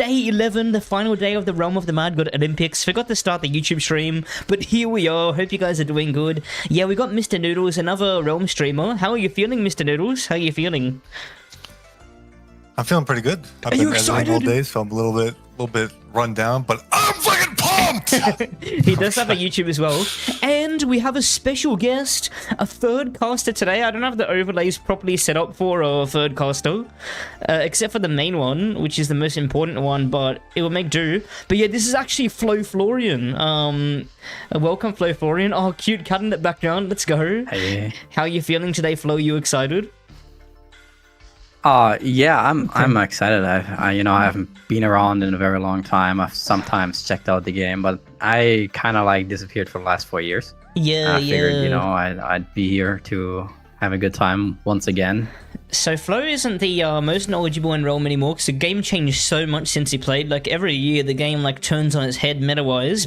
Day 11, the final day of the Realm of the Mad God Olympics. Forgot to start the YouTube stream, but here we are. Hope you guys are doing good. Yeah, we got Mr. Noodles, another Realm streamer. How are you feeling, Mr. Noodles? How are you feeling? I'm feeling pretty good. I've been editing all day, so I'm a little bit run down, but I'm fucking pumped! He does have a YouTube as well. And we have a special guest, a third caster today. I don't have the overlays properly set up for a third caster, except for the main one, which is the most important one, but it will make do. But yeah, this is actually Flo Florian. Welcome, Flo Florian. Oh, cute cat in the background. Let's go. Hey. How are you feeling today, Flo? You excited? Yeah, I'm excited. I haven't been around in a very long time. I've sometimes checked out the game, but I kind of like disappeared for the last 4 years. Yeah, I figured, I'd be here to have a good time once again. So Flo isn't the most knowledgeable in Realm anymore because the game changed so much since he played. Like every year the game like turns on its head meta-wise,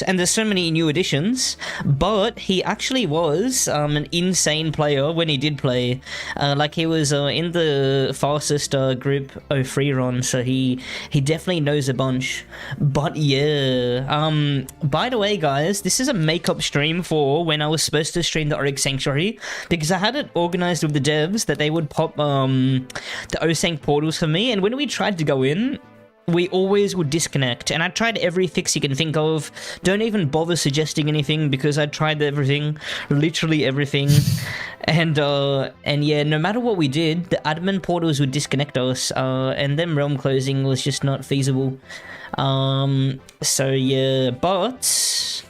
and there's so many new additions, but he actually was an insane player when he did play. Like he was in the fastest group free run, so he definitely knows a bunch. But yeah, by the way guys, this is a makeup stream for when I was supposed to stream the Oryx Sanctuary, because I had it organized with the devs that they would pop the OSANC portals for me, and when we tried to go in, we always would disconnect, and I tried every fix you can think of. Don't even bother suggesting anything because I tried everything, literally everything. And yeah, no matter what we did, the admin portals would disconnect us, and then realm closing was just not feasible. So yeah, but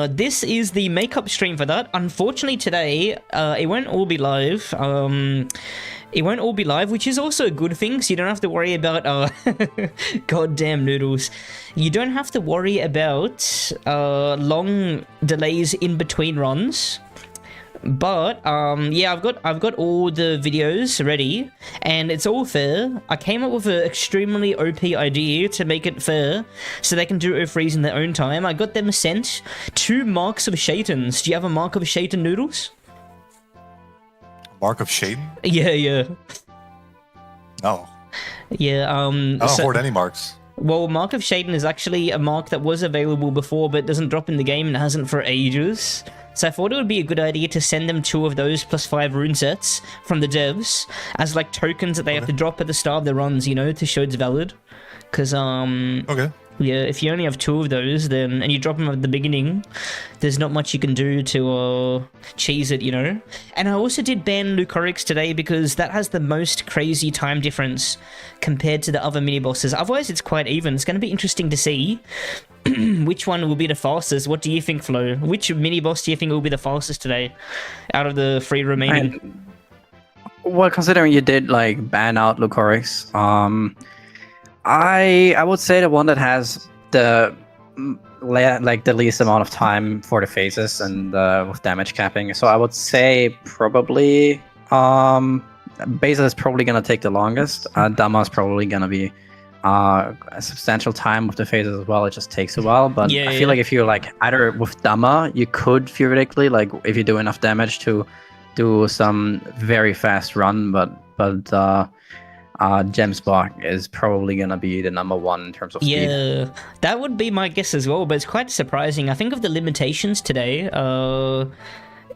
this is the makeup stream for that. Unfortunately today, it won't all be live. It won't all be live, which is also a good thing, so you don't have to worry about, goddamn noodles. You don't have to worry about, long delays in between runs. But yeah, I've got all the videos ready, and it's all fair. I came up with an extremely OP idea to make it fair, so they can do O3s in their own time. I got them sent 2 marks of Shaitans. Do you have a mark of Shaitan, Noodles? Mark of Shaitan? Yeah. No. Yeah. I don't afford any marks. Well, Mark of Shaitan is actually a mark that was available before, but doesn't drop in the game and hasn't for ages. So I thought it would be a good idea to send them 2 of those plus 5 rune sets from the devs as like tokens that they have to drop at the start of the runs, to show it's valid. Because okay. Yeah, if you only have 2 of those, then and you drop them at the beginning, there's not much you can do to cheese it, And I also did ban Oryx today because that has the most crazy time difference compared to the other mini bosses. Otherwise, it's quite even. It's going to be interesting to see which one will be the fastest. What do you think, Flo? Which mini boss do you think will be the fastest today out of the 3 remaining? Well, considering you did like ban out Oryx, I would say the one that has the least amount of time for the phases and with damage capping. So I would say probably Beza is probably gonna take the longest. Dama is probably gonna be a substantial time with the phases as well. It just takes a while, but yeah, I feel like if you're like either with Dama, you could theoretically, like if you do enough damage to do some very fast run, but Gemspark is probably gonna be the #1 in terms of speed. Yeah, that would be my guess as well, but it's quite surprising. I think of the limitations today,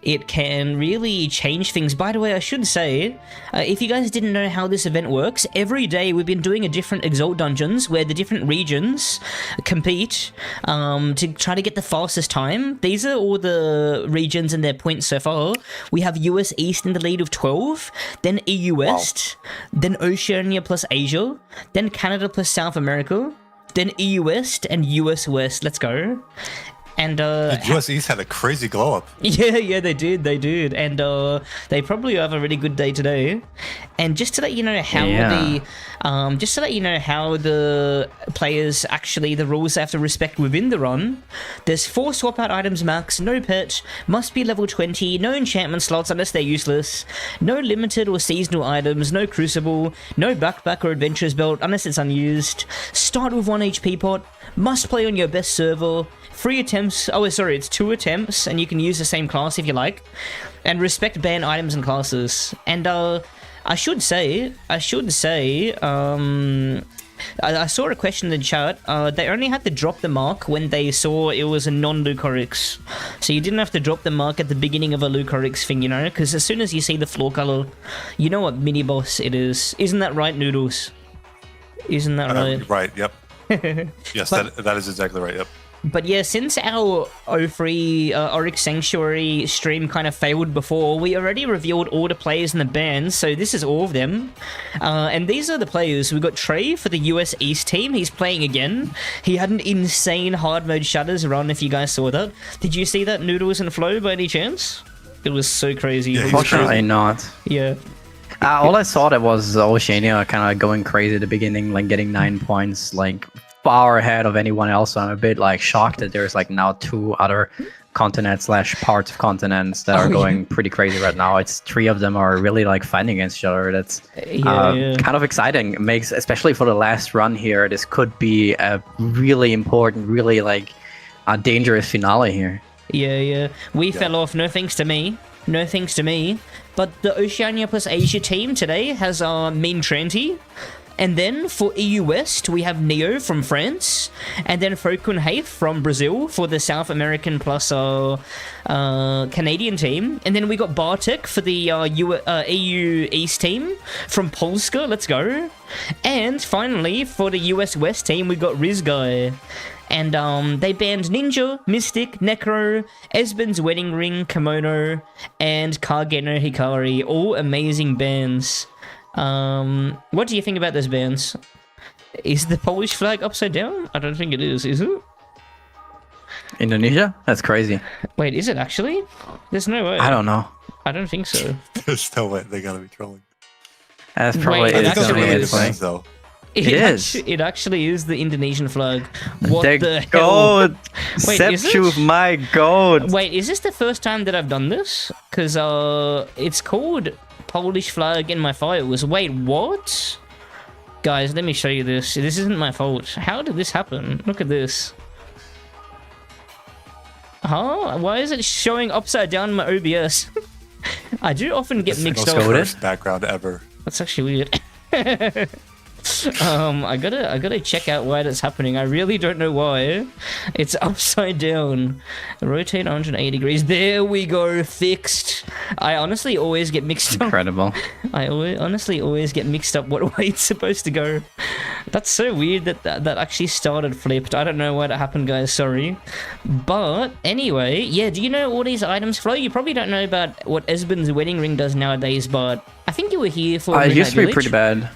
it can really change things. By the way, I should say, if you guys didn't know how this event works, every day we've been doing a different Exalt dungeons where the different regions compete to try to get the fastest time. These are all the regions and their points so far. We have US East in the lead of 12, then EU West, then Oceania plus Asia, then Canada plus South America, then EU West and US West. Let's go. And the US East had a crazy glow up. Yeah, they did, and they probably have a really good day today. And just to let you know how the players actually the rules they have to respect within the run. There's 4 swap out items max, no pet, must be level 20, no enchantment slots unless they're useless, no limited or seasonal items, no crucible, no backpack or adventurer's belt unless it's unused. Start with 1 HP pot, must play on your best server. 3 attempts, it's 2 attempts, and you can use the same class if you like. And respect ban items and classes. And I should say, I saw a question in the chat. They only had to drop the mark when they saw it was a non-Luke Oryx. So you didn't have to drop the mark at the beginning of a Luke Oryx thing, you know? Because as soon as you see the floor color, you know what mini-boss it is. Isn't that right, Noodles? Isn't that right? Right, yep. Yes, that is exactly right, yep. But yeah, since our 03 Oryx Sanctuary stream kind of failed before, we already revealed all the players in the bands, so this is all of them. And these are the players. We've got Trey for the US East team. He's playing again. He had an insane hard mode Shatters run, if you guys saw that. Did you see that, Noodles and Flo, by any chance? It was so crazy. Yeah, Unfortunately not. Yeah. All I saw that was Oceania kind of going crazy at the beginning, like getting 9 points, like far ahead of anyone else. So I'm a bit like shocked that there's like now 2 other continents / parts of continents that are going pretty crazy right now. It's 3 of them are really like fighting against each other. That's kind of exciting. It makes, especially for the last run here, this could be a really important, really like a dangerous finale here. Yeah. We fell off, no thanks to me. No thanks to me. But the Oceania plus Asia team today has Mean Tranty. And then for EU West, we have Neo from France. And then Fokun Haith from Brazil for the South American plus Canadian team. And then we got Bartek for the EU East team from Polska. Let's go. And finally, for the US West team, we got Rizguy. And they banned Ninja, Mystic, Necro, Esben's Wedding Ring, Kimono, and Kage no Hikari. All amazing bands. What do you think about those bands? Is the Polish flag upside down? I don't think it is it? Indonesia? That's crazy. Wait, is it actually? There's no way. I don't know. I don't think so. There's no way. They gotta be trolling. That's probably Wait, I think those are really good funny. bands, though. It actually is the Indonesian flag. What the hell? God, Wait, is it? sebchoof, my God. Wait, is this the first time that I've done this? Because it's called Polish flag in my files. Wait, what? Guys, let me show you this. This isn't my fault. How did this happen? Look at this. Huh? Why is it showing upside down in my OBS? I do often get mixed up. Worst background ever. That's actually weird. I gotta check out why that's happening. I really don't know why. It's upside down. Rotate 180 degrees. There we go. Fixed. I honestly always get mixed up. Incredible. I honestly always get mixed up what way it's supposed to go. That's so weird that actually started flipped. I don't know why that happened, guys. Sorry. But anyway, yeah. Do you know all these items, Flo? You probably don't know about what Esben's wedding ring does nowadays, but I think you were here for. It used to be pretty bad.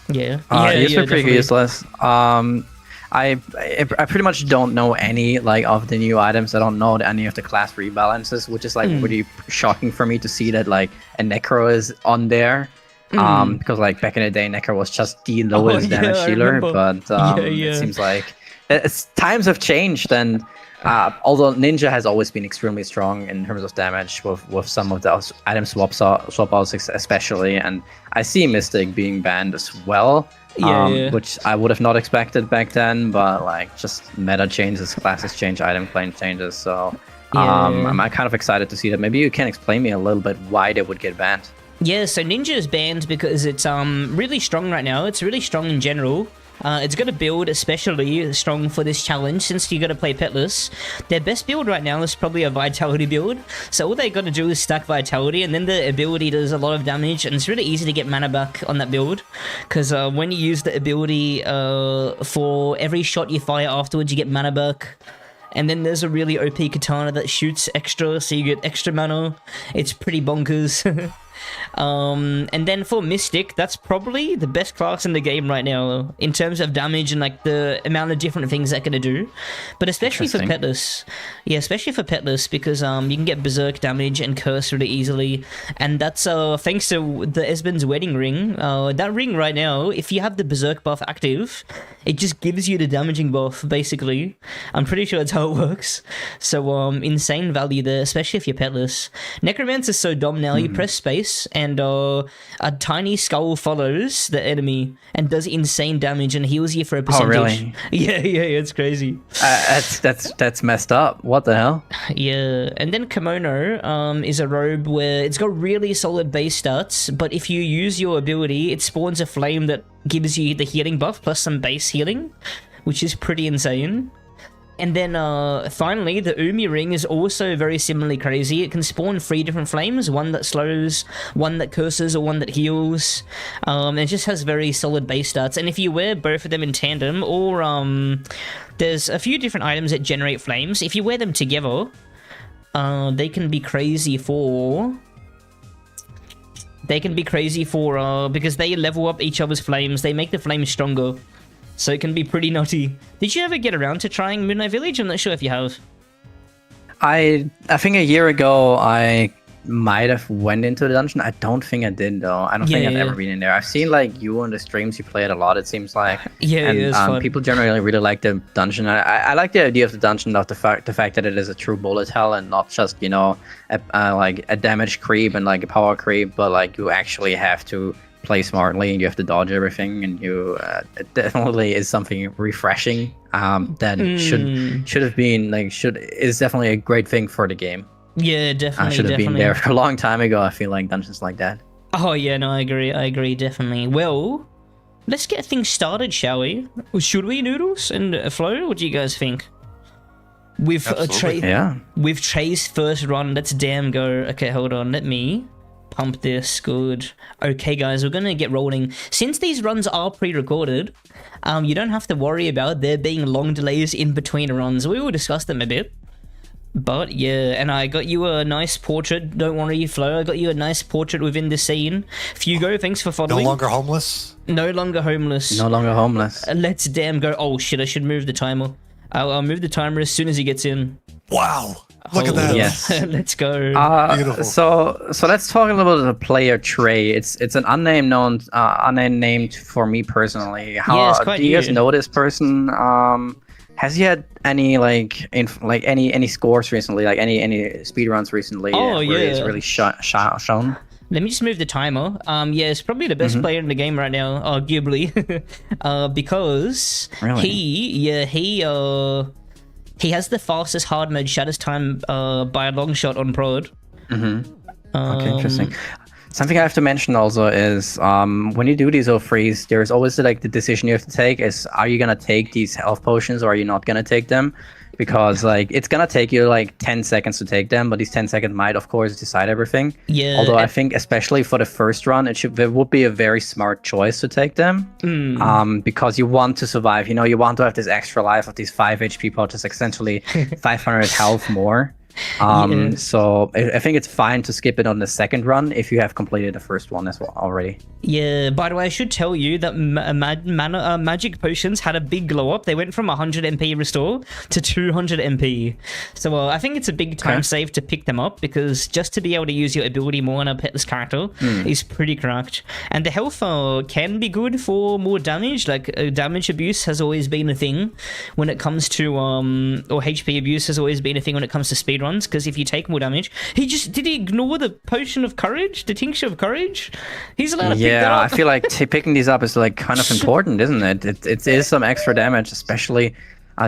Yeah. It used to be pretty useless. I pretty much don't know any like of the new items. I don't know any of the class rebalances, which is like really shocking for me to see that like a Necro is on there. Because like back in the day, Necro was just the lowest damage dealer, but it seems like times have changed, and although Ninja has always been extremely strong in terms of damage with some of the item swap outs especially, and I see Mystic being banned as well, which I would have not expected back then, but like just meta changes, classes change, item claim changes, so I'm kind of excited to see that. Maybe you can explain me a little bit why they would get banned. Yeah, so Ninja is banned because it's really strong right now. It's really strong in general. It's going to build especially strong for this challenge since you got to play Petless. Their best build right now is probably a Vitality build. So all they got to do is stack Vitality, and then the ability does a lot of damage, and it's really easy to get mana back on that build. Because when you use the ability for every shot you fire afterwards, you get mana back. And then there's a really OP katana that shoots extra, so you get extra mana. It's pretty bonkers. And then for Mystic, that's probably the best class in the game right now in terms of damage and like the amount of different things that can do. But especially for Petless, especially for Petless, because you can get Berserk damage and Curse really easily, and that's thanks to the Esben's Wedding Ring. That ring right now, if you have the Berserk buff active, it just gives you the damaging buff basically. I'm pretty sure that's how it works. So insane value there, especially if you're Petless. Necromancer's so dumb now. You press space flames, and a tiny skull follows the enemy and does insane damage and heals you for a percentage. Oh, really? Yeah, it's crazy. That's messed up. What the hell? Yeah, and then Kimono is a robe where it's got really solid base stats, but if you use your ability, it spawns a flame that gives you the healing buff plus some base healing, which is pretty insane. And then finally, the Umi ring is also very similarly crazy. It can spawn 3 different flames, one that slows, one that curses, or one that heals. It just has very solid base stats. And if you wear both of them in tandem, or there's a few different items that generate flames. If you wear them together, they can be crazy for... because they level up each other's flames. They make the flames stronger. So it can be pretty nutty. Did you ever get around to trying Moonlight Village? I'm not sure if you have. I think a year ago I might have went into the dungeon. I don't think I did though. I don't think I've ever been in there. I've seen like you on the streams, you play it a lot, it seems like. And people generally really like the dungeon. I like the idea of the dungeon, of the fact that it is a true bullet hell and not just, you know, like a damage creep and like a power creep, but like you actually have to play smartly and you have to dodge everything, and you it definitely is something refreshing that should have been like is definitely a great thing for the game. Yeah, definitely. I should have been there for a long time ago. I feel like dungeons like that. Oh yeah, no, I agree definitely. Well, let's get things started, shall we? Should we, Noodles and Flo? What do you guys think? We've Trey's first run. Let's damn go. Okay, hold on. Let me pump this. Good. Okay, guys, we're gonna get rolling. Since these runs are pre-recorded, you don't have to worry about there being long delays in between runs. We will discuss them a bit. But yeah, and I got you a nice portrait. Don't worry, Flo. I got you a nice portrait within the scene. Fugo, thanks for following. No longer homeless? No longer homeless. No longer homeless. Let's damn go. Oh shit, I should move the timer. I'll move the timer as soon as he gets in. Wow. Look at that. Yes. Let's go. Beautiful. So let's talk a little bit of the player Trey. It's an unnamed name for me personally. Do you guys know this person? Has he had any any scores recently? Like any speedruns recently? Oh yeah. Where he's really shown. Let me just move the timer. Yeah, it's probably the best player in the game right now, arguably, because he has the fastest hard mode shatters time by a long shot on prod. Okay, interesting. Something I have to mention also is when you do these O3s, there's always like the decision you have to take is, are you gonna take these health potions or are you not gonna take them? Because like it's gonna take you like 10 seconds to take them, but these 10 seconds might of course decide everything. Yeah. Although I think especially for the first run, it would be a very smart choice to take them. Because you want to survive. You know, you want to have this extra life of these 5 HP potions, essentially 500 health more. So I think it's fine to skip it on the second run if you have completed the first one as well already. Yeah, by the way, I should tell you that magic potions had a big glow up. They went from 100 MP restore to 200 MP. So I think it's a big time save to pick them up, because just to be able to use your ability more on a petless character is pretty cracked. And the health can be good for more damage. Like damage abuse has always been a thing when it comes to or HP abuse has always been a thing when it comes to speed runs, because if you take more damage, did he ignore the potion of courage, the tincture of courage? He's allowed to pick that up. I feel like picking these up is like kind of important, isn't it? It is some extra damage, especially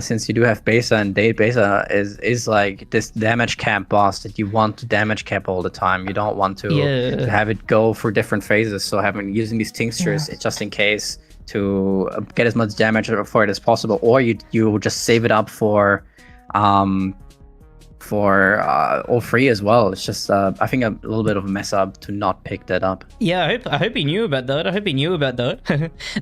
since you do have Besa, and Besa is like this damage cap boss that you want to damage cap all the time. You don't want to have it go for different phases. So using these tinctures just in case to get as much damage for it as possible, or you just save it up for all free as well. It's just I think a little bit of a mess up to not pick that up. Yeah, I hope he knew about that.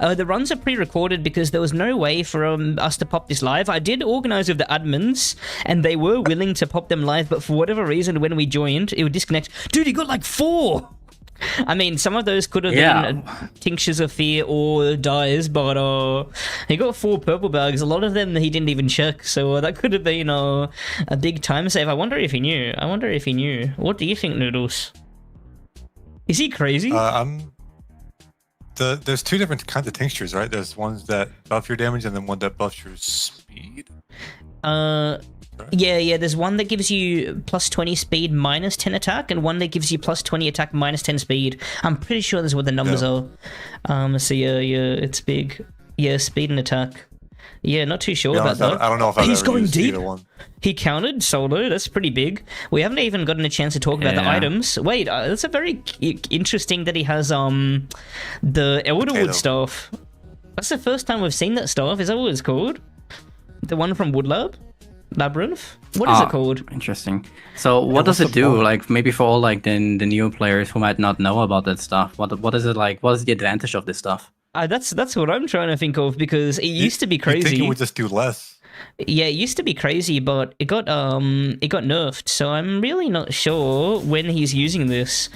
The runs are pre-recorded because there was no way for us to pop this live. I did organize with the admins and they were willing to pop them live, but for whatever reason when we joined it would disconnect. Dude, he got like 4. I mean, some of those could have been tinctures of fear or dyes, but he got 4 purple bags. A lot of them he didn't even check, so that could have been a big time save. I wonder if he knew. What do you think, Noodles? Is he crazy? There's two different kinds of tinctures, right? There's ones that buff your damage and then one that buffs your speed. Yeah, there's one that gives you plus 20 speed minus 10 attack, and one that gives you plus 20 attack minus 10 speed. I'm pretty sure that's what the numbers are. So yeah, it's big. Yeah, speed and attack. Yeah, not too sure about that. I don't know if He's ever going used deep. either one. He countered solo. That's pretty big. We haven't even gotten a chance to talk about the items. Wait, that's a very interesting that he has the Elderwood staff. That's the first time we've seen that staff. Is that what it's called? The one from Woodlab? Labyrinth? What is it called? Interesting. So what does it do? Like maybe for all like the new players who might not know about that stuff. What is it like? What is the advantage of this stuff? That's what I'm trying to think of, because it used to be crazy. You think it would just do less? Yeah, it used to be crazy, but it got nerfed. So I'm really not sure when he's using this.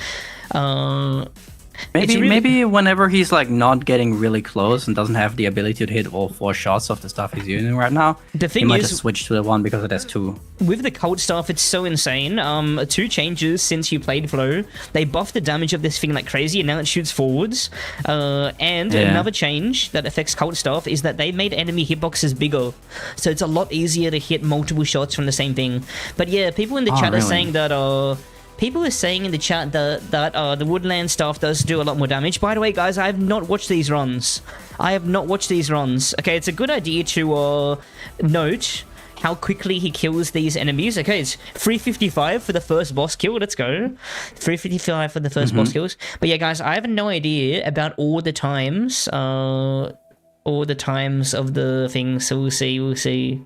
Maybe whenever he's like not getting really close and doesn't have the ability to hit all 4 shots of the stuff he's using right now, the thing he might is, just switch to the one because it has 2. With the cult stuff, it's so insane. 2 changes since you played Flow. They buffed the damage of this thing like crazy, and now it shoots forwards. And another change that affects cult stuff is that they made enemy hitboxes bigger, so it's a lot easier to hit multiple shots from the same thing. But yeah, people in the chat are saying that people are saying in the chat that the Woodland staff does do a lot more damage. By the way, guys, I have not watched these runs. Okay, it's a good idea to note how quickly he kills these enemies. Okay, it's 355 for the first boss kill. Let's go. 355 for the first boss kills. But yeah, guys, I have no idea about all the times of the things. So we'll see.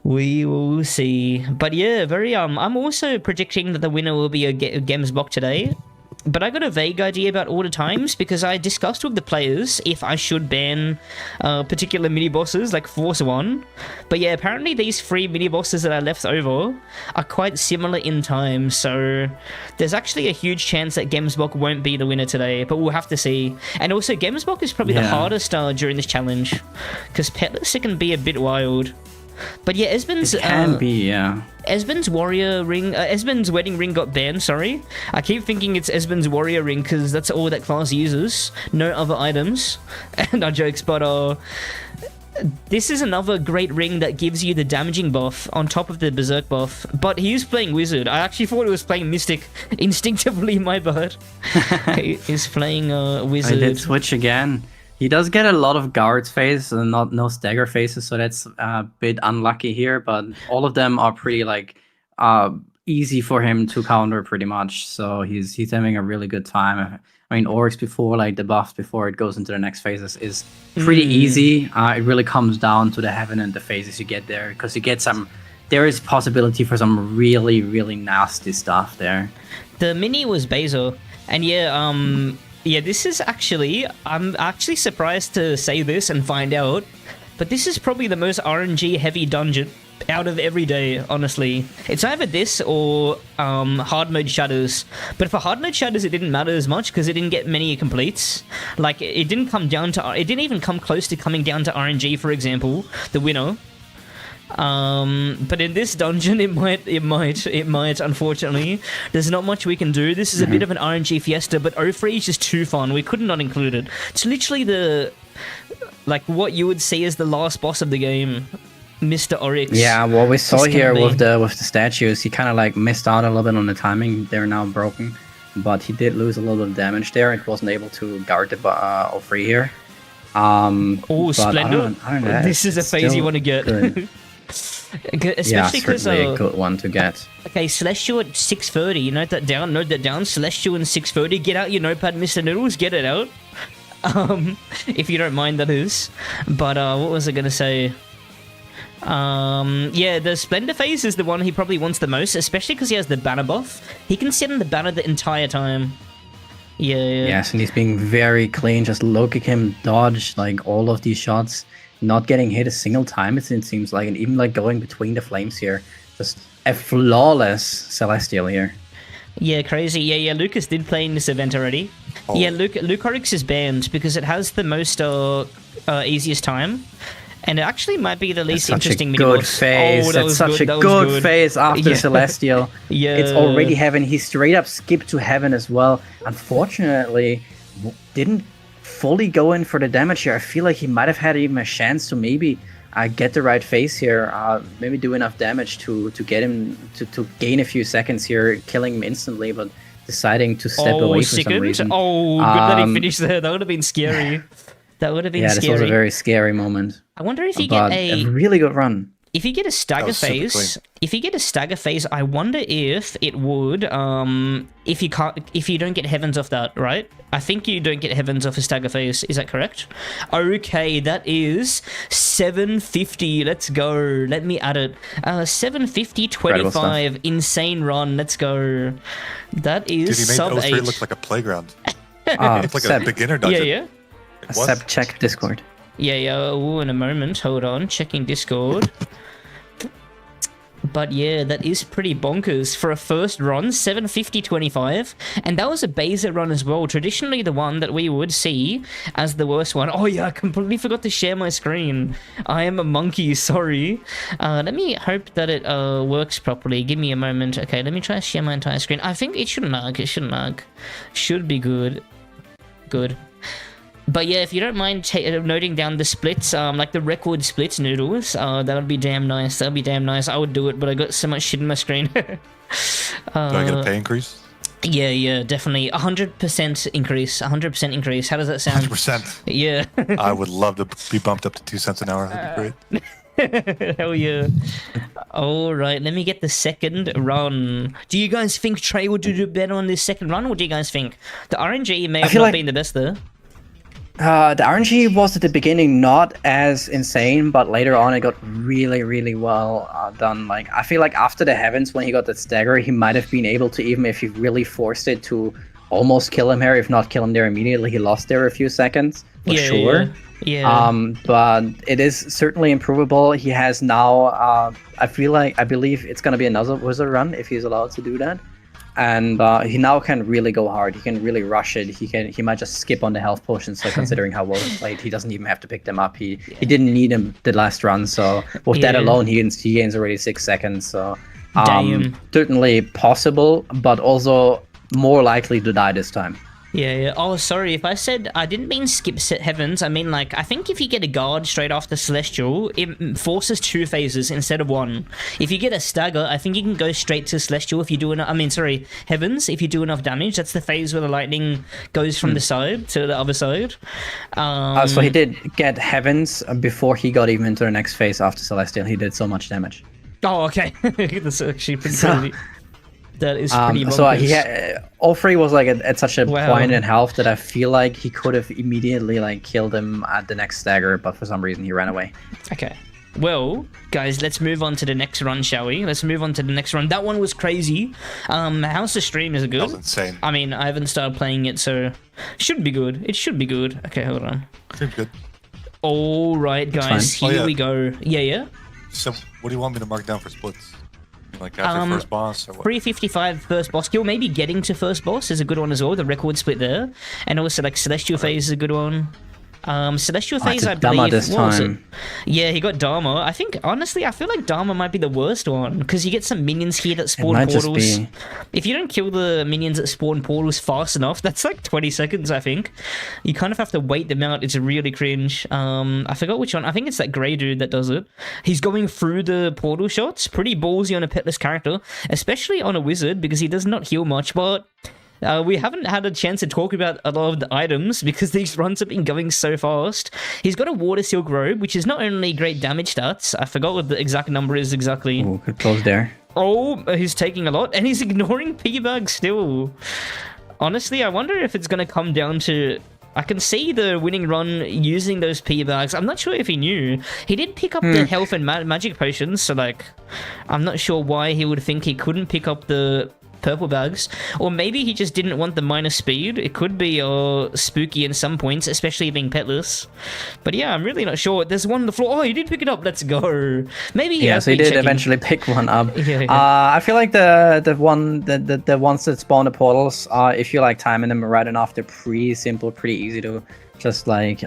We will see. But yeah, I'm also predicting that the winner will be a Gemsbok today. But I got a vague idea about all the times, because I discussed with the players if I should ban particular mini-bosses, like Force 1. But yeah, apparently these 3 mini-bosses that I left over are quite similar in time, so there's actually a huge chance that Gemsbok won't be the winner today, but we'll have to see. And also, Gemsbok is probably the hardest during this challenge, because Petless, it can be a bit wild. But yeah, Esben's Esben's warrior ring, Esben's wedding ring got banned. Sorry, I keep thinking it's Esben's warrior ring because that's all that class uses. No other items, and I jokes. But this is another great ring that gives you the damaging buff on top of the berserk buff. But he is playing wizard. I actually thought he was playing mystic instinctively. My bad. He is playing wizard. I did switch again. He does get a lot of guards phase and no stagger phases, so that's a bit unlucky here, but all of them are pretty like easy for him to counter pretty much, so he's having a really good time. I mean, Oryx before, like the buffs before it goes into the next phases is pretty easy. It really comes down to the heaven and the phases you get there, because you get there is possibility for some really, really nasty stuff there. The mini was Bazo, and yeah, this is actually, I'm actually surprised to say this and find out, but this is probably the most RNG heavy dungeon out of every day, honestly. It's either this or hard mode shadows, but for hard mode shadows it didn't matter as much because it didn't get many completes. Like, it didn't even come close to coming down to RNG, for example, the winner. But in this dungeon, it might, unfortunately. There's not much we can do. This is a bit of an RNG fiesta, but O3 is just too fun. We could not include it. It's literally what you would see as the last boss of the game, Mr. Oryx. Yeah, what we saw here with the statues, he kind of like missed out a little bit on the timing. They're now broken, but he did lose a little bit of damage there. It wasn't able to guard the O3 here. Splendor. I don't know. This is a phase you want to get. Especially because a good one to get. Okay, Celestial at 6:30. Note that down. Celestial in 6:30. Get out your notepad, Mr. Noodles. Get it out. If you don't mind, that is. But what was I gonna say? Yeah, the Splendor phase is the one he probably wants the most, especially because he has the banner buff. He can sit on the banner the entire time. Yeah. Yes, and he's being very clean. Just look at him dodge like all of these shots. Not getting hit a single time, it seems like, and even like going between the flames here. Just a flawless Celestial here. Yeah, crazy. Yeah, Lucas did play in this event already. Oh. Yeah, Luke Oryx is banned because it has the most easiest time. And it actually might be the least interesting mini-boss. That's such a good phase after Celestial. Yeah. It's already heaven. He straight up skipped to heaven as well. Unfortunately, didn't fully go in for the damage here. I feel like he might have had even a chance to maybe get the right phase here, maybe do enough damage to get him to gain a few seconds here, killing him instantly, but deciding to step away for some reason. Oh, good that he finished there. That would have been scary. That would have been scary. Yeah, this was a very scary moment. I wonder if you get a really good run. If you get a stagger phase, I wonder if it would if you don't get heavens off that, right? I think you don't get heavens off a stagger phase. Is that correct? Okay, that is 750. Let's go. Let me add it. 750 25 insane run. Let's go. That is Dude, he sub made 8. O3 look like a playground. It's like a beginner dungeon. Yeah. Seb, check Discord. Yeah. Ooh, in a moment. Hold on. Checking Discord. But yeah, that is pretty bonkers for a first run, 750-25, and that was a basic run as well. Traditionally, the one that we would see as the worst one. Oh yeah, I completely forgot to share my screen. I am a monkey, sorry. Let me hope that it works properly. Give me a moment. Okay, let me try to share my entire screen. I think it shouldn't lag. It shouldn't lag. Should be good. Good. But yeah, if you don't mind noting down the splits, like the record splits, Noodles, that would be damn nice. That would be damn nice. I would do it, but I got so much shit in my screen. Do I get a pay increase? Yeah, definitely. 100% increase. 100% increase. How does that sound? 100%. Yeah. I would love to be bumped up to 2 cents an hour. That'd be great. Hell yeah. Alright, let me get the second run. Do you guys think Trey would do better on this second run? What do you guys think? The RNG may have not been the best there. The RNG was at the beginning not as insane, but later on it got really, really well done. Like, I feel like after the heavens, when he got that stagger, he might have been able to, even if he really forced it, to almost kill him here. If not kill him there immediately, he lost there a few seconds for sure. Yeah. But it is certainly improvable. He has now, I believe it's gonna be another wizard run if he's allowed to do that. And he now can really go hard. He can really rush it. He might just skip on the health potions. So considering how well he played, he doesn't even have to pick them up. He didn't need them the last run. So with that alone, he gains already 6 seconds. So certainly possible, but also more likely to die this time. Yeah. Oh, sorry. If I said I didn't mean skip set heavens, I mean, like, I think if you get a guard straight after celestial, it forces 2 phases instead of 1. If you get a stagger, I think you can go straight to celestial if you do enough. I mean, sorry, heavens. If you do enough damage, that's the phase where the lightning goes from the side to the other side. So he did get heavens before he got even into the next phase after celestial. He did so much damage. Oh, okay. That's actually pretty crazy. That is pretty bonkers. So he had, all 3 was like at such a point in health that I feel like he could have immediately like killed him at the next stagger, but for some reason he ran away. Okay. Well, guys, let's move on to the next run, shall we? Let's move on to the next run. That one was crazy. How's the stream? Is it good? That was insane. I mean, I haven't started playing it, so should be good. It should be good. Okay, hold on. Seems good. All right, guys, here we go. Yeah. So, what do you want me to mark down for splits? Like after first boss or what? 355 first boss kill. Maybe getting to first boss is a good one as well. The record split there. And also like Celestial Phase is a good one. Celestial Phase, I believe. This time. Yeah, he got Dharma. I think, honestly, I feel like Dharma might be the worst one because you get some minions here that spawn portals. If you don't kill the minions that spawn portals fast enough, that's like 20 seconds, I think. You kind of have to wait them out. It's really cringe. I forgot which one. I think it's that grey dude that does it. He's going through the portal shots. Pretty ballsy on a petless character, especially on a wizard because he does not heal much, but we haven't had a chance to talk about a lot of the items because these runs have been going so fast. He's got a Water Silk Robe, which is not only great damage stats. I forgot what the exact number is exactly. Oh, good close there. Oh, he's taking a lot, and he's ignoring piggyback still. Honestly, I wonder if it's going to come down to... I can see the winning run using those piggybacks. I'm not sure if he knew. He did pick up the health and magic potions, so, like, I'm not sure why he would think he couldn't pick up the purple bags, or maybe he just didn't want the minus speed. It could be spooky in some points, especially being petless. But yeah, I'm really not sure. There's one on the floor. Oh, he did pick it up. Let's go. Maybe he so he did eventually pick one up. I feel like the ones that spawn the portals, if you like timing them right enough, they're pretty simple, pretty easy to just like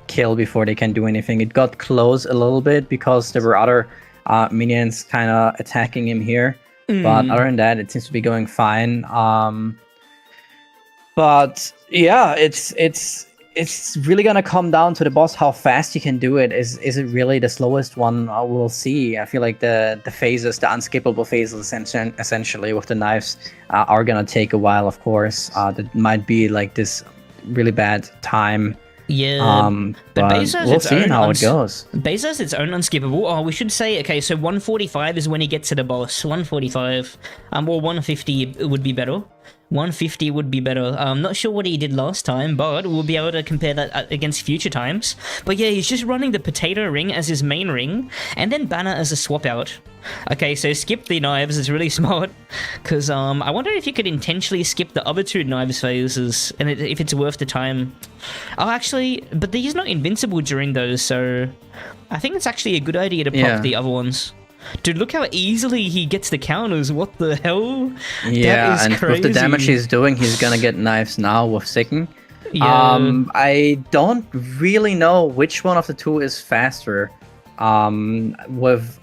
kill before they can do anything. It got close a little bit because there were other minions kind of attacking him here. But other than that, it seems to be going fine. But yeah, it's it's really gonna come down to the boss how fast you can do it. Is it really the slowest one? We'll see. I feel like the phases, the unskippable phases, essentially with the knives, are gonna take a while. Of course, that might be like this really bad time. Yeah, but Base has we'll see how it goes. Base has its own unskippable. Oh, we should say, okay, so 145 is when he gets to the boss. 145, or 150 would be better. 150 would be better. I'm not sure what he did last time, but we'll be able to compare that against future times. But yeah, he's just running the potato ring as his main ring, and then banner as a swap out. Okay, so skip the knives is really smart, because I wonder if you could intentionally skip the other two knives phases, and if it's worth the time. Oh, actually, but he's not invincible during those, so I think it's actually a good idea to pop the other ones. Dude, look how easily he gets the counters. What the hell? Yeah, that is and crazy. with the damage he's doing, he's gonna get knives now with Sicken. Yeah. I don't really know which one of the two is faster. With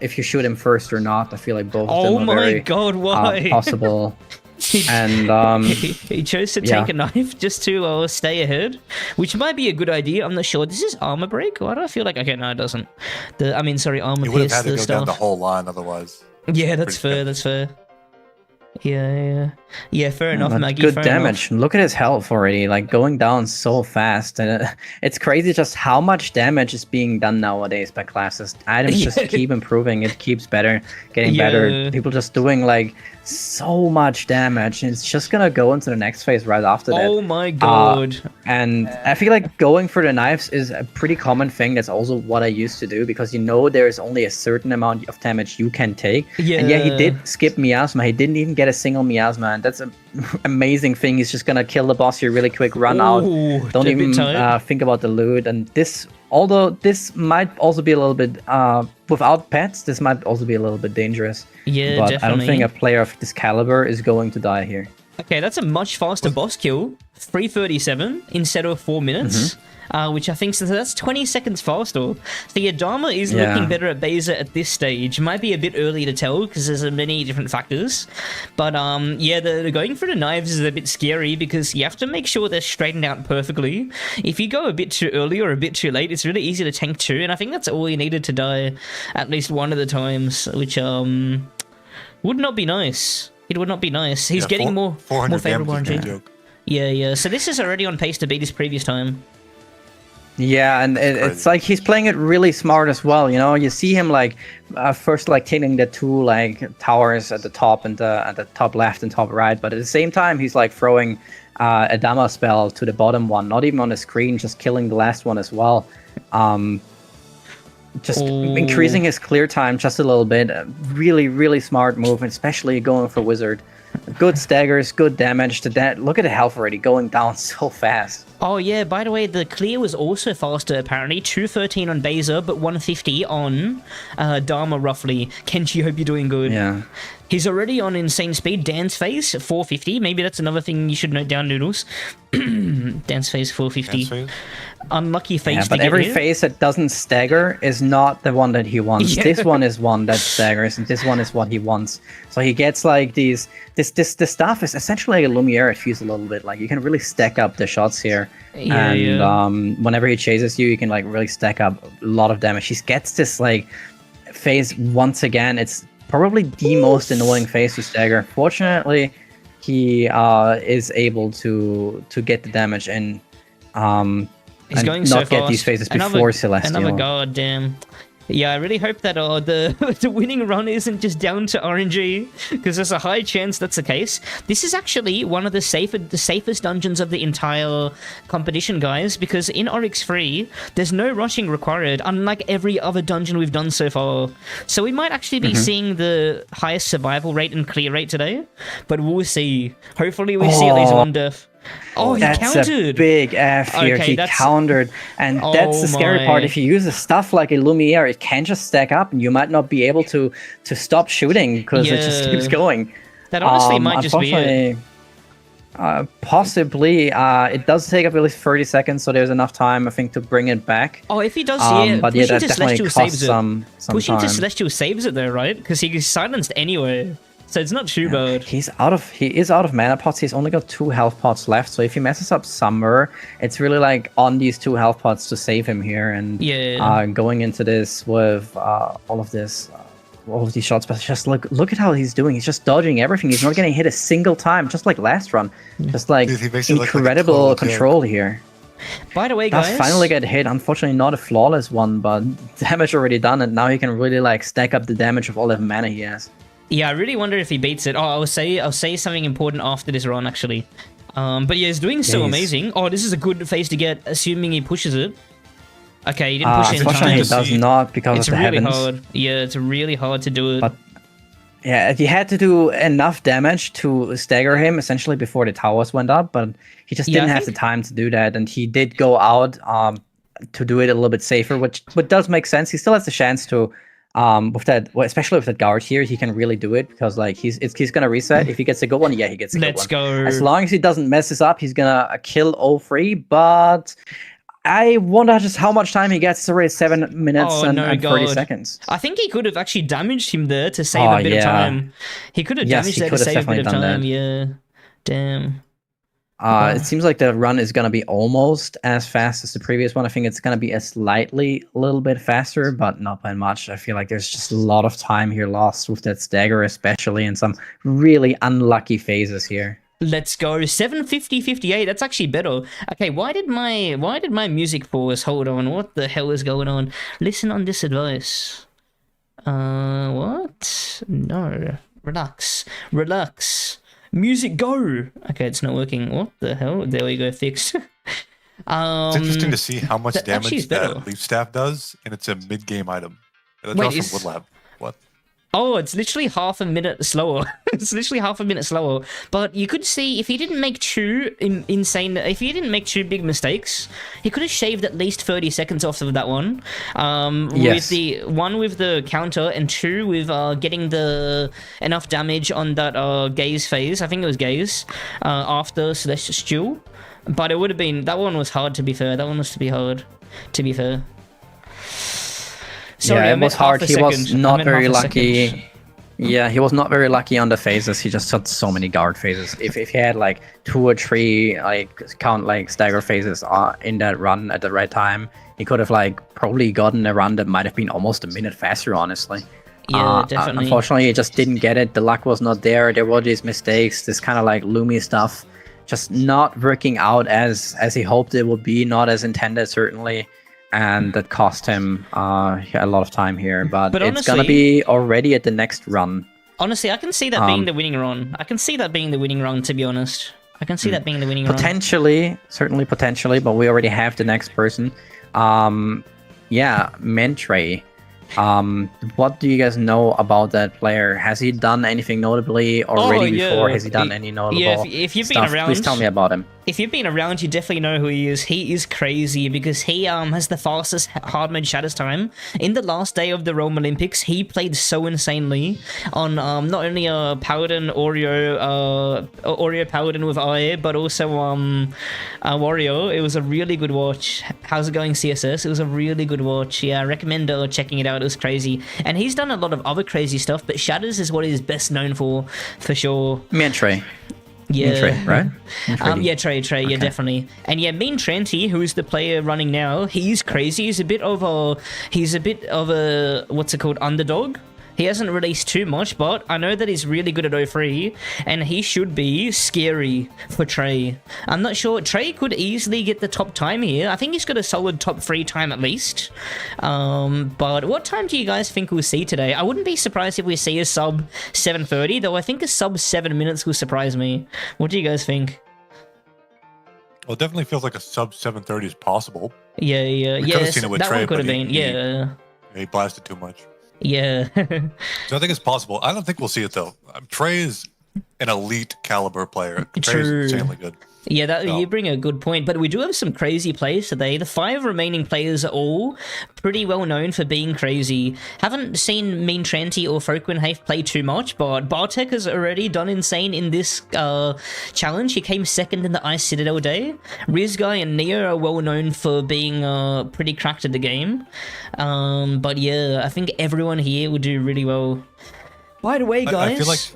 if you shoot him first or not. I feel like both of them are very God, why? possible. And he chose to take a knife just to stay ahead, which might be a good idea. I'm not sure. This is armor break. Why do I feel like okay? No, it doesn't. Armor You would have pierce had to the go stuff. down the whole line otherwise. Yeah, that's fair. That's fair. Yeah. Fair enough, Maggie. Good fair damage. Enough. Look at his health already, like going down so fast, and it's crazy just how much damage is being done nowadays by classes. Items just keep improving. It keeps getting better. People just doing like so much damage, and it's just gonna go into the next phase right after that. Oh my god! And I feel like going for the knives is a pretty common thing. That's also what I used to do, because there's only a certain amount of damage you can take. Yeah. And he did skip miasma. He didn't even get a single miasma, and that's an amazing thing. He's just gonna kill the boss here really quick, run out, don't even think about the loot. And this, although this might also be a little bit without pets, this might also be a little bit dangerous. Yeah, but definitely. I don't think a player of this caliber is going to die here. Okay, that's a much faster boss kill. 3:37 instead of 4 minutes. Which I think that's 20 seconds faster. So yeah, Dharma is looking better at Beza at this stage. Might be a bit early to tell because there's many different factors. But yeah, the going for the knives is a bit scary because you have to make sure they're straightened out perfectly. If you go a bit too early or a bit too late, it's really easy to tank two, and I think that's all you needed to die at least one of the times, which would not be nice. It would not be nice. He's getting more favorable RNG. Yeah. So this is already on pace to beat his previous time. Yeah, and it's like he's playing it really smart as well. You see him like first like taking the two like towers at the top and at the top left and top right, but at the same time he's like throwing a Dama spell to the bottom one, not even on the screen, just killing the last one as well. Just increasing his clear time just a little bit. Really, really smart move, especially going for Wizard. Good staggers, good damage to that. Look at the health already going down so fast. Oh yeah, by the way, the clear was also faster apparently. 213 on Beza, but 150 on Dharma roughly. Kenji, hope you're doing good. Yeah. He's already on insane speed. Dance phase, 450. Maybe that's another thing you should note down, Noodles. Dance phase, 450. Unlucky phase to but get every here. phase that doesn't stagger is not the one that he wants. Yeah. This one is one that staggers, and this one is what he wants. So he gets like this stuff is essentially like a Lumiere. It feels a little bit like you can really stack up the shots here. Whenever he chases you, you can like really stack up a lot of damage. He gets this like phase once again. It's probably the most annoying phase to stagger. Fortunately, he is able to get the damage in. He's going not so get fast. these phases before Celestial. Another goddamn. Yeah, I really hope that the winning run isn't just down to RNG, because there's a high chance that's the case. This is actually one of the safest dungeons of the entire competition, guys, because in Oryx 3, there's no rushing required, unlike every other dungeon we've done so far. So we might actually be seeing the highest survival rate and clear rate today, but we'll see. Hopefully we see at least one death. Oh, he that's countered. A big F here. Okay, he countered, and that's the scary part. If you use stuff like a Lumiere, it can just stack up, and you might not be able to stop shooting because it just keeps going. That honestly might just be it. Possibly, it does take up at least 30 seconds, so there's enough time, I think, to bring it back. Oh, if he does, but that to definitely Celestial costs saves it. some Pushing time. to Celestial saves it though, right? Because he's silenced anyway. So it's not too bad. He is out of mana pots. He's only got 2 health pots left. So if he messes up Summer, it's really like on these 2 health pots to save him here. And going into this with all of these shots, but just look at how he's doing. He's just dodging everything. He's not getting hit a single time, just like last run. Just like Dude, incredible control here. By the way, guys, finally get hit. Unfortunately, not a flawless one, but damage already done, and now he can really like stack up the damage of all the mana he has. Yeah, I really wonder if he beats it. Oh, I'll say something important after this run, actually. But yeah, he's doing so amazing. Oh, this is a good phase to get, assuming he pushes it. Okay, he didn't push it in time. Unfortunately, it does not because of the really heavens. hard. Yeah, it's really hard to do it. But yeah, he had to do enough damage to stagger him essentially before the towers went up, but he just didn't have the time to do that, and he did go out to do it a little bit safer, which does make sense. He still has the chance to. With that, especially with that guard here, he can really do it because like he's gonna reset. If he gets a good one, yeah, he gets a good one. Let's go. As long as he doesn't mess this up, he's gonna kill all 3. But I wonder just how much time he gets. It's already 7 minutes and 30 seconds. I think he could have actually damaged him there to save a bit of time. He could have damaged there to save a bit of time. Yeah, damn. It seems like the run is going to be almost as fast as the previous one. I think it's going to be a little bit faster, but not by much. I feel like there's just a lot of time here lost with that stagger, especially in some really unlucky phases here. Let's go. 750-58. That's actually better. Okay, why did my music pause? Hold on. What the hell is going on? Listen on this advice. What? No. Relax. Music go. Okay, it's not working. What the hell? There we go. Fixed. It's interesting to see how much damage that leaf staff does, and it's a mid-game item. That's also from Woodlab. What? Oh, it's literally half a minute slower. It's literally half a minute slower. But you could see if he didn't make two big mistakes, he could have shaved at least 30 seconds off of that one. With the one with the counter and 2 with getting the enough damage on that gaze phase. I think it was gaze after Celestial Stew. But it would have been, that one was hard, to be fair. That one was hard, to be fair. Sorry, yeah, it was hard. He was not very lucky. Yeah, he was not very lucky on the phases. He just had so many guard phases. If he had like 2 or 3 like stagger phases in that run at the right time, he could have like probably gotten a run that might have been almost a minute faster, honestly. Yeah, definitely. Unfortunately, he just didn't get it. The luck was not there. There were these mistakes, this kind of like Lumi stuff, just not working out as he hoped it would be, not as intended, certainly. And that cost him a lot of time here, but it's honestly, gonna be already at the next run. Honestly, I can see that being the winning run. I can see that being the winning run, to be honest. I can see that being the winning run. Certainly potentially, but we already have the next person. Yeah, Mentre. What do you guys know about that player? Has he done anything notably already before? Has he done any notable if you've stuff? Been around, please tell me about him. If you've been around, you definitely know who he is. He is crazy because he has the fastest hard mode shatters time. In the last day of the Rome Olympics, he played so insanely on not only Paladin Oreo Paladin with IA, but also Wario. It was a really good watch. How's it going, CSS? It was a really good watch. Yeah, I recommend checking it out. It was crazy. And he's done a lot of other crazy stuff, but shatters is what he's best known for sure. Mentre. Yeah, Trey, right? Yeah, Trey, okay. Yeah, definitely. And yeah, Mean Tranty, who's the player running now, he's crazy. He's a bit of a what's it called, underdog. He hasn't released too much, but I know that he's really good at O3, and he should be scary for Trey. I'm not sure. Trey could easily get the top time here. I think he's got a solid top 3 time at least. But what time do you guys think we'll see today? I wouldn't be surprised if we see a sub 7:30, though I think a sub 7 minutes will surprise me. What do you guys think? Well, it definitely feels like a sub 7:30 is possible. Yeah. We could have seen it with that Trey, one could have been. He blasted too much. Yeah. So I think it's possible. I don't think we'll see it though. Trey is an elite caliber player. Trey is insanely good. Yeah, you bring a good point, but we do have some crazy players today. The 5 remaining players are all pretty well known for being crazy. Haven't seen Mean Tranty or Folkwenhafe play too much, but Bartek has already done insane in this challenge. He came second in the Ice Citadel day. Rizguy and Neo are well known for being pretty cracked at the game. But yeah, I think everyone here will do really well. By the way, guys...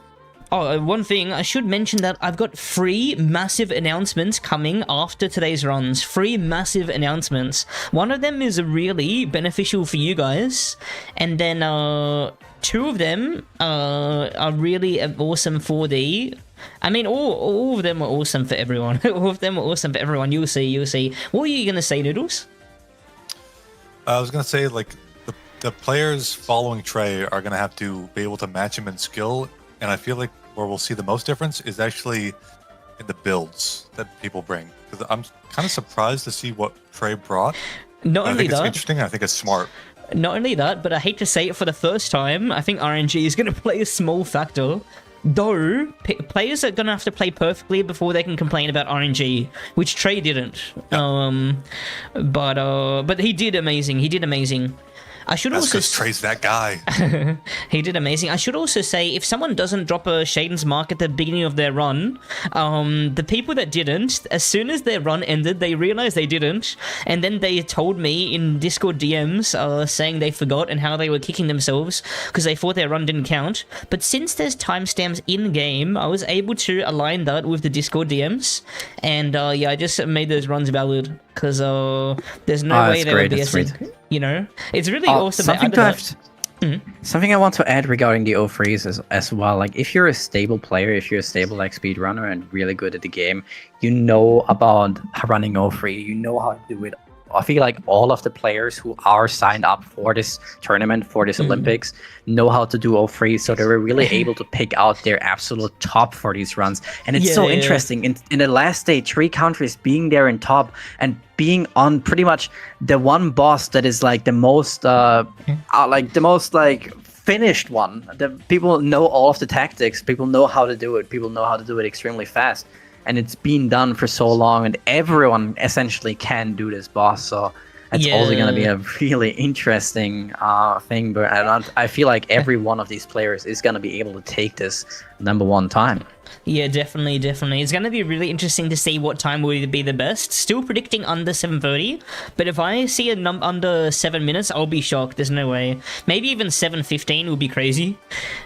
Oh, one thing, I should mention that I've got 3 massive announcements coming after today's runs. 3 massive announcements. One of them is really beneficial for you guys, and then 2 of them are really awesome for the... I mean, all of them are awesome for everyone. All of them are awesome for everyone. You'll see. What were you going to say, Noodles? I was going to say, like, the players following Trey are going to have to be able to match him in skill, and I feel like where we'll see the most difference is actually in the builds that people bring. Because I'm kind of surprised to see what Trey brought. Not only I think that, it's interesting. I think it's smart. Not only that, but I hate to say it for the first time, I think RNG is going to play a small factor. Though, players are going to have to play perfectly before they can complain about RNG, which Trey didn't. Yep. But he did amazing. I should That's also because Trey's that guy. He did amazing. I should also say, if someone doesn't drop a Shaden's Mark at the beginning of their run, the people that didn't, as soon as their run ended, they realized they didn't, and then they told me in Discord DMs saying they forgot and how they were kicking themselves because they thought their run didn't count. But since there's timestamps in-game, I was able to align that with the Discord DMs, and yeah, I just made those runs valid because there's no way they would be BSing. You know, it's really awesome. Something I want to add regarding the O3s as well. Like, if you're a stable player, if you're a stable like speedrunner and really good at the game, you know about running O3. You know how to do it. I feel like all of the players who are signed up for this tournament, for this Olympics, know how to do O3, so they were really able to pick out their absolute top for these runs. And it's so interesting. In the last day, 3 countries being there in top and being on pretty much the one boss that is like the most, finished one. The people know all of the tactics. People know how to do it. People know how to do it extremely fast. And it's been done for so long, and everyone essentially can do this boss. So it's also going to be a really interesting thing. But I feel like every one of these players is going to be able to take this #1 time. Yeah, definitely. It's going to be really interesting to see what time will be the best. Still predicting under 7:30, but if I see a under 7 minutes, I'll be shocked. There's no way. Maybe even 7:15 would be crazy.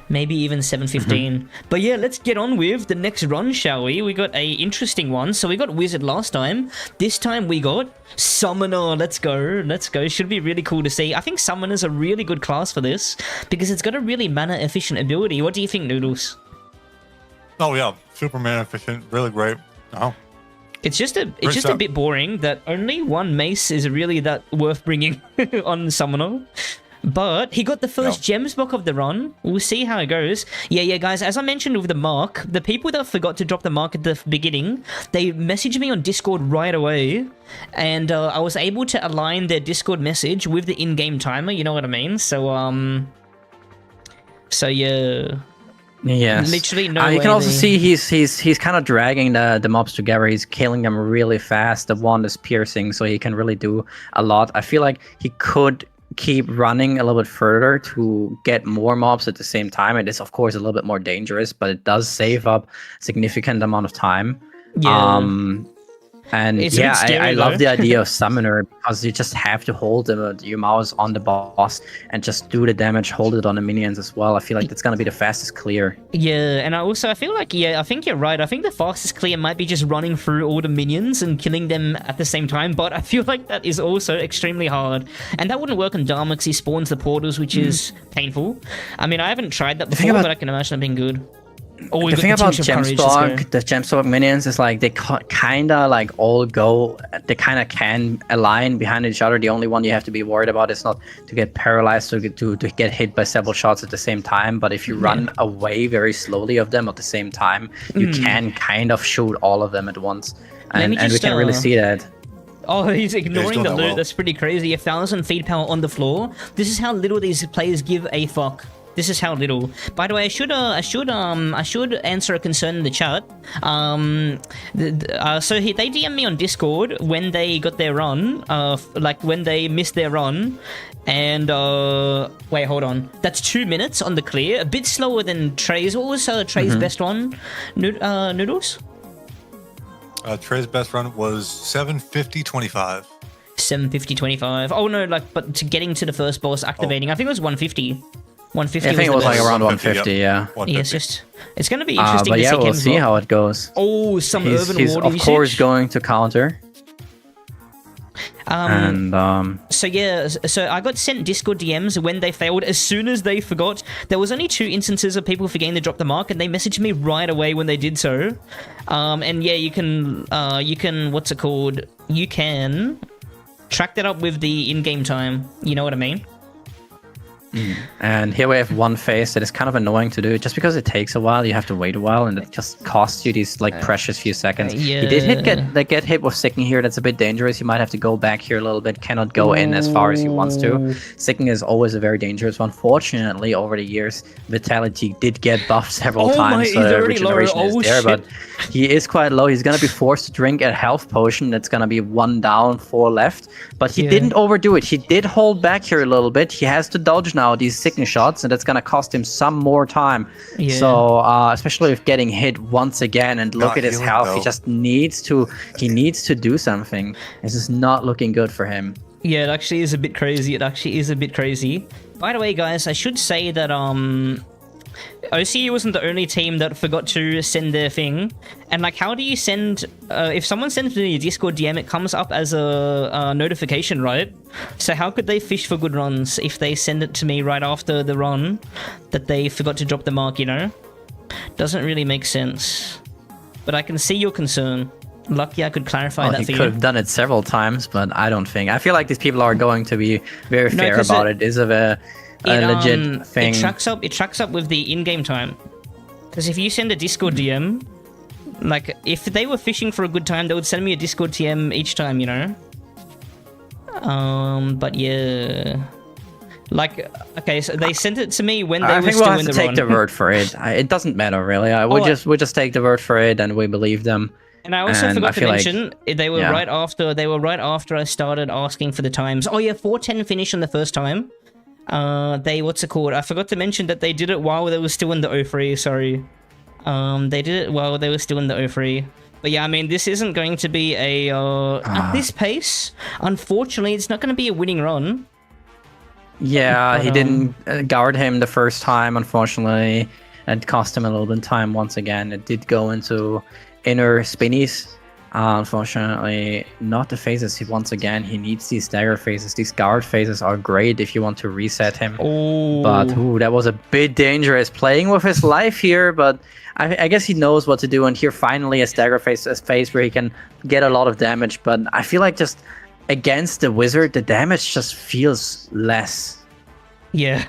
Maybe even 7:15. But yeah, let's get on with the next run, shall we? We got a interesting one. So we got Wizard last time. This time we got Summoner. Let's go. Should be really cool to see. I think Summoner's a really good class for this because it's got a really mana efficient ability. What do you think, Noodles? Oh yeah, Superman efficient, really great. Oh, it's just a bit boring that only 1 mace is really that worth bringing on Summoner. But he got the first gems block of the run. We'll see how it goes. Yeah, guys, as I mentioned with the mark, the people that forgot to drop the mark at the beginning, they messaged me on Discord right away, and I was able to align their Discord message with the in-game timer, you know what I mean? So yeah. Yes. Literally no way. You can also see he's kind of dragging the mobs together. He's killing them really fast. The wand is piercing, so he can really do a lot. I feel like he could keep running a little bit further to get more mobs at the same time. It is, of course, a little bit more dangerous, but it does save up a significant amount of time. Yeah. And it's yeah, scary, I love the idea of Summoner because you just have to hold your mouse on the boss and just do the damage, hold it on the minions as well. I feel like that's going to be the fastest clear. Yeah, and I feel like, I think you're right. I think the fastest clear might be just running through all the minions and killing them at the same time, but I feel like that is also extremely hard. And that wouldn't work on Dharma because he spawns the portals, which is painful. I mean, I haven't tried that before, but I can imagine it being good. The thing about the Gemstalk minions is like they kind of like all go, they kind of can align behind each other. The only one you have to be worried about is not to get paralyzed or to get hit by several shots at the same time. But if you run away very slowly of them at the same time, you can kind of shoot all of them at once. And we can really see that. Oh, he's ignoring the loot. Well. That's pretty crazy. 1,000 feed power on the floor. This is how little these players give a fuck. This is how little. By the way, I should answer a concern in the chat. So they DM me on Discord when they got their run, like when they missed their run, and wait, hold on. That's 2 minutes on the clear, a bit slower than Trey's. What was Trey's best one? Noodles? Trey's best run was 7:50.25. 7:50.25. Oh no, but to getting to the first boss activating, I think it was 1:50. 150. I think it was like best. around 150, 150, yeah. 150. Yeah, it's gonna be interesting But to yeah, see we'll Kim's see rock. how it goes. Oh, some He's urban ward of usage. course going to counter. And So yeah, so I got sent Discord DMs when they failed. As soon as they forgot, there was only 2 instances of people forgetting to drop the mark, and they messaged me right away when they did so. And yeah, you can what's it called? You can track that up with the in-game time. You know what I mean? And here we have one phase that is kind of annoying to do. Just because it takes a while, you have to wait a while, and it just costs you these like precious few seconds. Yeah. He did get hit with Sicken here. That's a bit dangerous. You might have to go back here a little bit. Cannot go in as far as he wants to. Sicken is always a very dangerous one. Fortunately, over the years, Vitality did get buffed several times, so the regeneration is there. But he is quite low. He's gonna be forced to drink a health potion. That's gonna be 1 down, 4 left. But he didn't overdo it. He did hold back here a little bit. He has to dodge now these Sicken shots, and that's gonna cost him some more time. So especially with getting hit once again, and look at his health, though. he just needs to do something. This is not looking good for him. Yeah, it actually is a bit crazy. It actually is a bit crazy. By the way, guys, I should say that OCU wasn't the only team that forgot to send their thing. And like, how do you send... if someone sends me a Discord DM, it comes up as a notification, right? So how could they fish for good runs if they send it to me right after the run that they forgot to drop the mark, you know? Doesn't really make sense. But I can see your concern. Lucky I could clarify that He for could you. have done it several times, but I don't think. I feel like these people are going to be very fair 'cause about it. Is of a legit thing. It tracks up with the in-game time. Because if you send a Discord DM, like if they were fishing for a good time, they would send me a Discord DM each time, you know. But yeah, like okay, so they sent it to me when they I were think still we'll have in to the take run. the word for it. It doesn't matter really. We just take the word for it and we believe them. And I also And forgot I to feel like- mention they were right after I started asking for the times. Oh yeah, 4:10 finish on the first time. What's it called? I forgot to mention that they did it while they were still in the 03. Sorry. They did it while they were still in the 03. But yeah, I mean, this isn't going to be a at this pace. Unfortunately, it's not going to be a winning run. Yeah, But, he didn't guard him the first time, unfortunately. It cost him a little bit of time once again. It did go into inner spinnies. Unfortunately, not the phases. Once again, he needs these dagger phases. These guard phases are great if you want to reset him. Oh, But that was a bit dangerous. Playing with his life here, but I guess he knows what to do. And here, finally, a stagger phase, a phase where he can get a lot of damage. But I feel like just against the wizard, the damage just feels less. yeah.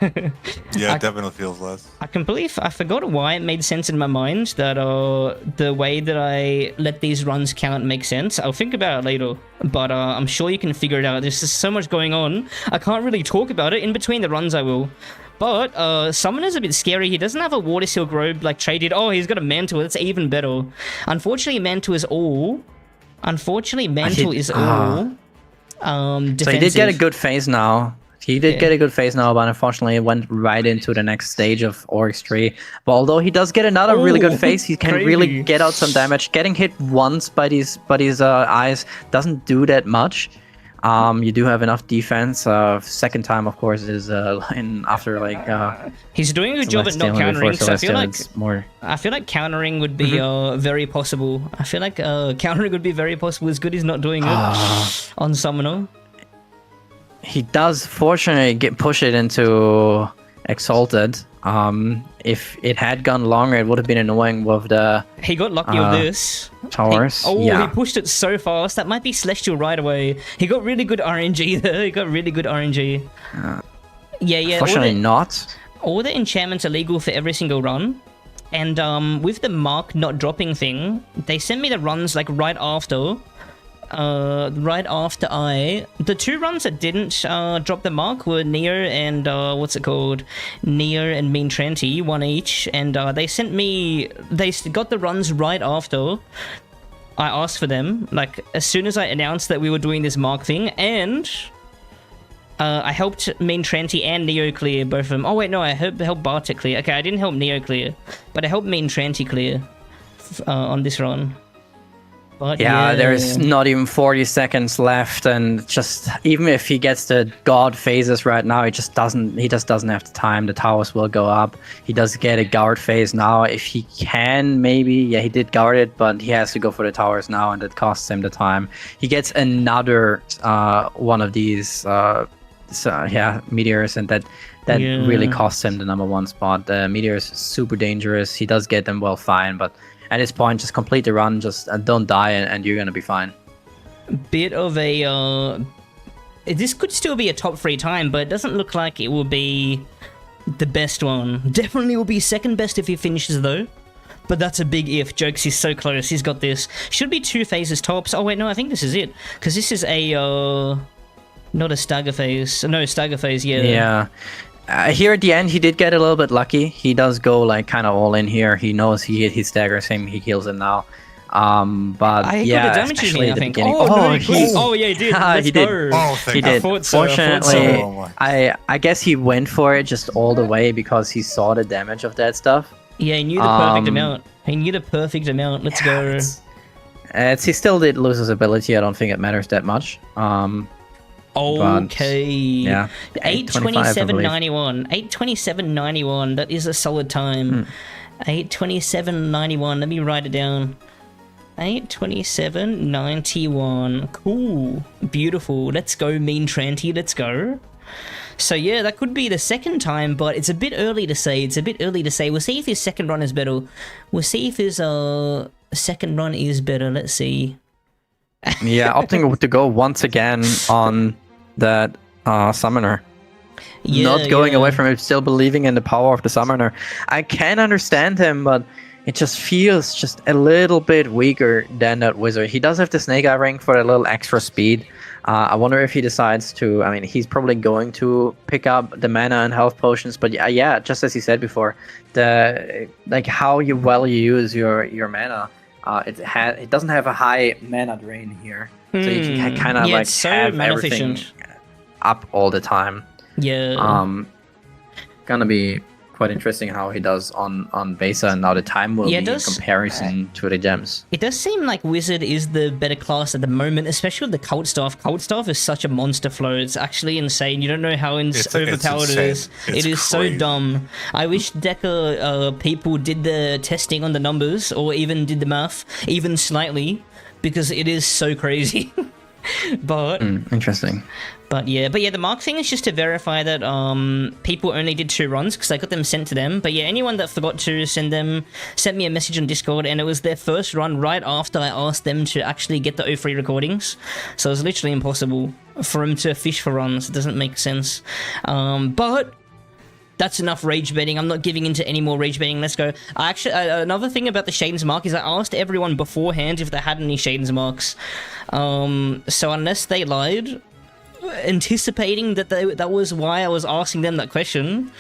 Yeah, it definitely feels less. I forgot why it made sense in my mind that the way that I let these runs count makes sense. I'll think about it later, but I'm sure you can figure it out. There's just so much going on. I can't really talk about it. In between the runs I will. But Summoner's a bit scary. He doesn't have a Water Silk Robe like Trey did. Oh, he's got a Mantle. That's even better. Unfortunately, Mantle is all. Defensive. So he did get a good phase now. Get a good phase now, but unfortunately it went right into the next stage of Oryx tree. But although he does get another really good phase, he can really get out some damage. Getting hit once by these eyes doesn't do that much. You do have enough defense. Second time, of course, is after like. He's doing a good job at not countering. So I feel like countering would be very possible. I feel like countering would be very possible. As good as not doing it on Summoner. He does fortunately push it into Exalted. If it had gone longer, it would have been annoying with the... He got lucky with this. Towers. He pushed it so fast. That might be Celestial right away. He got really good RNG there. Yeah. Fortunately not. All the enchantments are legal for every single run. And with the mark not dropping thing, they sent me the runs like right after... the 2 runs that didn't drop the mark were Neo and Neo and Mean Tranty, 1 each, and they got the runs right after I asked for them, like as soon as I announced that we were doing this mark thing, and I helped Mean Tranty and Neo clear both of them. Oh wait, no, I helped Bartek clear. Okay, I didn't help Neo clear, but I helped Mean Tranty clear on this run. But Yeah, there's not even 40 seconds left, and just even if he gets the god phases right now, he just doesn't have the time. The towers will go up. He does get a guard phase now if he can, maybe. Yeah, he did guard it, but he has to go for the towers now, and it costs him the time. He gets another one of these meteors, and that really costs him the #1 spot. The meteors super dangerous. He does get them well fine, but at this point, just complete the run, just don't die, and you're gonna be fine. Bit of a this could still be a top 3 time, but it doesn't look like it will be the best one. Definitely will be second best if he finishes though. But that's a big if. Jokes, he's so close. He's got this. Should be 2 phases tops. Oh wait, no, I think this is it, because this is a not a stagger phase. No, stagger phase. Yeah. Yeah. Here at the end, he did get a little bit lucky. He does go like kind of all in here. He knows he hit his staggers him. He kills him now. But got the damage especially I at the think. beginning. Oh, yeah, he did. He did. He did. Fortunately, I guess he went for it just all the way because he saw the damage of that stuff. Yeah, he knew the perfect amount. He knew the perfect amount. Let's go. He still did lose his ability. I don't think it matters that much. Okay. Yeah. 8:27.91. 8:27.91. That is a solid time. 8:27.91. Let me write it down. 8:27.91. Cool. Beautiful. Let's go, Mean Tranty. Let's go. So yeah, that could be the second time, but it's a bit early to say. We'll see if his second run is better. We'll see if his second run is better. Let's see. Yeah, opting to go once again on that summoner. Yeah, not going away from it, still believing in the power of the summoner. I can understand him, but it just feels just a little bit weaker than that wizard. He does have the snake eye ring for a little extra speed. I wonder if he decides to, I mean, he's probably going to pick up the mana and health potions, but yeah, just as he said before, how you use your mana. It doesn't have a high mana drain here, so you can kind of have everything up all the time. Yeah. Gonna be quite interesting how he does on Besa, and now the time will be in comparison to the gems. It does seem like Wizard is the better class at the moment, especially with the Cult Staff. Cult Staff is such a monster flow. It's actually insane. You don't know how overpowered it is. It is so dumb. I wish Deca people did the testing on the numbers, or even did the math, even slightly, because it is so crazy. But interesting. But yeah, the mark thing is just to verify that people only did 2 runs, because I got them sent to them. But yeah, anyone that forgot to sent me a message on Discord, and it was their first run right after I asked them to actually get the O3 recordings. So it was literally impossible for them to fish for runs. It doesn't make sense. But that's enough rage baiting. I'm not giving into any more rage baiting. Let's go. Another thing about the Shaden's Mark is I asked everyone beforehand if they had any Shaden's Marks. So unless they lied, anticipating that that was why I was asking them that question,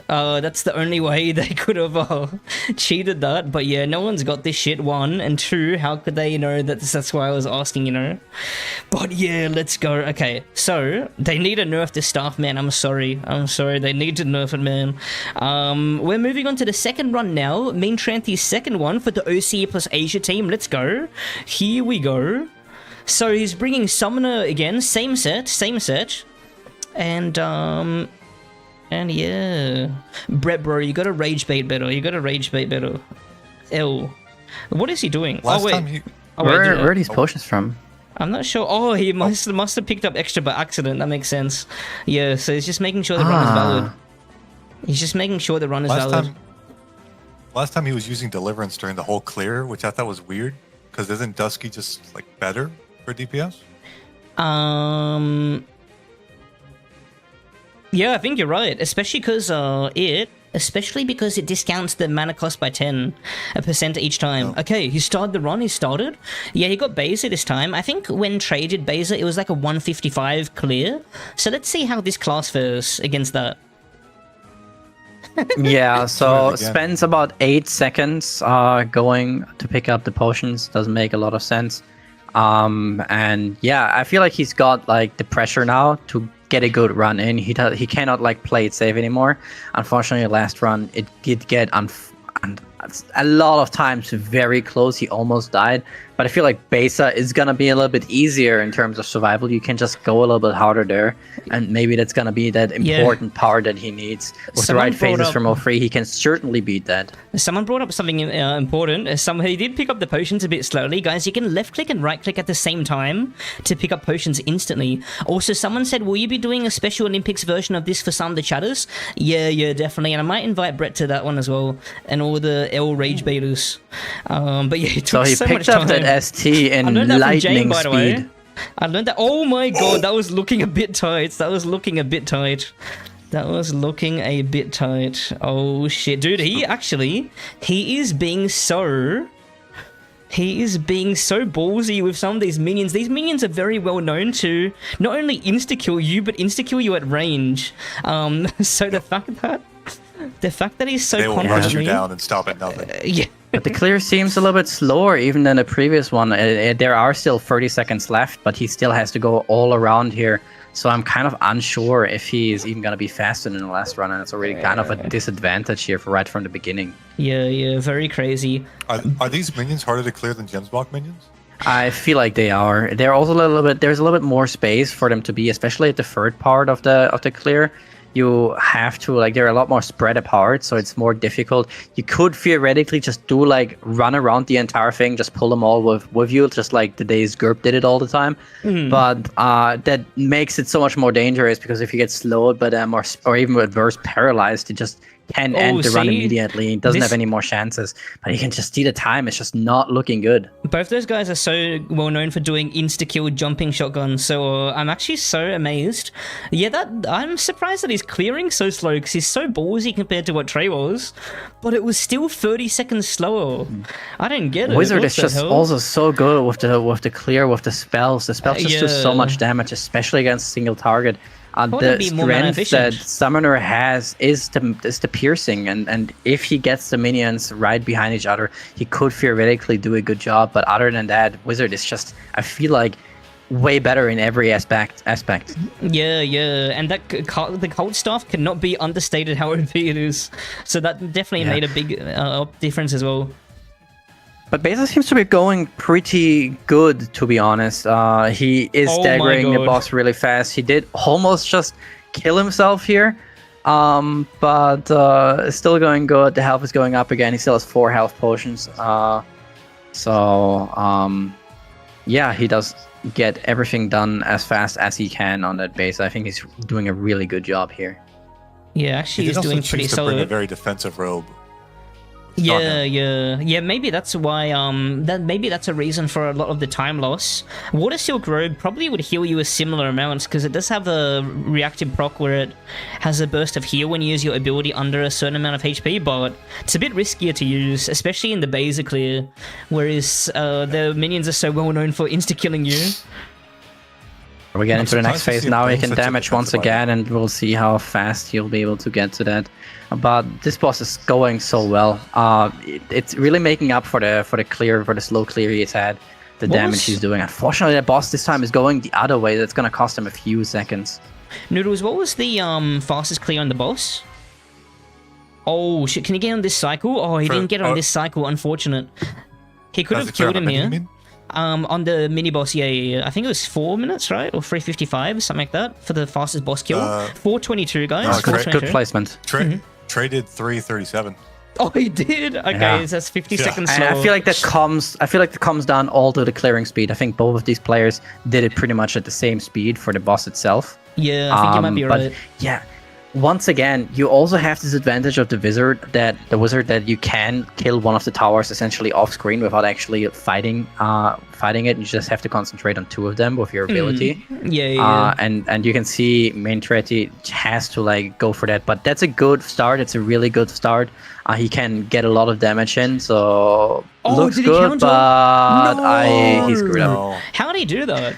that's the only way they could have cheated that. But yeah, no one's got this shit, 1, and 2, how could they know that that's why I was asking, But yeah, let's go. Okay, so they need to nerf this staff, man. I'm sorry, they need to nerf it, man. We're moving on to the second run now. Mean Tranty's second one for the OCE plus Asia team. Let's go. Here we go. So he's bringing Summoner again, same set, and yeah, Brett, bro, you gotta rage bait better. Ew, what is he doing? Where are these potions from? I'm not sure. Oh, he must have picked up extra by accident. That makes sense. Yeah, so he's just making sure the run is valid. He's just making sure the run is valid. Last time he was using Deliverance during the whole clear, which I thought was weird, because isn't Dusky just better for DPS? Yeah, I think you're right, especially because it discounts the mana cost by 10% each time. Oh. Okay, he started the run. Yeah, he got Beza this time. I think when Trey did Beza, it was like a 155 clear. So let's see how this class fares against that. Yeah, so spends about 8 seconds going to pick up the potions. Doesn't make a lot of sense. And yeah, I feel like he's got the pressure now to get a good run in. He cannot play it safe anymore. Unfortunately, last run it did get a lot of times very close. He almost died, But I feel like Besa is gonna be a little bit easier in terms of survival. You can just go a little bit harder there, and maybe that's gonna be that important part that he needs. With the right phases from O3, he can certainly beat that. Someone brought up something important. He did pick up the potions a bit slowly. Guys, you can left click and right click at the same time to pick up potions instantly. Also, someone said, will you be doing a Special Olympics version of this for some of the chatters? Yeah, definitely. And I might invite Brett to that one as well, and all the L Rage betas. But yeah, it took so he picked up that ST in lightning speed. I learned that. Oh my god, that was looking a bit tight. That was looking a bit tight. Oh shit, dude. He is being so ballsy with some of these minions. These minions are very well known to not only insta-kill you, but insta-kill you at range. So the fact that he's so they will rush you down and stop at nothing. Yeah. But the clear seems a little bit slower even than the previous one. There are still 30 seconds left, but he still has to go all around here. So I'm kind of unsure if he is even going to be faster than the last run, and it's already kind of a disadvantage here right from the beginning. Yeah, very crazy. Are these minions harder to clear than Gemsblock minions? I feel like they are. They're also there's a little bit more space for them to be, especially at the third part of the clear. You have to, like, they're a lot more spread apart, so it's more difficult. You could theoretically just do, like, run around the entire thing, just pull them all with you, just like the days GURP did it all the time. But that makes it so much more dangerous, because if you get slowed by them or even adverse paralyzed, it just can end the run immediately. It doesn't have any more chances. But you can just see the time. It's just not looking good. Both those guys are so well known for doing insta-kill jumping shotguns. So I'm actually so amazed. Yeah, I'm surprised that he's clearing so slow, because he's so ballsy compared to what Trey was. But it was still 30 seconds slower. I don't get it. Wizard is just also so good with the clear, with the spells. The spells just do so much damage, especially against single target. The strength that Summoner has is the piercing, and if he gets the minions right behind each other, he could theoretically do a good job. But other than that, Wizard is just, I feel like, way better in every aspect. Yeah, and the cult staff cannot be understated how OP it is. So that definitely made a big difference as well. But Besa seems to be going pretty good, to be honest. He is staggering the boss really fast. He did almost just kill himself here, but still going good. The health is going up again. He still has 4 health potions. Yeah, he does get everything done as fast as he can on that base. I think he's doing a really good job here. Yeah, actually, he's doing pretty solid. Bring a very defensive robe. Yeah. Maybe that's why. Maybe that's a reason for a lot of the time loss. Water Silk Robe probably would heal you a similar amounts, because it does have a reactive proc where it has a burst of heal when you use your ability under a certain amount of HP. But it's a bit riskier to use, especially in the Beza clear, whereas the minions are so well known for insta killing you. We get into the next phase now. He can damage once again, and we'll see how fast he'll be able to get to that. But this boss is going so well. It's really making up for the slow clear he's had, the damage he's doing. Unfortunately, the boss this time is going the other way. That's gonna cost him a few seconds. Noodles, what was the fastest clear on the boss? Oh shit! Can he get on this cycle? Oh, he didn't get on this cycle. Unfortunate. He could have killed him here. On the mini boss, yeah. I think it was 4 minutes, right? Or 3:55, something like that, for the fastest boss kill. 4:22, guys. No, 422. Good placement. Trey did 3:37. Oh, he did. Okay, so that's 50 seconds slower. I feel like that comes down all to the clearing speed. I think both of these players did it pretty much at the same speed for the boss itself. Yeah, I think you might be right. Yeah. Once again, you also have this advantage of the wizard that you can kill one of the towers essentially off screen without actually fighting it. You just have to concentrate on 2 of them with your ability. Yeah. And you can see Main Tretty has to like go for that, but that's a good start. It's a really good start. He can get a lot of damage in, so looks good, but he screwed up. How did he do that?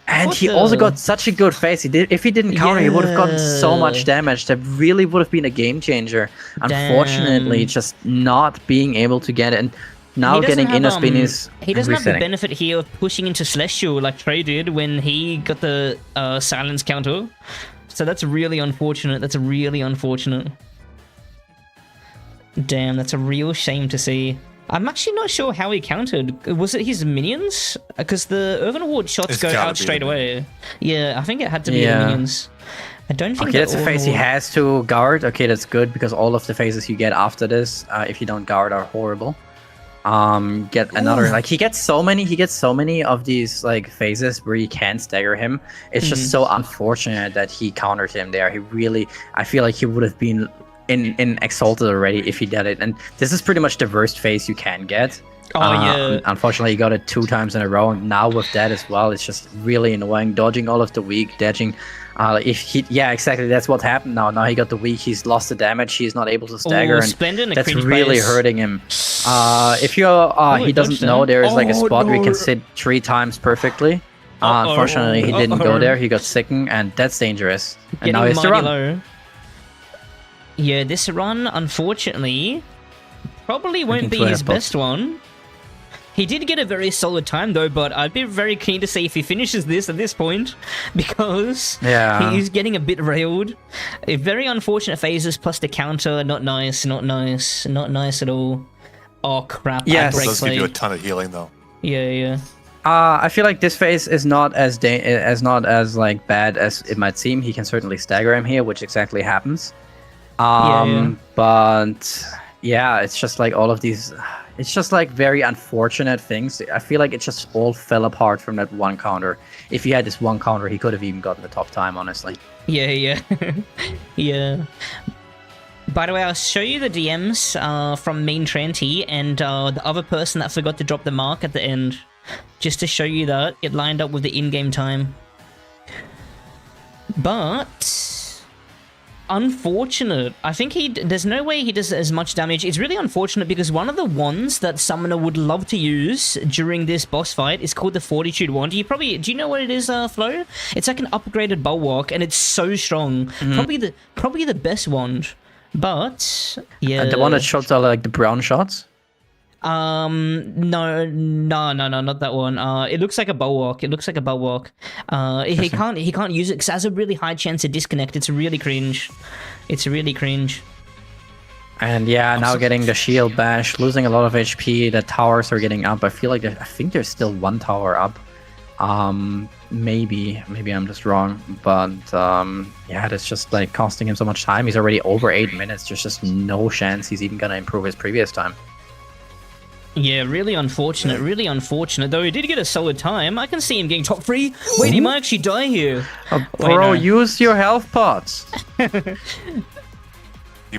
And he also got such a good face. If he didn't counter, he would have gotten so much damage. That really would have been a game changer. Unfortunately, just not being able to get it. And now getting inner spin is he doesn't have the benefit here of pushing into Celestial like Trey did when he got the silence counter. So that's really unfortunate. That's really unfortunate. Damn, that's a real shame to see. I'm actually not sure how he countered. Was it his minions? Because the Earthen Ward shots go out straight away. Yeah, I think it had to be the minions. I don't think. Okay, that's a phase he has to guard. Okay, that's good because all of the phases you get after this, if you don't guard, are horrible. Get another like he gets so many of these like phases where you can't stagger him. It's just so unfortunate that he countered him there. I feel like he would have been in Exalted already if he did it. And this is pretty much the worst phase you can get. Unfortunately, he got it 2 times in a row. And now with that as well, it's just really annoying. Dodging all of the weak, dodging. Exactly. That's what happened now. Now he got the weak. He's lost the damage. He's not able to stagger, and that's really hurting him. If you he doesn't know there is like a spot where he can sit 3 times perfectly. Unfortunately, he didn't go there. He got sickened, and that's dangerous. And now he's to run. Low. Yeah, this run, unfortunately, probably won't be his best one. He did get a very solid time though, but I'd be very keen to see if he finishes this at this point, because he's getting a bit railed. Very unfortunate phases plus the counter, not nice at all. Oh crap! Yes, it does give you a ton of healing though. Yeah. I feel like this phase is not as like bad as it might seem. He can certainly stagger him here, which exactly happens. But yeah, it's just like all of these. It's just like very unfortunate things. I feel like it just all fell apart from that one counter. If he had this one counter, he could have even gotten the top time, honestly. Yeah. Yeah. By the way, I'll show you the DMs from Mean Tranty and the other person that forgot to drop the mark at the end. Just to show you that it lined up with the in-game time. But unfortunate. I think there's no way he does as much damage. It's really unfortunate because one of the wands that Summoner would love to use during this boss fight is called the Fortitude wand. Do you know what it is, Flo? It's like an upgraded bulwark and it's so strong. Probably the best wand. But yeah, and the one that shots are like the brown shots. No, not that one. It looks like a bulwark. He can't use it because it has a really high chance to disconnect. It's really cringe. And yeah, now getting the shield bash, losing a lot of HP. The towers are getting up. I think there's still 1 tower up. Maybe I'm just wrong, but yeah, that's just like costing him so much time. He's already over 8 minutes. There's just no chance he's even gonna improve his previous time. Yeah, really unfortunate, though he did get a solid time. I can see him getting top 3. Wait, he might actually die here. Bro, use your health pots.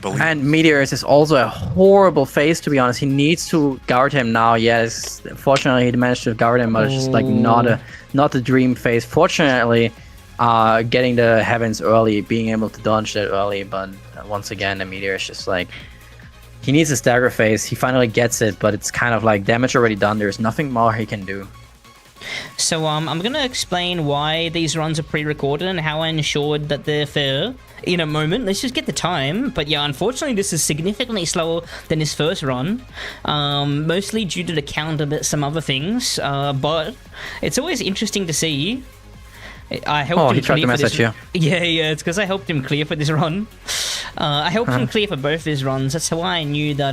And Meteors is also a horrible phase, to be honest. He needs to guard him now. Yes, fortunately he managed to guard him, but it's just like not a dream phase. Fortunately, getting the heavens early, being able to dodge that early, but once again the Meteor is just like, he needs a stagger phase. He finally gets it, but it's kind of like damage already done. There's nothing more he can do. So I'm gonna explain why these runs are pre-recorded and how I ensured that they're fair in a moment. Let's just get the time. But yeah, unfortunately this is significantly slower than his first run, mostly due to the counter but some other things, but it's always interesting to see. I helped him clear for this. Yeah, it's because I helped him clear for this run. I helped him clear for both his runs. That's why I knew that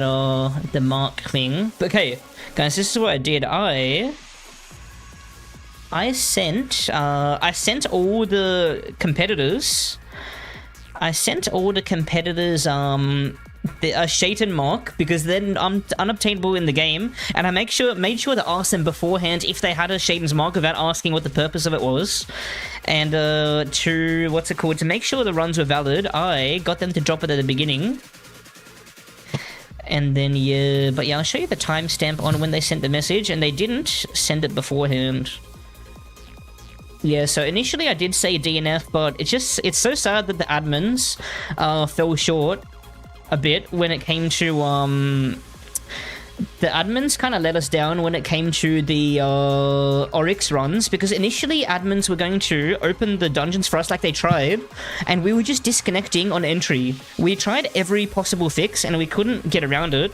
the mark thing. But okay, guys, this is what I did. I sent all the competitors. A Shaitan mark, because then I'm unobtainable in the game, and I made sure to ask them beforehand if they had a Shaitan's mark without asking what the purpose of it was. And to make sure the runs were valid, I got them to drop it at the beginning. And then I'll show you the timestamp on when they sent the message, and they didn't send it beforehand. Yeah, so initially I did say DNF, but it's so sad that the admins fell short a bit when it came to the admins kind of let us down when it came to the Oryx runs, because initially admins were going to open the dungeons for us like they tried, and we were just disconnecting on entry. We tried every possible fix and we couldn't get around it.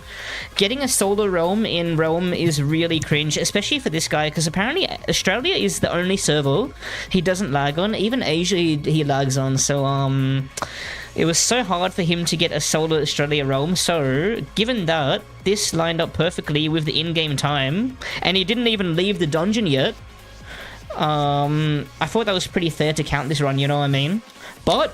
Getting a solo realm in Realm is really cringe, especially for this guy, because apparently Australia is the only server he doesn't lag on. Even Asia he lags on, so It was so hard for him to get a solo Australia realm, so given that, this lined up perfectly with the in-game time, and he didn't even leave the dungeon yet, I thought that was pretty fair to count this run, you know what I mean? But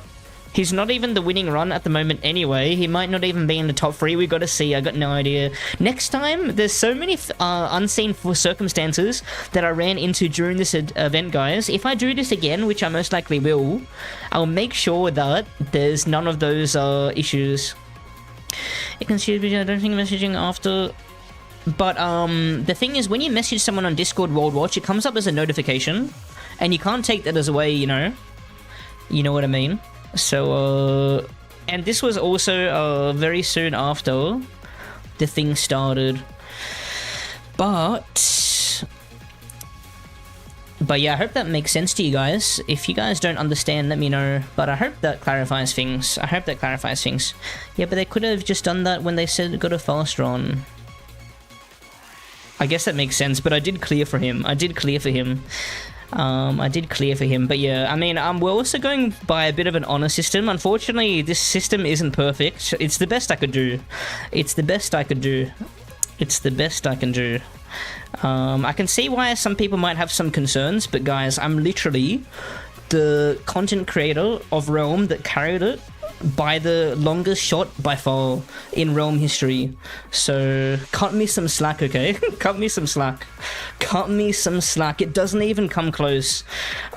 he's not even the winning run at the moment anyway. He might not even be in the top 3. We got to see. I got no idea. Next time, there's so many unseen circumstances that I ran into during this event, guys. If I do this again, which I most likely will, I'll make sure that there's none of those issues. You can see, I don't think messaging after... But the thing is, when you message someone on Discord World Watch, it comes up as a notification, and you can't take that as away, you know? You know what I mean? So, and this was also very soon after the thing started. But yeah, I hope that makes sense to you guys. If you guys don't understand, let me know. But I hope that clarifies things. I hope that clarifies things. Yeah, but they could have just done that when they said got a fast run. I guess that makes sense, but I did clear for him. I did clear for him. But yeah, I mean, we're also going by a bit of an honor system. Unfortunately, this system isn't perfect. It's the best I could do. It's the best I could do. It's the best I can do. I can see why some people might have some concerns, but guys, I'm literally the content creator of Realm that carried it by the longest shot by far in Realm history. So cut me some slack, okay? Cut me some slack. Cut me some slack. It doesn't even come close.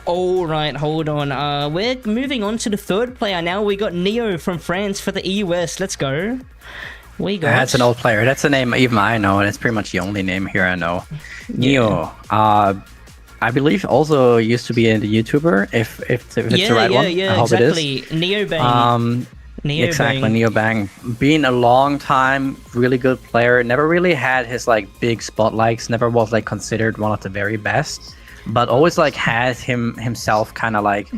Alright, hold on. We're moving on to the third player now. We got Neo from France for the EUS. Let's go. We got... That's an old player. That's a name even I know, and it's pretty much the only name here I know. Neo. I believe also used to be a YouTuber, if it's the right one. Yeah, I hope exactly. it is. Neobang. Exactly, Neobang. Being a long time, really good player. Never really had his like big spotlights. Never was like considered one of the very best, but always like had himself kind of like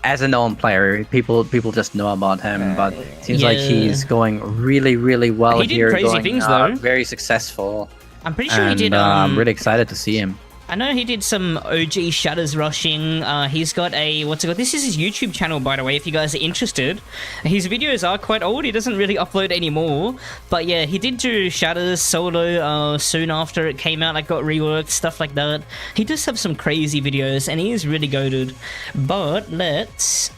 as a known player. People just know about him, but it seems like he's going really well he did here. Crazy going, things though. Very successful. I'm pretty sure he did. I'm really excited to see him. I know he did some OG Shatters rushing. He's got a, what's it called? This is his YouTube channel, by the way, if you guys are interested. His videos are quite old. He doesn't really upload anymore. But yeah, he did do Shatters solo soon after it came out, like got reworked, stuff like that. He does have some crazy videos, and he is really goated. But let's...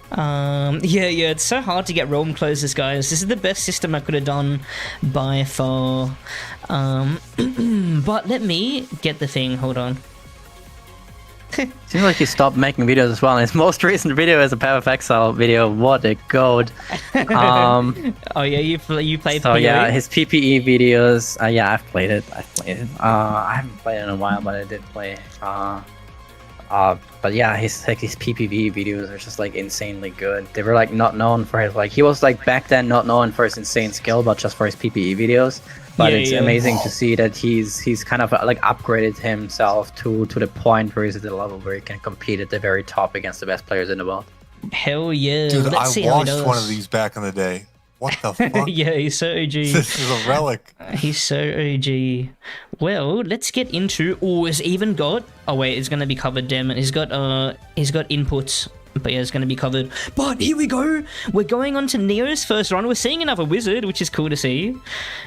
yeah, it's so hard to get Realm closes, guys. This is the best system I could have done by far. But let me get the thing. Hold on. Seems like he stopped making videos as well. And his most recent video is a Path of Exile video. What a goat! Oh yeah, you played. So PoE? yeah, his PPE videos. Yeah, I've played it. I haven't played it in a while, but I did play. But yeah, his PPV videos are just like insanely good. They were like not known for his like he was like back then not known for his insane skill, but just for his PPE videos. But it's amazing to see that he's kind of like upgraded himself to the point where he's at the level where he can compete at the very top against the best players in the world. Hell yeah! Dude, Let's see I watched one of these back in the day. What the fuck? Yeah, he's so OG. This is a relic. He's so OG. Well, let's get into... Oh, it's even got... Oh, wait, it's going to be covered, damn it. He's got inputs. But yeah, it's going to be covered. But here we go. We're going on to Neo's first run. We're seeing another wizard, which is cool to see.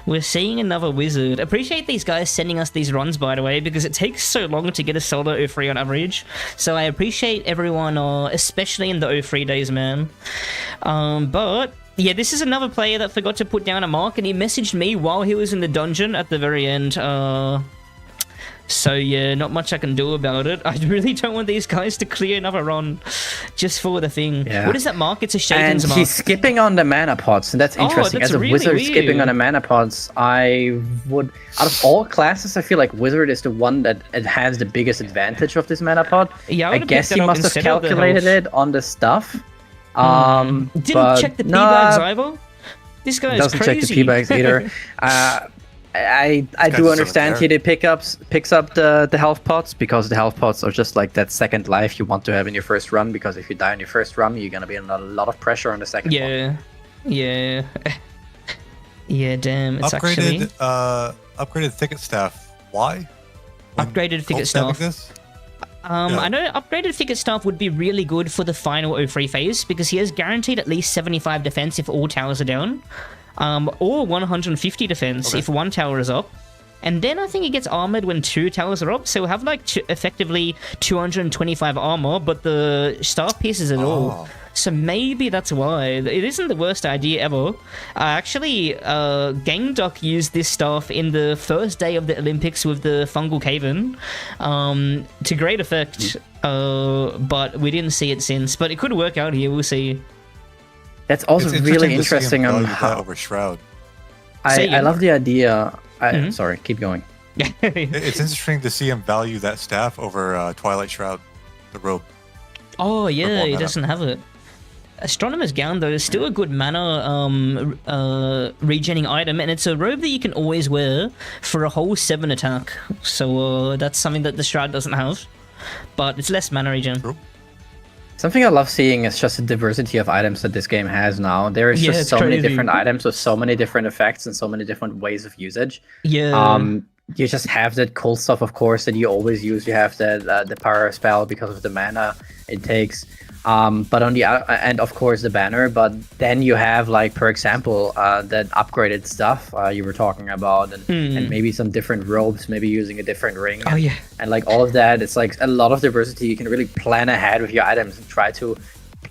We're seeing another wizard. Appreciate these guys sending us these runs, by the way, because it takes so long to get a solo O3 on average. So I appreciate everyone, especially in the O3 days, man. But... yeah, this is another player that forgot to put down a mark, and he messaged me while he was in the dungeon at the very end. So yeah, not much I can do about it. I really don't want these guys to clear another run just for the thing. Yeah. What is that mark? It's a Shaken's mark. And he's skipping on the mana pods, and that's interesting. That's as a really wizard weird. skipping on the mana pods, I would... out of all classes, I feel like wizard is the one that it has the biggest advantage of this mana pod. Yeah, I guess he must have calculated it on the stuff. Didn't check the P-bags either? This guy is doesn't crazy. check the P-bags either. I do understand he picks up the health pots, because the health pots are just like that second life you want to have in your first run, because if you die in your first run, you're gonna be under a lot of pressure on the second one. Yeah, damn, it's upgraded thicket staff. Why? Upgraded thicket staff. I know upgraded Figure Staff would be really good for the final 03 phase because he has guaranteed at least 75 defense if all towers are down, or 150 defense if one tower is up. And then I think he gets armored when 2 towers are up, so he'll have like effectively 225 armor, but the staff pieces at all. So maybe that's why. It isn't the worst idea ever. Actually, GameDoc used this staff in the first day of the Olympics with the Fungal Cave-In to great effect, but we didn't see it since. But it could work out here, we'll see. That's also really interesting on how... over Shroud. I love the idea... Sorry, keep going. It's interesting to see him value that staff over Twilight Shroud, the robe. Oh yeah, he doesn't have it. Astronomer's Gown, though, is still a good mana regenerating item, and it's a robe that you can always wear for a whole 7 attack. So that's something that the Shroud doesn't have, but it's less mana regen. True. Something I love seeing is just the diversity of items that this game has now. There is just so many different items with so many different effects and so many different ways of usage. Yeah. You just have that cold stuff, of course, that you always use. You have that the power spell because of the mana it takes. But on the and of course the banner. But then you have, like, for example, that upgraded stuff you were talking about, and maybe some different robes, maybe using a different ring. Oh yeah. And like all of that, it's like a lot of diversity. You can really plan ahead with your items and try to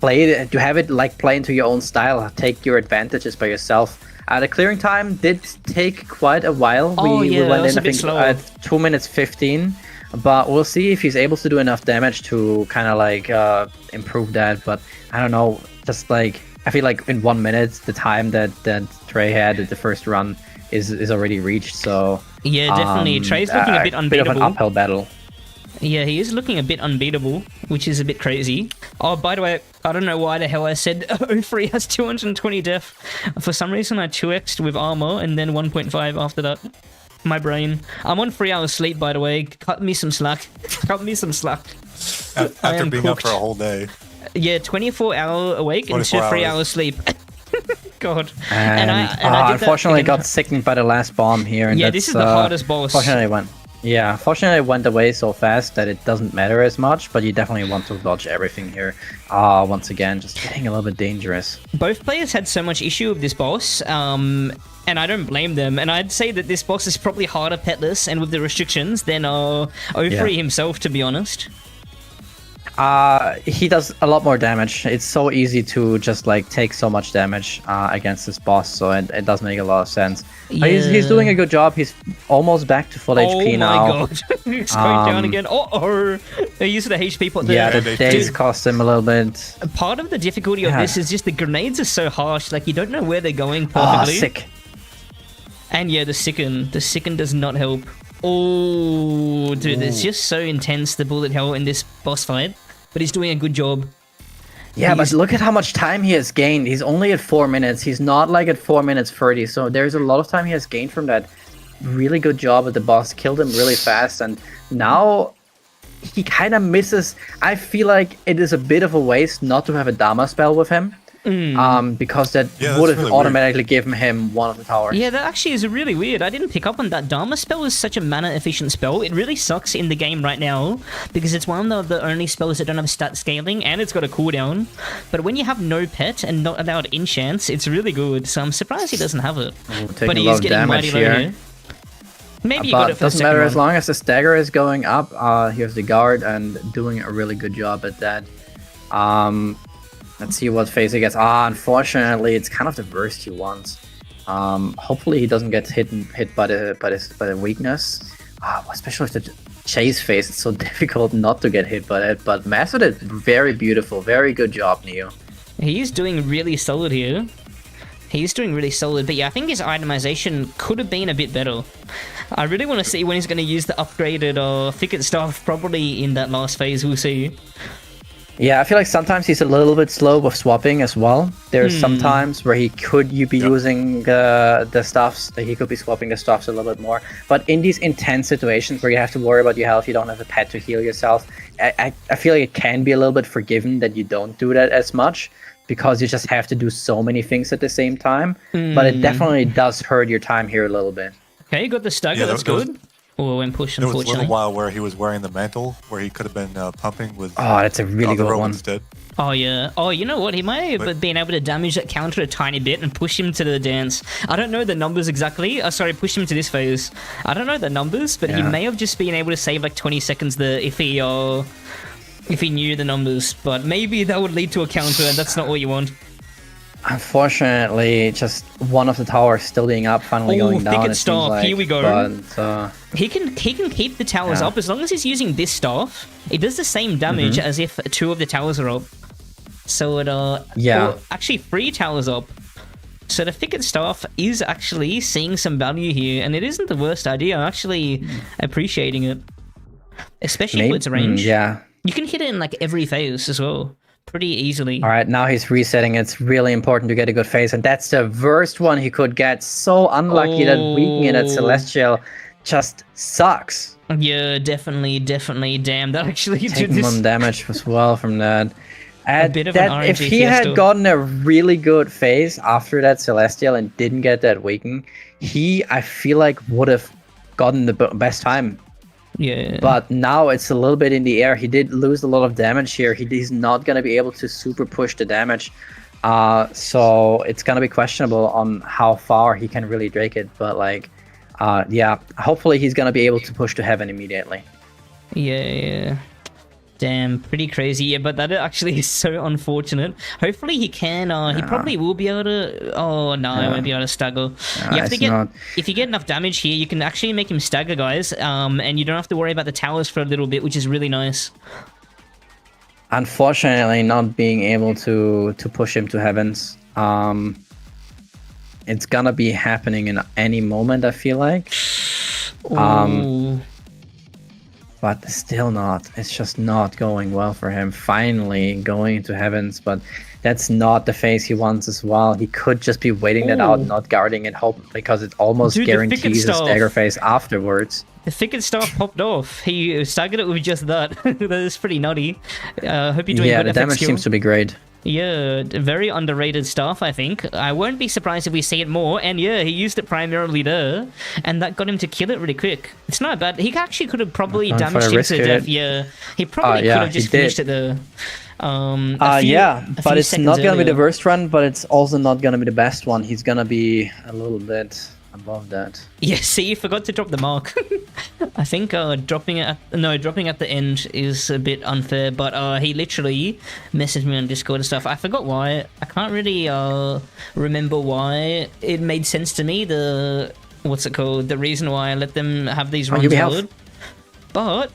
have it like play into your own style. Take your advantages by yourself. The clearing time did take quite a while. We went in, I think, at 2 minutes 15. But we'll see if he's able to do enough damage to kind of like improve that. But I don't know, just like I feel like in 1 minute the time that Trey had at the first run is already reached. So yeah, definitely. Trey's looking a bit unbeatable. Bit of an uphill battle. Yeah, he is looking a bit unbeatable, which is a bit crazy. Oh, by the way, I don't know why the hell I said 03 has 220 def. For some reason I 2x'd with armor and then 1.5 after that. My brain. I'm on 3 hours sleep, by the way. Cut me some slack. Cut me some slack. After being up for a whole day. Yeah, 24-hour awake and 3 hours sleep. God. And I unfortunately got sickened by the last bomb here. And yeah, this is the hardest boss. Fortunately it went away so fast that it doesn't matter as much, but you definitely want to dodge everything here. Once again, just getting a little bit dangerous. Both players had so much issue with this boss, and I don't blame them. And I'd say that this boss is probably harder petless and with the restrictions than 03 himself, to be honest. He does a lot more damage. It's so easy to just like take so much damage against this boss, so it does make a lot of sense. Yeah. He's doing a good job. He's almost back to full HP now. Oh my god, he's going down again. He used the HP pot there. Yeah, the days cost him a little bit. Part of the difficulty of this is just the grenades are so harsh, like you don't know where they're going perfectly. Sick. And yeah, the sicken does not help. Oh, dude, it's just so intense, the bullet hell in this boss fight. But he's doing a good job. Yeah, but look at how much time he has gained. He's only at 4 minutes. He's not like at 4 minutes 30. So there's a lot of time he has gained from that. Really good job at the boss. Killed him really fast. And now he kind of misses. I feel like it is a bit of a waste not to have a Dama spell with him. Because that would have really automatically given him one of the towers. Yeah, that actually is really weird. I didn't pick up on that. Dharma spell is such a mana efficient spell. It really sucks in the game right now because it's one of the only spells that don't have stat scaling and it's got a cooldown. But when you have no pet and not allowed enchants, it's really good. So I'm surprised he doesn't have it. But he is getting mighty low here. Maybe you got it for doesn't matter as long as the stagger is going up. Here's the guard and doing a really good job at that. Let's see what phase he gets. Unfortunately, it's kind of the worst he wants. Hopefully, he doesn't get hit by the weakness. Especially with the chase phase, it's so difficult not to get hit by it. But mastered it very beautiful. Very good job, Neo. He's doing really solid here. He's doing really solid. But yeah, I think his itemization could have been a bit better. I really want to see when he's going to use the upgraded Thicket Staff, probably in that last phase. We'll see. Yeah, I feel like sometimes he's a little bit slow with swapping as well. There's some times where he could be using the stuffs, he could be swapping the stuffs a little bit more. But in these intense situations where you have to worry about your health, you don't have a pet to heal yourself, I feel like it can be a little bit forgiven that you don't do that as much because you just have to do so many things at the same time. But it definitely does hurt your time here a little bit. Okay, you got the stagger, that's good. or when pushed, There was a unfortunately. little while where he was wearing the mantle, where he could have been pumping with Oh, that's a really the good robe one. instead. Oh yeah. Oh, you know what? He might have But- been able to damage that counter a tiny bit and push him to the dance. I don't know the numbers exactly. Sorry, push him to this phase. I don't know the numbers, but he Yeah. may have just been able to save like 20 seconds there if he knew the numbers. But maybe that would lead to a counter, and that's not what you want. Unfortunately, just one of the towers still being up, finally Oh, going down. Thicket It seems Staff, like. here we go. But, He can keep the towers Yeah. up as long as he's using this staff. It does the same damage as if 2 of the towers are up. So it Yeah. or actually 3 towers up. So the Thicket Staff is actually seeing some value here, and it isn't the worst idea. I'm actually appreciating it, especially maybe, for its range. yeah. You can hit it in like every phase as well, pretty easily. All right, now he's resetting. It's really important to get a good phase, and that's the worst one he could get. So unlucky that weakening it at Oh. Celestial just sucks. Yeah, definitely. Damn, that actually did Taking this. one damage as well from that. And bit of an that, if RNG he had fiasco. gotten a really good phase after that Celestial and didn't get that weaken, I feel like would have gotten the best time. Yeah. But now it's a little bit in the air. He did lose a lot of damage here. He's not going to be able to super push the damage. So it's going to be questionable on how far he can really drake it. But yeah, hopefully he's going to be able to push to heaven immediately. Yeah. Damn, pretty crazy. Yeah, but that actually is so unfortunate. Hopefully he can. He probably will be able to. Oh no, he won't be able to stagger. You have to it's get. not- If you get enough damage here, you can actually make him stagger, guys. And you don't have to worry about the towers for a little bit, which is really nice. Unfortunately, not being able to push him to heavens. It's gonna be happening in any moment, I feel like. Ooh. But still not. It's just not going well for him. Finally going into heavens, but that's not the phase he wants as well. He could just be waiting that out, Ooh. not guarding it, hope because it almost Dude, the Thicket guarantees a Staff. stagger phase afterwards. The Thicket Staff popped off. He staggered it with just that. That is pretty nutty. Hope you're doing Yeah, good the FX damage skill. seems to be great. Yeah, very underrated stuff, I think. I won't be surprised if we see it more. And yeah, he used it primarily there, and that got him to kill it really quick. It's not bad. He actually could have probably Going for damaged a him risk to hit. death. Yeah, he probably yeah, could have he just did. finished it there. A few But it's seconds not gonna be the earlier. worst run, but it's also not gonna be the best one. He's gonna be a little bit above that. Yeah, see, you forgot to drop the mark. I think dropping at the end is a bit unfair, but he literally messaged me on Discord and stuff. I forgot why. I can't really remember why. It made sense to me, the reason why I let them have these runs UB health. load. But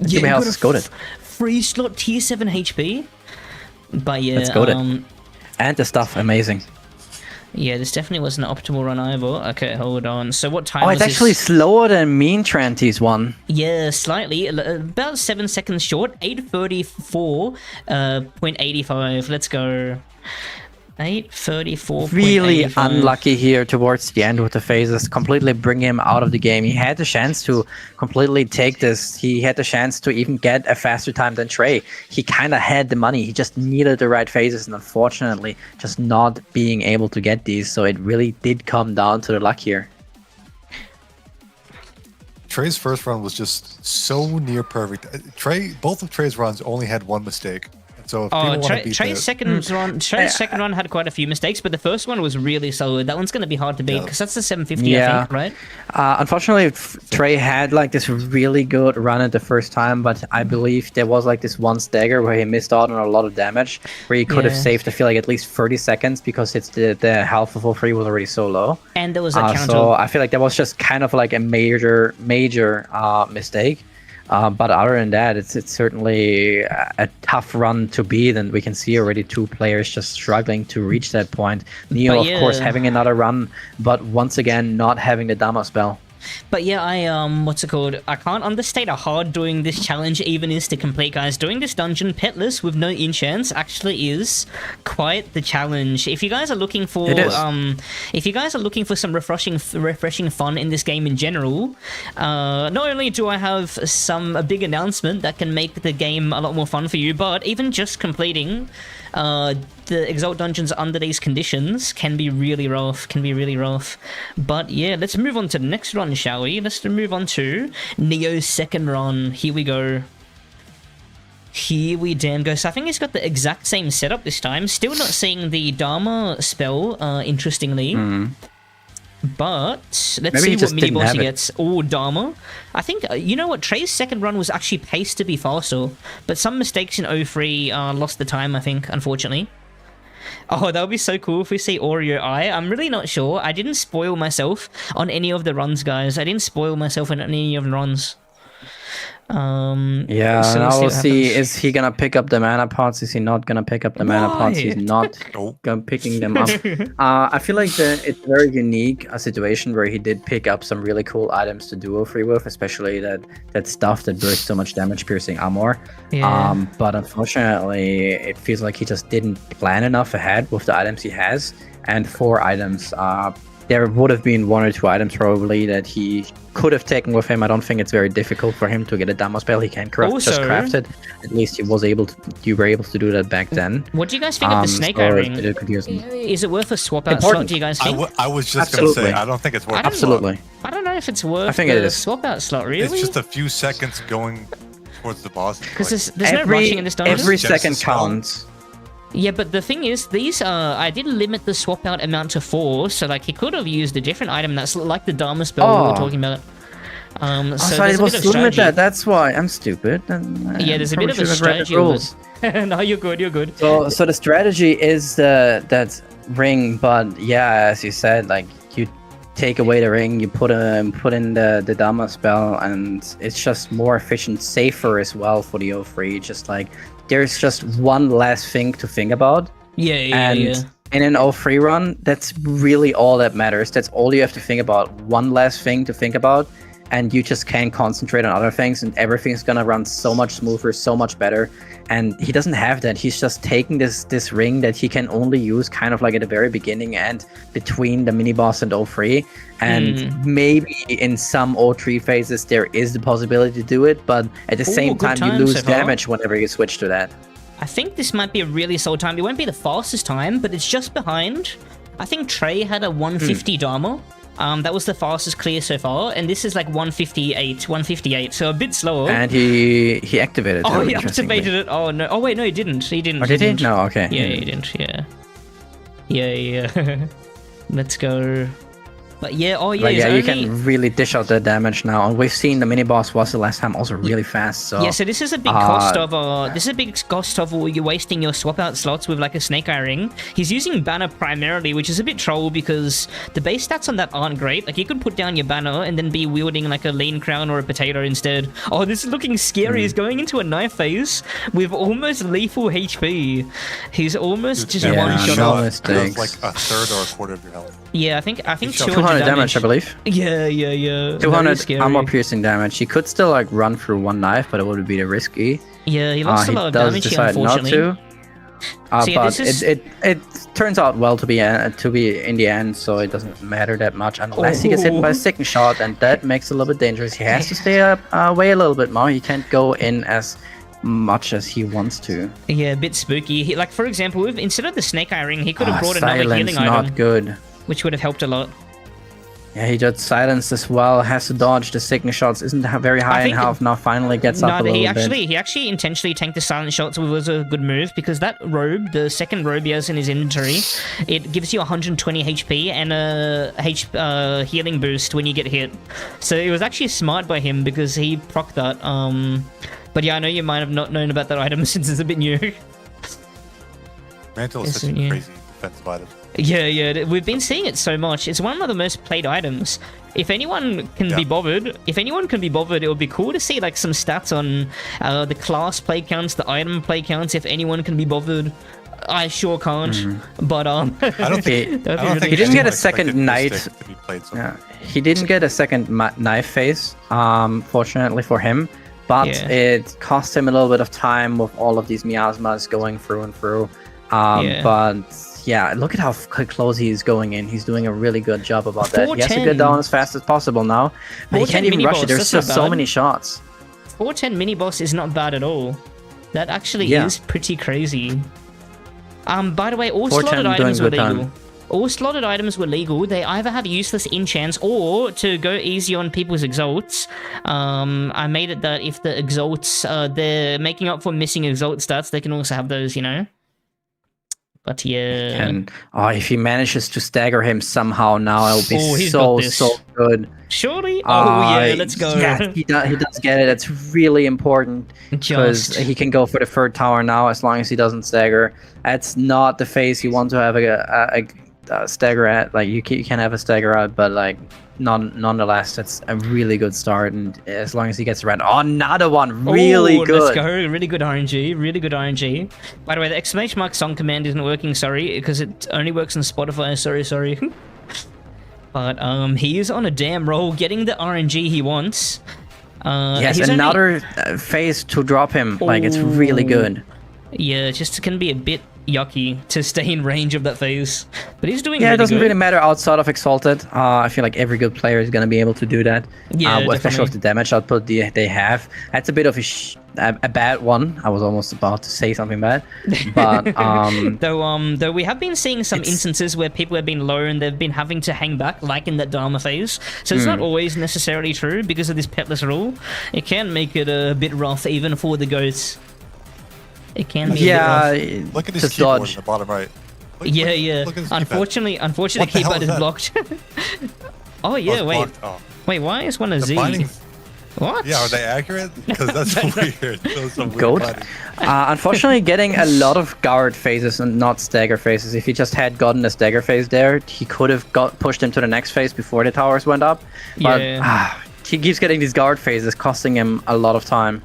UB health is goated. free slot tier 7 HP. But yeah, That's goated. And the stuff, amazing. yeah, this definitely wasn't an optimal run either. Okay, hold on. So what time Oh, was it's actually this? slower than Mean Tranty's one. Yeah, slightly. About 7 seconds short. 8:34.85. Let's go. 8:34. Really unlucky here towards the end with the phases, completely bring him out of the game. He had the chance to completely take this. He had the chance to even get a faster time than Trey. He kind of had the money. He just needed the right phases, and unfortunately, just not being able to get these. So it really did come down to the luck here. Trey's first run was just so near perfect. Both of Trey's runs only had one mistake. So if people want to beat Trey's second run had quite a few mistakes, but the first one was really solid. That one's going to be hard to beat because that's the 750, I think, right? Unfortunately, Trey had like this really good run at the first time, but I believe there was like this one stagger where he missed out on a lot of damage, where he could have saved, I feel like, at least 30 seconds because the health of all three was already so low. And there was a counter. So I feel like that was just kind of like a major mistake. But other than that, it's certainly a tough run to beat, and we can see already 2 players just struggling to reach that point. Neo, of course, having another run, but once again, not having the Dama spell. But yeah, I can't understate how hard doing this challenge even is to complete, guys. Doing this dungeon petless with no enchants actually is quite the challenge. If you guys are looking for some refreshing fun in this game in general, not only do I have a big announcement that can make the game a lot more fun for you, but even just completing The Exalt dungeons under these conditions can be really rough, But yeah, let's move on to the next run, shall we? Let's move on to Neo's second run. Here we go. Here we damn go. So I think he's got the exact same setup this time. Still not seeing the Dharma spell, interestingly. But let's see what mini boss he gets. Oh, Dharma. I think, you know what? Trey's second run was actually paced to be faster. But some mistakes in 03 lost the time, I think, unfortunately. Oh, that would be so cool if we see Oreo Eye. I'm really not sure. I didn't spoil myself on any of the runs, guys. I didn't spoil myself on any of the runs. Yeah, so now we'll see, is he gonna pick up the mana pots? Is he not gonna pick up the mana pots? He's not picking them up. I feel like it's a very unique situation where he did pick up some really cool items to duo free with, especially that stuff that bursts so much damage, piercing armor. Yeah. But unfortunately, it feels like he just didn't plan enough ahead with the items he has, and 4 items. There would have been 1 or 2 items probably that he could have taken with him. I don't think it's very difficult for him to get a Dharma spell. He can just craft it. At least you were able to do that back then. What do you guys think of the Snake Eye ring? Is it worth a swap out slot, do you guys think? I was just going to say, I don't think it's worth Absolutely. I don't know if it's worth the swap out slot, really. It's just a few seconds going towards the boss. Because there's no rushing in this dungeon. Every second counts. Yeah, but the thing is, these I did limit the swap out amount to 4, so like he could have used a different item that's like the Dharma spell we were talking about. So it was limit that. That's why I'm stupid. Yeah, there's a bit of a strategy. Rules. No, you're good. So the strategy is that ring, but yeah, as you said, like you take away the ring, you put in the Dharma spell, and it's just more efficient, safer as well for the 03. Just like there's just one less thing to think about. Yeah. In an 03 run, that's really all that matters. That's all you have to think about. One less thing to think about, and you just can concentrate on other things, and everything's gonna run so much smoother, so much better. And he doesn't have that. He's just taking this ring that he can only use kind of like at the very beginning and between the mini boss and 03. And maybe in some 03 phases there is the possibility to do it, but at the same time you lose damage whenever you switch to that. I think this might be a really solid time. It won't be the fastest time, but it's just behind. I think Trey had a 150 Dharma. That was the fastest clear so far, and this is like 158, so a bit slower. And he activated it. Oh, he activated it. Oh, no. Oh, wait, no, he didn't. He didn't. Oh, did he? No, okay. Yeah, he didn't, yeah. Let's go. But yeah, you can really dish out the damage now, and we've seen the mini boss was the last time also really fast. So yeah, so this is a big cost of you're wasting your swap out slots with like a Snake Eye ring. He's using banner primarily, which is a bit troll because the base stats on that aren't great. Like you could put down your banner and then be wielding like a lean crown or a potato instead. Oh, this is looking scary. He's going into a knife phase with almost lethal HP. He's almost just one shot off. Like a third or a quarter of your health. Yeah, I think 200 damage, I believe. Yeah. 200 armor piercing damage. He could still like run through one knife, but it would be risky. Yeah, he lost a lot of damage here, unfortunately. Not to. But it turns out well to be in the end, so it doesn't matter that much unless he gets hit by a second shot, and that makes it a little bit dangerous. He has to stay away a little bit more. He can't go in as much as he wants to. Yeah, a bit spooky. Like for example, instead of the Snake Eye ring, he could have brought another healing item. Not good. Which would have helped a lot. Yeah, he just silenced as well, has to dodge the second shots, isn't very high in health, now finally gets up a little bit. He actually intentionally tanked the silent shots, which was a good move, because that robe, the second robe he has in his inventory, it gives you 120 HP and a healing boost when you get hit. So it was actually smart by him, because he procced that. But yeah, I know you might have not known about that item since it's a bit new. Mantle is such a crazy defensive item. Yeah, we've been seeing it so much. It's one of the most played items. If anyone can be bothered, it would be cool to see like some stats on the class play counts, the item play counts. If anyone can be bothered, I sure can't. But I don't think he didn't get a second knight. Yeah, he didn't get a second knife phase. Fortunately for him, but it cost him a little bit of time with all of these miasmas going through and through. But yeah, look at how close he's going in. He's doing a really good job about that. He has to get down as fast as possible now. But he can't even rush it. There's just so many shots. 410 mini boss is not bad at all. That actually is pretty crazy. By the way, all 410 slotted doing items were good time. legal. All slotted items were legal. They either have useless enchants or to go easy on people's exalts. I made it that if the exalts, they're making up for missing exalt stats, they can also have those, you know? But yeah. And if he manages to stagger him somehow now, it'll be he's got so this. good. Surely? Yeah, let's go. Yeah, he does get it. It's really important because Just. he can go for the third tower now as long as he doesn't stagger. That's not the phase you want to have a stagger at. Like you can have a stagger out, but like nonetheless, that's a really good start. And as long as he gets around, another one, really good. Let's go. Really good RNG. Really good RNG. By the way, the exclamation mark song command isn't working. Sorry, because it only works on Spotify. Sorry. But he is on a damn roll, getting the RNG he wants. Yes, he's another phase to drop him. Like it's really good. Yeah, it's just can be a bit yucky to stay in range of that phase. But he's doing Yeah, really it doesn't good. really matter outside of Exalted. I feel like every good player is going to be able to do that. Yeah, especially definitely. with the damage output they have. That's a bit of a bad one. I was almost about to say something bad. But Though we have been seeing some instances where people have been low and they've been having to hang back, like in that Dharma phase. So it's not always necessarily true because of this petless rule. It can make it a bit rough even for the goats. It can be a bit rough. Look at his just keyboard dodge. in the bottom right. Yeah. Look at his keypad. Unfortunately, What the hell keypad is is that? blocked. Oh yeah, it's wait. blocked. Oh. Wait, why is one a The Z? bindings- What? Yeah, are they accurate? Because that's weird. Those are weird Goat. bindings. Unfortunately, getting a lot of guard phases and not stagger phases. If he just had gotten a stagger phase there, he could have pushed him to the next phase before the towers went up. But Yeah. he keeps getting these guard phases, costing him a lot of time.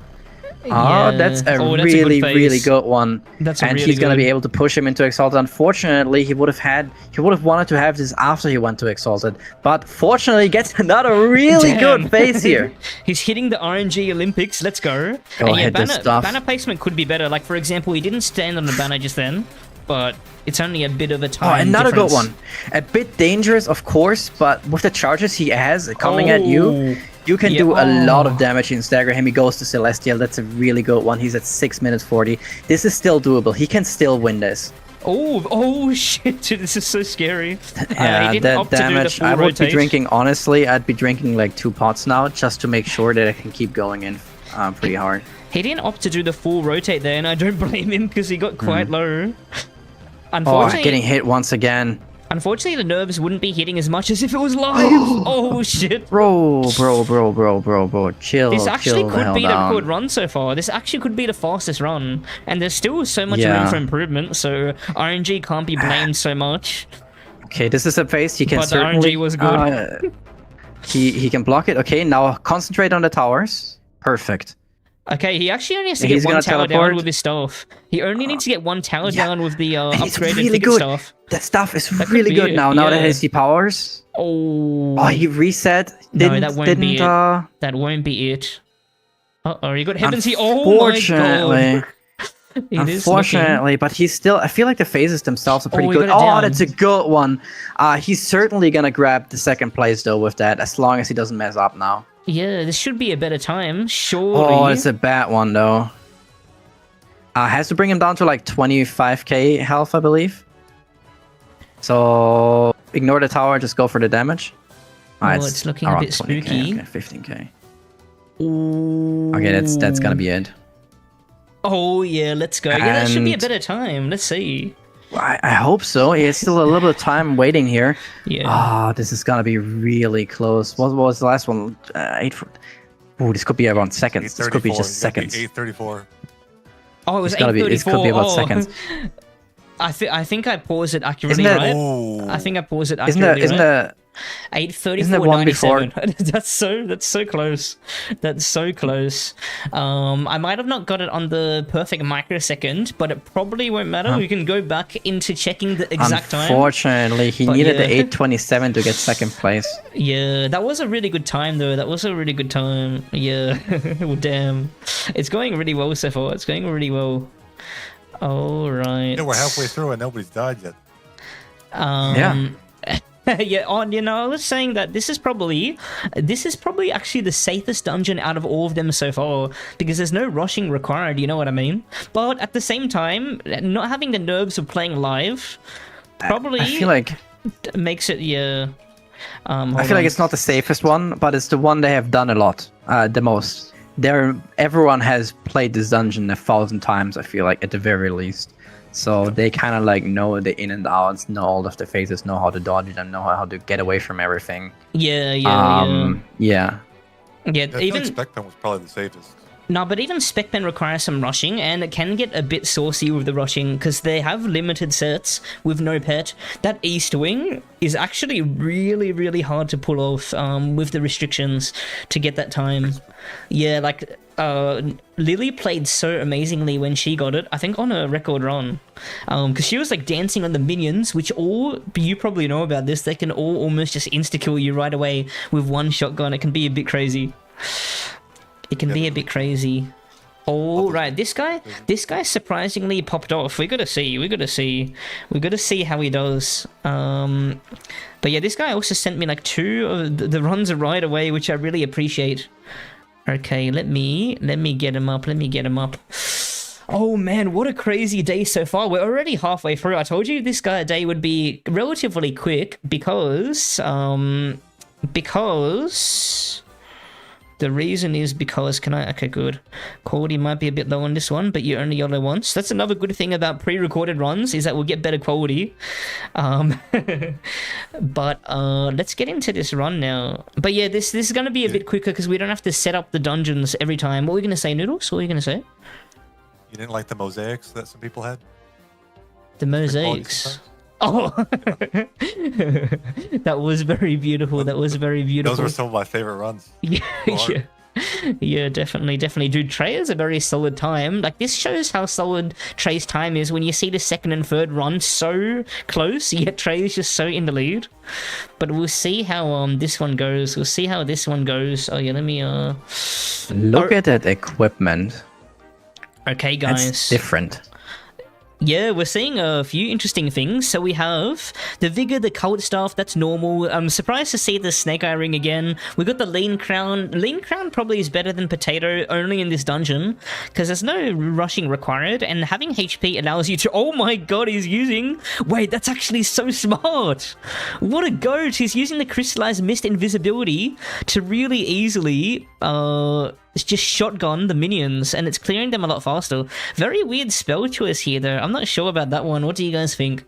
Yeah. That's a Oh, that's a good really, phase. really good one. That's a and really he's gonna good- be able to push him into Exalted. Unfortunately, he would have wanted to have this after he went to Exalted. But fortunately, he gets another really Damn. good phase here. He's hitting the RNG Olympics. Let's go. Go And yeah, ahead, this stuff. banner placement could be better. Like, for example, he didn't stand on the banner just then, but it's only a bit of a Oh, time another difference. good one. A bit dangerous, of course, but with the charges he has coming at you, you can do a lot of damage in stagger him. He goes to Celestial. That's a really good one. He's at 6 minutes 40. This is still doable. He can still win this. Oh shit, dude, this is so scary. Yeah, he didn't that opt to do the damage. full I would be rotate. drinking, honestly, I'd be drinking like 2 pots now just to make sure that I can keep going in pretty hard. He didn't opt to do the full rotate there, and I don't blame him because he got quite low. Oh, Unfortunately, getting hit once again. Unfortunately, the nerves wouldn't be hitting as much as if it was live. Oh shit. Bro. Chill, This actually chill the could hell be the down. good run so far. This actually could be the fastest run. And there's still so much room Yeah. for improvement, so RNG can't be blamed so much. Okay, this is a phase he can But the certainly... RNG was good. He can block it. Okay, now concentrate on the towers. Perfect. Okay, he actually only has to He's get one gonna tower teleport. down with his staff. He only needs to get one tower Yeah. down with the And it's upgraded really Thicket good. staff. That stuff is That could really be good it, now. Now that yeah. his powers. Oh, Oh, he reset. No, Didn't, that won't be didn't, it. That won't be it. Uh-oh, you got Heaven's Heat. Oh my Unfortunately. god. It is Unfortunately, but he's still... I feel like the phases themselves are pretty he good. got it Oh, down. that's a good one. He's certainly gonna grab the second place, though, with that, as long as he doesn't mess up now. Yeah, this should be a better time, surely. Oh, it's a bad one, though. Has to bring him down to, like, 25k health, I believe. So, ignore the tower, just go for the damage. It's looking a around bit 20K, spooky. Okay, 15k. Ooh. Okay, that's gonna be it. Oh, yeah, let's go. Yeah, that should be a And- better time. Let's see. I hope so. It's still a little bit of time waiting here. Yeah. This is gonna be really close. What was the last one? 8. Ooh, this could be around seconds. This could be 8:34. just seconds. 8:34. Oh, it was It's gotta be. 8:34. This could be about Oh. seconds. I think I paused it accurately, Isn't that- right? Oh. I think I paused it Isn't accurately, isn't right? the 8:34. isn't the one before- 97. that's so close. That's so close. I might have not got it on the perfect microsecond, but it probably won't matter. We can go back into checking the exact time. Unfortunately, he But needed yeah. the 8:27 to get second place. Yeah, that was a really good time though. That was a really good time. Yeah. Well, damn. It's going really well so far. It's going really well. All right. Yeah, we're halfway through and nobody's died yet. Yeah. Yeah, I was saying that this is probably actually the safest dungeon out of all of them so far, because there's no rushing required, you know what I mean? But at the same time, not having the nerves of playing live probably I feel like makes it, yeah. I feel like it's not the safest one, but it's the one they have done a lot, the most. Everyone has played this dungeon 1,000 times, I feel like, at the very least. So they kind of like know the in and outs, know all of the phases, know how to dodge them, know how to get away from everything. Yeah. Yeah, Even I feel like Spec-Pen was probably the safest. No, but even Spec-Pen requires some rushing, and it can get a bit saucy with the rushing, because they have limited sets with no pet. That East Wing is actually really, really hard to pull off with the restrictions to get that time. Yeah, like, Lily played so amazingly when she got it, I think on a record run. Because she was, like, dancing on the minions, which you probably know about this, they can all almost just insta-kill you right away with one shotgun. It can be a bit crazy. It can be a bit crazy. Oh, right, this guy surprisingly popped off. We gotta see how he does. But yeah, this guy also sent me like 2 of the runs right away, which I really appreciate. Okay, let me get him up. Oh man, what a crazy day so far. We're already halfway through. I told you this day would be relatively quick because the reason is because, okay, good. Quality might be a bit low on this one, but you only yellow once. That's another good thing about pre-recorded runs, is that we'll get better quality. But let's get into this run now. But yeah, this is going to be a bit quicker because we don't have to set up the dungeons every time. What were we going to say, Noodles? What were you going to say? You didn't like the mosaics that some people had? The mosaics? Oh, that was very beautiful. Those were some of my favorite runs. Yeah, definitely. Dude, Trey is a very solid time. Like, this shows how solid Trey's time is when you see the second and third run so close, yet Trey is just so in the lead. But we'll see how this one goes. Oh yeah, let me look at that equipment. Okay, guys. It's different. Yeah, we're seeing a few interesting things. So we have the Vigor, the Cult Staff, that's normal. I'm surprised to see the Snake Eye Ring again. We got the Lean Crown. Lean Crown probably is better than Potato, only in this dungeon, because there's no rushing required, and having HP allows you to... Oh my god, he's using... Wait, that's actually so smart! What a goat! He's using the Crystallized Mist invisibility to really easily... It's just shotgun the minions, and it's clearing them a lot faster. Very weird spell choice here, though. I'm not sure about that one. What do you guys think?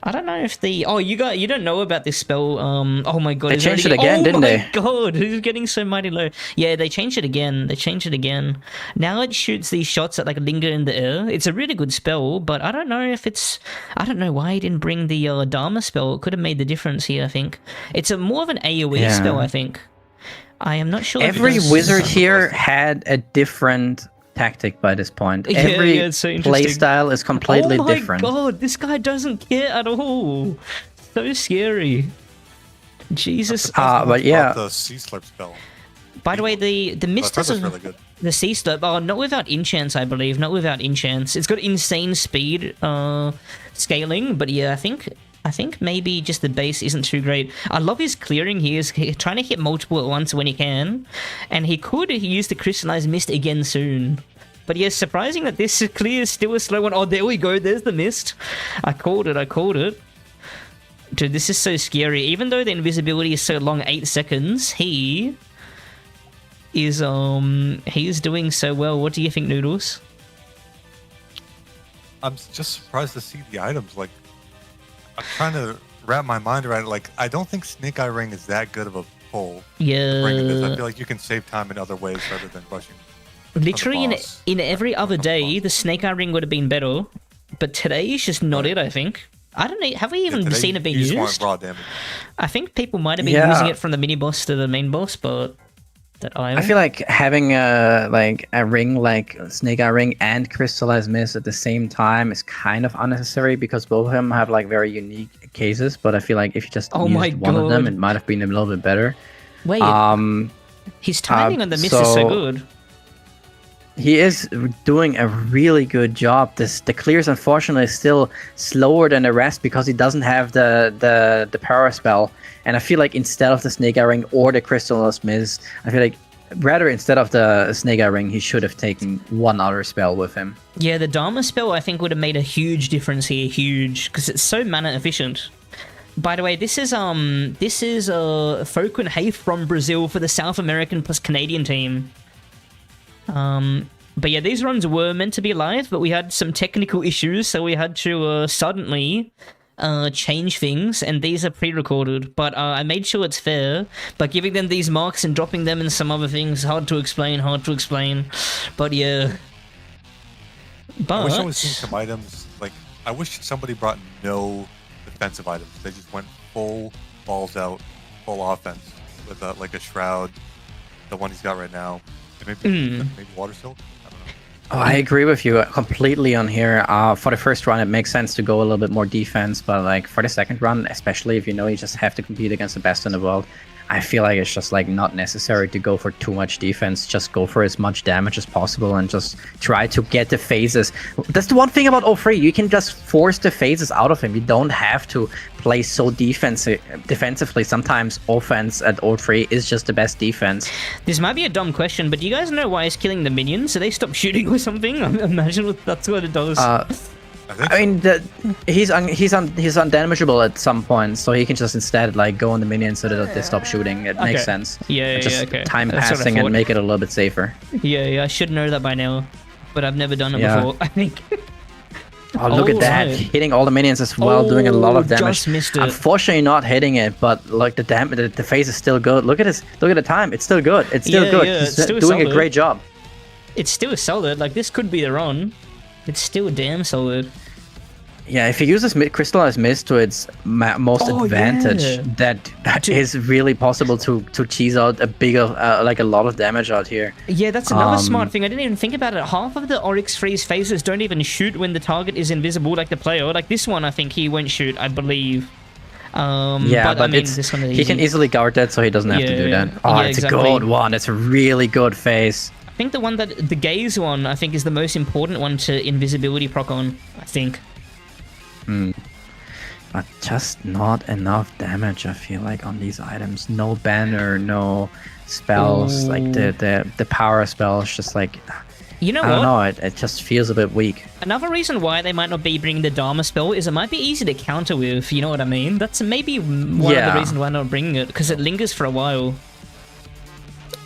I don't know if the... Oh, you don't know about this spell. Oh my god. They changed it again, didn't they? Oh my god, who's getting so mighty low? Yeah, they changed it again. Now it shoots these shots that like linger in the air. It's a really good spell, but I don't know if it's... I don't know why he didn't bring the Dharma spell. It could have made the difference here, I think. It's more of an AoE spell, I think. I am not sure. Every wizard here had a different tactic by this point. Every playstyle is completely different. Oh my god, this guy doesn't care at all. So scary. Jesus. But yeah. The Sea Slurp spell. By the way, the mist is really good. The Sea Slurp. Oh, not without enchants, I believe. Not without enchants. It's got insane speed scaling, but yeah, I think maybe just the base isn't too great. I love his clearing. He is trying to hit multiple at once when he can. And he could use the Crystallized Mist again soon. But yeah, surprising that this clear is still a slow one. Oh, there we go. There's the mist. I called it. Dude, this is so scary. Even though the invisibility is so long, 8 seconds, he is doing so well. What do you think, Noodles? I'm just surprised to see the items. Like, I'm trying to wrap my mind around it. Like, I don't think Snake Eye Ring is that good of a pull. Yeah. I feel like you can save time in other ways rather than rushing. Literally, in every other day, the Snake Eye Ring would have been better. But today is just not it, I think. I don't know. Have we even seen it being used? Raw damage. I think people might have been using it from the mini boss to the main boss, but... I feel like having a ring like Snake Eye Ring and Crystallized Mist at the same time is kind of unnecessary because both of them have like very unique cases. But I feel like if you just used one of them, it might have been a little bit better. Wait, his timing on the mist is so good. He is doing a really good job. The clears unfortunately is still slower than the rest because he doesn't have the power spell. And I feel like instead of the Snake Eye Ring or the Crystallis Miss, I feel like rather instead of the Snake Eye Ring, he should have taken one other spell with him. Yeah, the Dharma spell I think would have made a huge difference here, huge, because it's so mana efficient. By the way, this is Folk and Hay from Brazil for the South American plus Canadian team. But yeah, these runs were meant to be live, but we had some technical issues, so we had to suddenly change things, and these are pre-recorded. But I made sure it's fair by giving them these marks and dropping them in some other things. Hard to explain. But yeah. But I wish I was seeing some items, like, I wish somebody brought no defensive items. They just went full balls out, full offense with like a Shroud, the one he's got right now. Maybe Water Silk? I don't know. Oh, I agree with you completely on here. For the first run, it makes sense to go a little bit more defense, but like for the second run, especially if you know you just have to compete against the best in the world, I feel like it's just like not necessary to go for too much defense. Just go for as much damage as possible and just try to get the phases. That's the one thing about 03. You can just force the phases out of him. You don't have to play so defensively. Sometimes offense at 03 is just the best defense. This might be a dumb question, but do you guys know why he's killing the minions? So they stop shooting or something? I imagine that's what it does. I mean, he's undamageable at some point, so he can just instead like go on the minions so that they stop shooting. It makes sense. Yeah, okay. Time passing and make it a little bit safer. Yeah, I should know that by now, but I've never done it before, I think. Oh, look at that. Right. Hitting all the minions as well, doing a lot of damage. Just missed it. Unfortunately not hitting it, but like the phase is still good. Look at this. Look at the time. It's still good. It's still good. He's doing solid. a great job. It's still solid. Like, this could be the run. It's still damn solid. Yeah, if he uses Crystallized Mist to its most advantage, that is really possible to cheese out a bigger, like a lot of damage out here. Yeah, that's another smart thing. I didn't even think about it. Half of the Oryx freeze phases don't even shoot when the target is invisible, like the player. Like this one, I think he won't shoot, I believe. But I mean, this one he can easily guard that, so he doesn't have to do that. Oh, it's exactly. A good one. It's a really good phase. I think the gaze one, I think, is the most important one to invisibility proc on, I think. But just not enough damage, I feel like, on these items. No banner, no spells. Like the power spell is just like, you know, I don't know, it just feels a bit weak. Another reason why they might not be bringing the Dharma spell is it might be easy to counter with, you know what I mean? That's maybe one of the reasons why not bringing it, because it lingers for a while.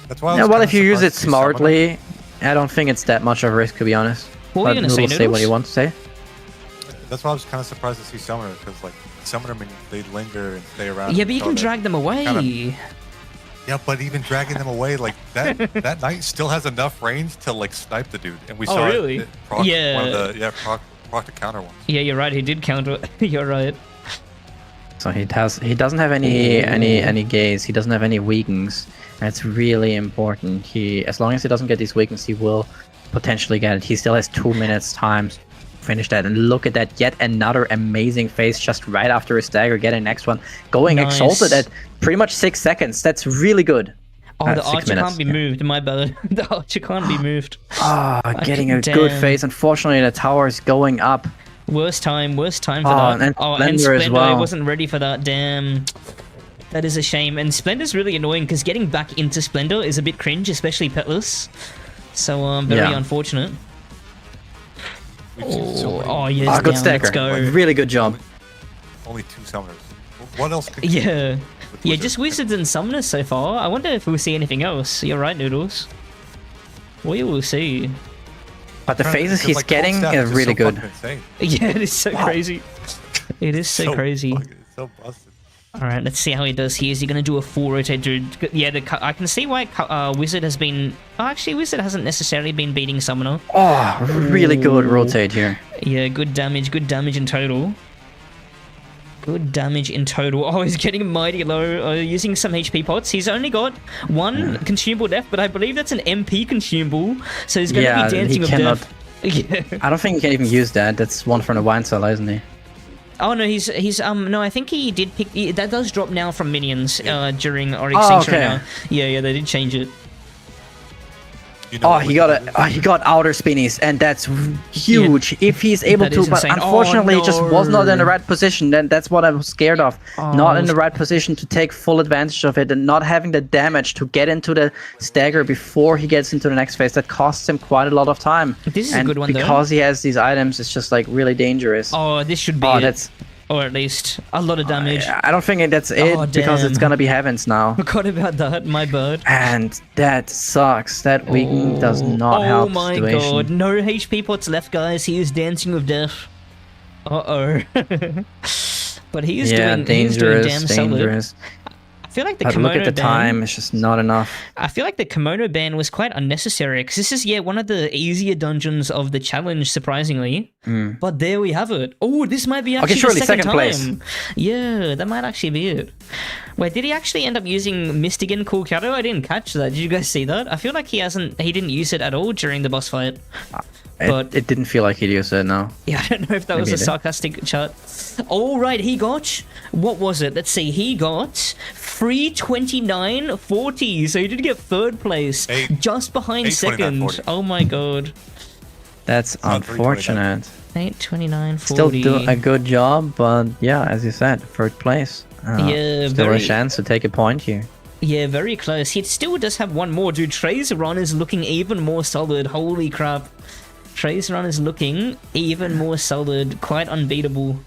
That's why well, if you use it smartly, I don't think it's that much of a risk, to be honest. What were you going to say, Noodles? Say what you want to say. That's why I was kind of surprised to see Summoner, because like Summoner minions, they linger and stay around. Yeah, but you can drag them away. Yeah, but even dragging them away, like that knight still has enough range to like snipe the dude, and we saw really? it proc one of the proc the counter ones. Yeah, you're right. He did counter. You're right. So he doesn't have any gaze. He doesn't have any weakens. That's really important. As long as he doesn't get these weakens, he will potentially get it. He still has 2 minutes time to finish that. And look at that, yet another amazing phase just right after his dagger. Get a next one. Going exalted at pretty much 6 seconds. That's really good. Oh, the archer can't be moved. My bad. The archer can't be moved. Getting a good phase. Unfortunately, the tower is going up. Worst time for that. And Splendor as well. I wasn't ready for that. Damn. That is a shame. And Splendor's really annoying because getting back into Splendor is a bit cringe, especially petless. So, very unfortunate. Yes, good stacker. Let's go. Really good job. Only 2 summoners. What else could Yeah, just wizards and summoners so far. I wonder if we'll see anything else. You're right, Noodles. We will see. But the phases he's getting is really good. Yeah, it is so crazy. It is so crazy. It's so busted. Alright, let's see how he does here. Is he going to do a full rotate, dude? Yeah, I can see why Wizard has been... Oh, actually, Wizard hasn't necessarily been beating Summoner. Oh, really good rotate here. Yeah, good damage in total. Good damage in total. Oh, he's getting mighty low, using some HP pots. He's only got 1 consumable death, but I believe that's an MP consumable, so he's going to be dancing with death. Yeah. I don't think he can even use that. That's one from the wine cellar, isn't he? Oh no, no, I think he did pick. That does drop now from minions during Oryx Sanctuary now. Yeah, they did change it. You know Oh, what he wicked got move is? he got outer spinnies, and that's huge. If he's able That to, is but insane. Oh, unfortunately, he just was not in the no. right position. Then that's what I was scared of. Not in the right position to take full advantage of it, and not having the damage to get into the stagger before he gets into the next phase. That costs him quite a lot of time. This is and a good one, though. because he has these items, it's just like really dangerous. Oh, this should be Oh, it. that's. Or at least a lot of damage. I don't think that's it Oh, because it's damn. gonna be heavens now. Forgot about that, my bird. And that sucks. That weaken does not help Oh the my situation. god, no HP pots left, guys. He is dancing with death. Uh-oh. But he is doing damn solid. dangerous. I feel like the But kimono look at the ban, time; it's just not enough. I feel like the kimono ban was quite unnecessary because this is one of the easier dungeons of the challenge, surprisingly. But there we have it. Oh, this might be actually surely the second second time. place. Yeah, that might actually be it. Wait, did he actually end up using Mist again, Cool Kato? I didn't catch that. Did you guys see that? I feel like he didn't use it at all during the boss fight. But It didn't feel like he'd used it. No. yeah, I don't know if that was Maybe a it did. sarcastic chat. All right, he got, what was it? Let's see, he got 329.40. So he did get third place, just behind second. 829.40. Oh my god. That's Not 329. unfortunate. 829.40. Still do a good job, but yeah, as you said, third place. Yeah, still very- a chance to take a point here. Yeah, very close. He still does have one more, dude. Trey's run is looking even more solid. Holy crap. Trey's run is looking even more solid. Quite unbeatable.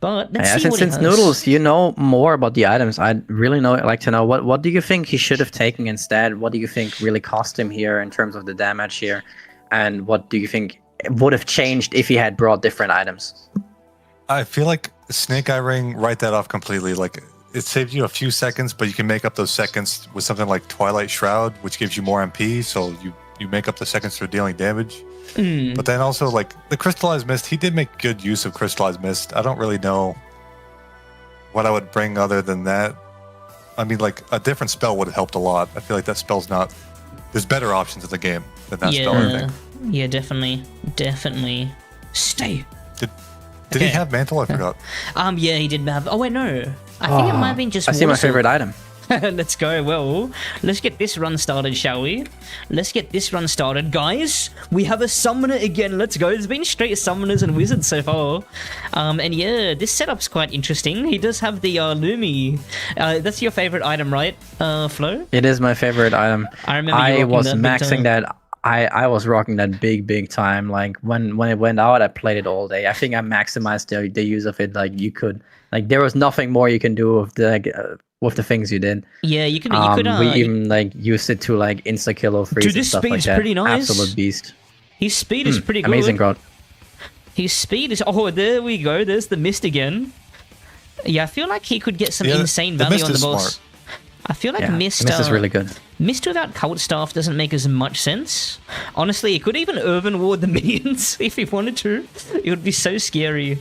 But let's see what he Since has. Noodles, you know more about the items. I'd really like to know what do you think he should have taken instead? What do you think really cost him here in terms of the damage here? And what do you think would have changed if he had brought different items? I feel like Snake Eye Ring, write that off completely. Like, it saved you a few seconds, but you can make up those seconds with something like Twilight Shroud, which gives you more MP, so you make up the seconds for dealing damage. But then also, like, the Crystallized Mist, he did make good use of Crystallized Mist. I don't really know what I would bring other than that. I mean, like, a different spell would have helped a lot. I feel like that spell's not... There's better options in the game than that spell, I think. Yeah, definitely. Definitely. Stay. Did Okay. he have Mantle? I forgot. Yeah, he did have... Oh, wait, no. I think it might have been just I see my Water Soul. favorite item. Let's go. Well, let's get this run started, shall we? Let's get this run started. Guys, we have a summoner again. Let's go. There's been straight summoners and wizards so far. And yeah, this setup's quite interesting. He does have the Lumi. That's your favorite item, right, Flo? It is my favorite item. I remember you I rocking was that big maxing time. that. I was rocking that big time. Like when it went out, I played it all day. I think I maximized the use of it. Like you could, like there was nothing more you can do with the things you did. Yeah, you could. We even like used it to like insta kill or freeze Dude, and this stuff like speed's that. pretty nice. Absolute beast. His speed is pretty good. Amazing growth. His speed is... Oh, there we go. There's the mist again. Yeah, I feel like he could get some Yeah, insane the value Mist on the is boss. smart. I feel like Yeah, Mist... Mist is really good. Mist without cult staff doesn't make as much sense. Honestly, he could even urban ward the minions if he wanted to. It would be so scary.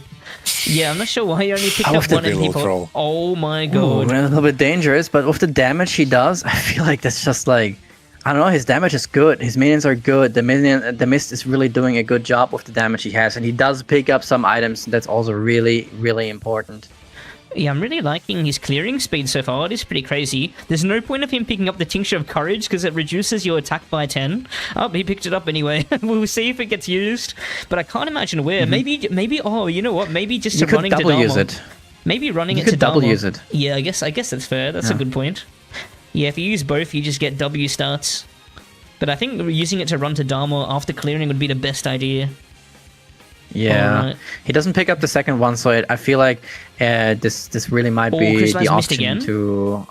Yeah, I'm not sure why he only picked I up wish there'd one be a MP little pot. troll. Oh my Ooh, god. a little bit dangerous, but with the damage he does, I feel like that's just like, I don't know, his damage is good. His minions are good. The Mist is really doing a good job with the damage he has, and he does pick up some items. That's also really important. Yeah, I'm really liking his clearing speed so far. It is pretty crazy. There's no point of him picking up the Tincture of Courage because it reduces your attack by 10. Oh, he picked it up anyway. We'll see if it gets used. But I can't imagine where. Maybe. Oh, you know what? Maybe just You could running to double Dharma. use it. Maybe running You it to could double Dharma. use it. Yeah, I guess that's fair. That's a good point. Yeah, if you use both, you just get W starts. But I think using it to run to Dharma after clearing would be the best idea. Yeah, Alright. he doesn't pick up the second one, so I feel like this really might be Crystallized the Mist option again? to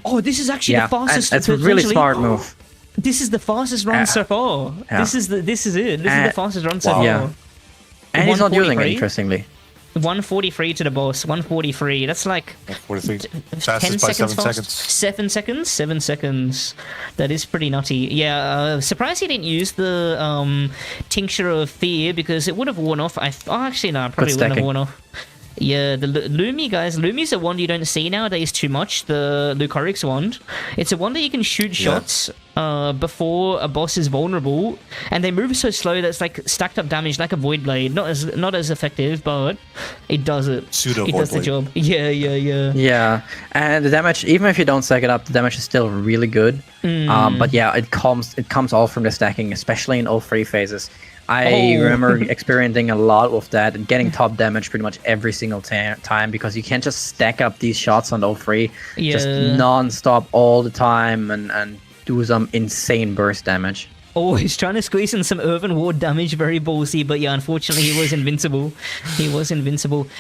Oh, this is actually yeah, the fastest. that's a really potentially- smart move. This is the fastest run so far. Yeah. This is it. This is the fastest run so Wow. far. Yeah. And he's not using it, 143? interestingly. 143 to the boss. 143. That's like 43. 10 Fastest by 7 fast. seconds. 7 seconds. 7 seconds. That is pretty nutty. Yeah. Surprised he didn't use the tincture of fear because it would have worn off. Actually no, it probably wouldn't have stacking. worn off. Yeah, the Lumi, guys. Lumi's a wand you don't see nowadays too much, the Oryx wand. It's a wand that you can shoot shots before a boss is vulnerable, and they move so slow that it's like stacked up damage like a Void Blade. Not as effective, but it does it. Pseudo It Void does the Blade. job. Yeah. Yeah, and the damage, even if you don't stack it up, the damage is still really good. But yeah, it comes all from the stacking, especially in all three phases. I remember experiencing a lot of that and getting top damage pretty much every single time because you can't just stack up these shots on all three just non-stop all the time and do some insane burst damage. Oh, he's trying to squeeze in some Earthen Ward damage, very ballsy, but yeah, unfortunately he was invincible.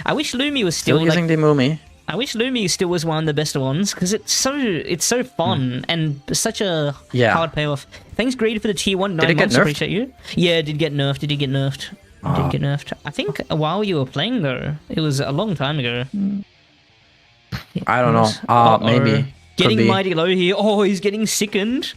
I wish Lumi was Still using the Mumi. I wish Lumi still was one of the best ones because it's so fun and such a hard payoff. Thanks, Greed, for the tier 1 9 months. Appreciate you. Yeah, it did get nerfed. Did get nerfed. I think while you were playing though, it was a long time ago. I don't know. Maybe. Getting mighty low here. Oh, he's getting sickened.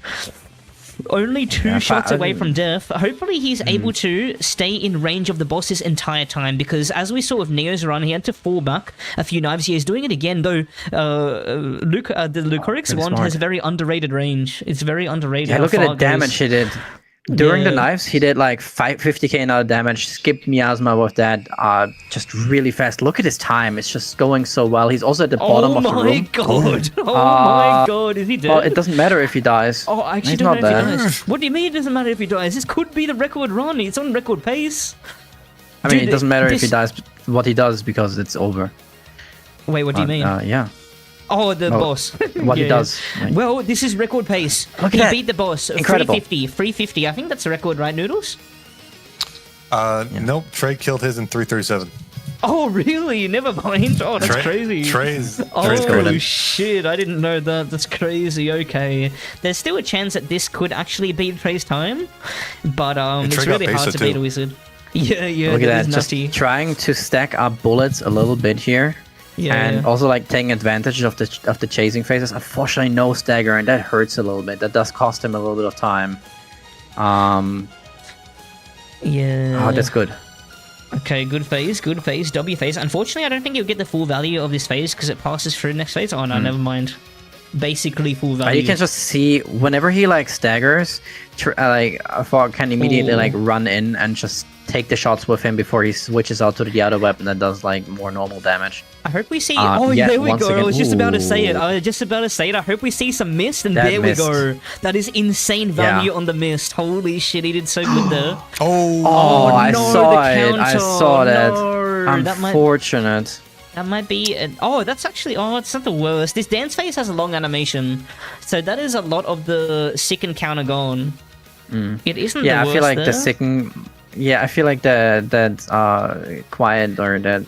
Only 2 shots away from death. Hopefully he's able to stay in range of the boss this entire time, because as we saw with Neo's run, he had to fall back a few knives. He is doing it again, though. The Oryx wand has a very underrated range. It's very underrated. Yeah, look at the damage he did. During the knives, he did like 50k now damage, skipped Miasma with that just really fast. Look at his time. It's just going so well. He's also at the bottom of the room. Oh my god. Oh my god. Is he dead? Well, it doesn't matter if he dies. Oh, I actually don't know if he dies. What do you mean it doesn't matter if he dies? This could be the record run. It's on record pace. I mean, it doesn't matter if he dies, what he does, because it's over. Wait, what do you mean? Yeah. Oh, the boss. What he does. Like, well, this is record pace. Look at he that. beat the boss. Incredible. 350. I think that's the record, right, Noodles? Nope. Trey killed his in 337. Oh, really? Never mind. Oh, that's crazy. Trey's Oh, shit. I didn't know that. That's crazy. Okay. There's still a chance that this could actually beat Trey's time, but it's really hard to beat a wizard. Yeah. Look at that. Just Just trying to stack up bullets a little bit here. And also like taking advantage of the chasing phases. Unfortunately, no stagger, and that hurts a little bit. That does cost him a little bit of time. Yeah. Oh, that's good. Okay, good phase, W phase. Unfortunately, I don't think you'll get the full value of this phase because it passes through next phase. Oh no, never mind. Basically full value. You can just see whenever he like staggers, Fog can immediately like run in and just take the shots with him before he switches out to the other weapon that does like more normal damage. I hope we see. There we go. Again. I was just about to say it. I hope we see some mist, and there we go. That is insane value on the mist. Holy shit, he did so good there. I saw it. I saw that. No, Unfortunate. That might be... that's actually... Oh, it's not the worst. This dance phase has a long animation. So that is a lot of the sick encounter gone. It isn't the worst. I feel like the sicken... Yeah, I feel like that quiet or that...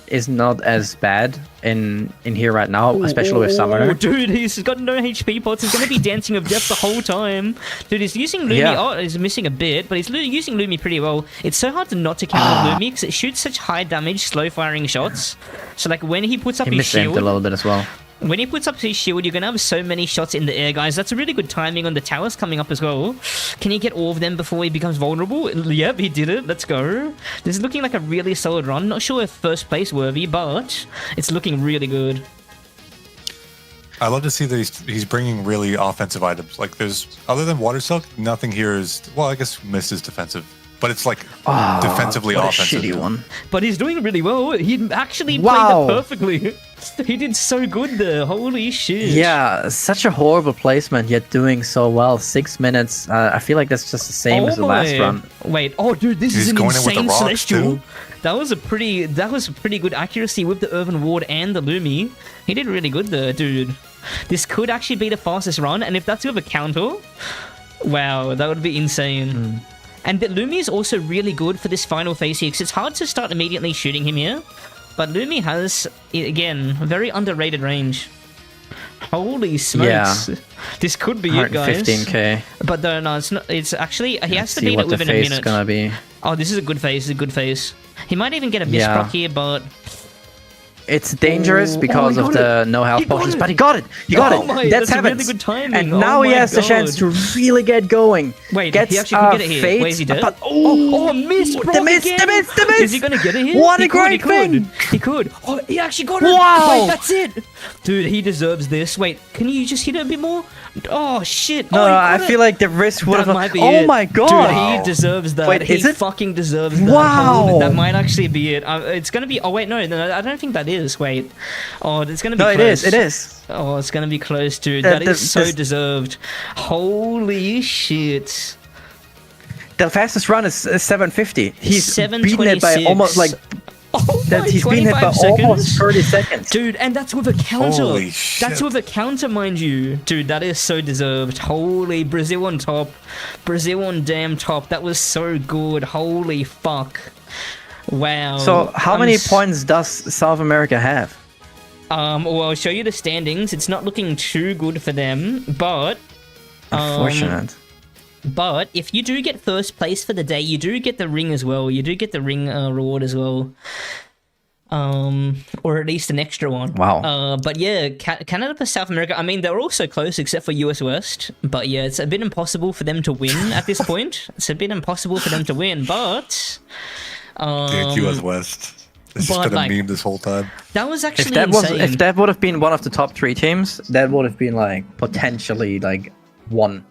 is not as bad in here right now, especially with Summoner. Dude, he's got no HP pots. He's going to be dancing of death the whole time. Dude, he's using Lumi. Yeah. Oh, he's missing a bit, but he's using Lumi pretty well. It's so hard to not to counter Lumi because it shoots such high damage, slow firing shots. So like when he puts up his shield... a little bit as well. When he puts up his shield, you're going to have so many shots in the air, guys. That's a really good timing on the towers coming up as well. Can he get all of them before he becomes vulnerable? Yep, he did it. Let's go. This is looking like a really solid run. Not sure if first place worthy, but it's looking really good. I love to see that he's bringing really offensive items. Like there's, other than Water Silk, nothing here is, well, I guess Mist is defensive. But it's like defensively offensive. Shitty one. But he's doing really well. He actually played it perfectly. He did so good there. Holy shit. Yeah, such a horrible placement, yet doing so well. 6 minutes. I feel like that's just the same as the last run. Wait. Oh, dude, this is an insane Celestial. That was a pretty good accuracy with the Earthen Ward and the Lumi. He did really good there, dude. This could actually be the fastest run, and if that's with a counter, wow, that would be insane. And the Lumi is also really good for this final phase here, because it's hard to start immediately shooting him here. But Lumi has, again, very underrated range. Holy smokes. Yeah. This could be it, guys. 15k. But no, it's not. It's actually, he has to beat it within a minute. Gonna be. Oh, this is a good phase. This is a good phase. He might even get a miss proc here, but... It's dangerous because he of got the no health He got potions, it. but he got it. He got Oh it. my, That's that's really heavens. good timing. And Oh now he my has the chance God. to really get going. Wait, Gets, he actually could get it here. Fate, Wait, is he dead? but- oh, miss, the bro, miss, again. the miss, the miss. Is he gonna get it here? What He a could, great he could. thing. He could. Oh, he actually got it. Wow. Wait, that's it. Dude, he deserves this. Wait, can you just hit it a bit more? Oh, shit. No, oh, he no, got I it. feel like the risk would That have. might be Oh it. my god! Dude, he deserves that. Wait, he is it? fucking deserves that. Wow. Hold it. That might actually be it. It's gonna be. Oh wait, no, I don't think that is. Wait. Oh, it's gonna be. No, close. it is. Oh, it's gonna be close, dude. The- That the- is so this- deserved. Holy shit. The fastest run is 750. He's beaten it by 726. almost like. Oh That my, he's beaten it by 25 seconds? almost 30 seconds. Dude, and that's with a counter. Holy shit. That's with a counter, mind you. Dude, that is so deserved. Holy, Brazil on top. Brazil on damn top. That was so good. Holy fuck. Wow. So how I'm many points does South America have? Well, I'll show you the standings. It's not looking too good for them, but... Unfortunate. But if you do get first place for the day, you do get the ring as well. You do get the ring reward as well. Or at least an extra one. Wow. But yeah, Canada for South America, I mean, they're all so close except for US West. But yeah, it's a bit impossible for them to win at this point. It's a bit impossible for them to win, but... Dude, US West. It's just but, been a like, meme this whole time. that was actually If that was insane. if that would have been one of the top 3 teams, that would have been like potentially like 1.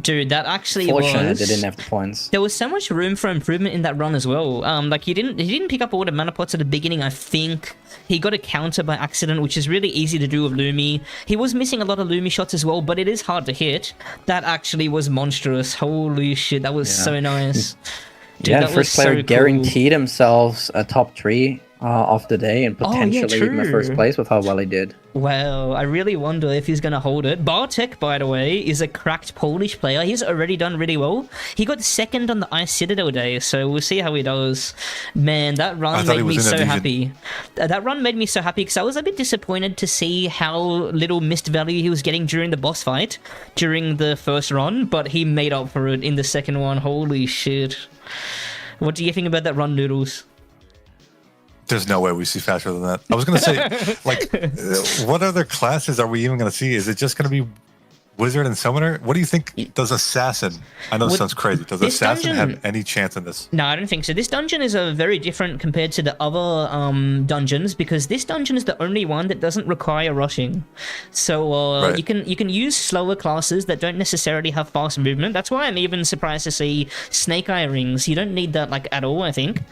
Dude, that actually Fortunate was... they didn't have the points. There was so much room for improvement in that run as well. Like he didn't pick up all the mana pots at the beginning. I think he got a counter by accident, which is really easy to do with Lumi. He was missing a lot of Lumi shots as well, but it is hard to hit. That actually was monstrous. Holy shit, that was so nice. Dude, Yeah, that the was first player so guaranteed themselves a top 3 of the day and potentially even a first true. place with how well he did. Wow, I really wonder if he's gonna hold it. Bartek, by the way, is a cracked Polish player. He's already done really well. He got second on the Ice Citadel day, so we'll see how he does. Man, that run made me so happy. That run made me so happy because I was a bit disappointed to see how little missed value he was getting during the boss fight, during the first run, but he made up for it in the second one. Holy shit. What do you think about that run, Noodles? There's no way we see faster than that. I was going to say, like, what other classes are we even going to see? Is it just going to be Wizard and Summoner? What do you think? Does Assassin, I know this sounds crazy, does this Assassin dungeon- have any chance in this? No, I don't think so. This dungeon is very different compared to the other dungeons because this dungeon is the only one that doesn't require rushing. So Right. you can use slower classes that don't necessarily have fast movement. That's why I'm even surprised to see Snake Eye rings. You don't need that like at all, I think.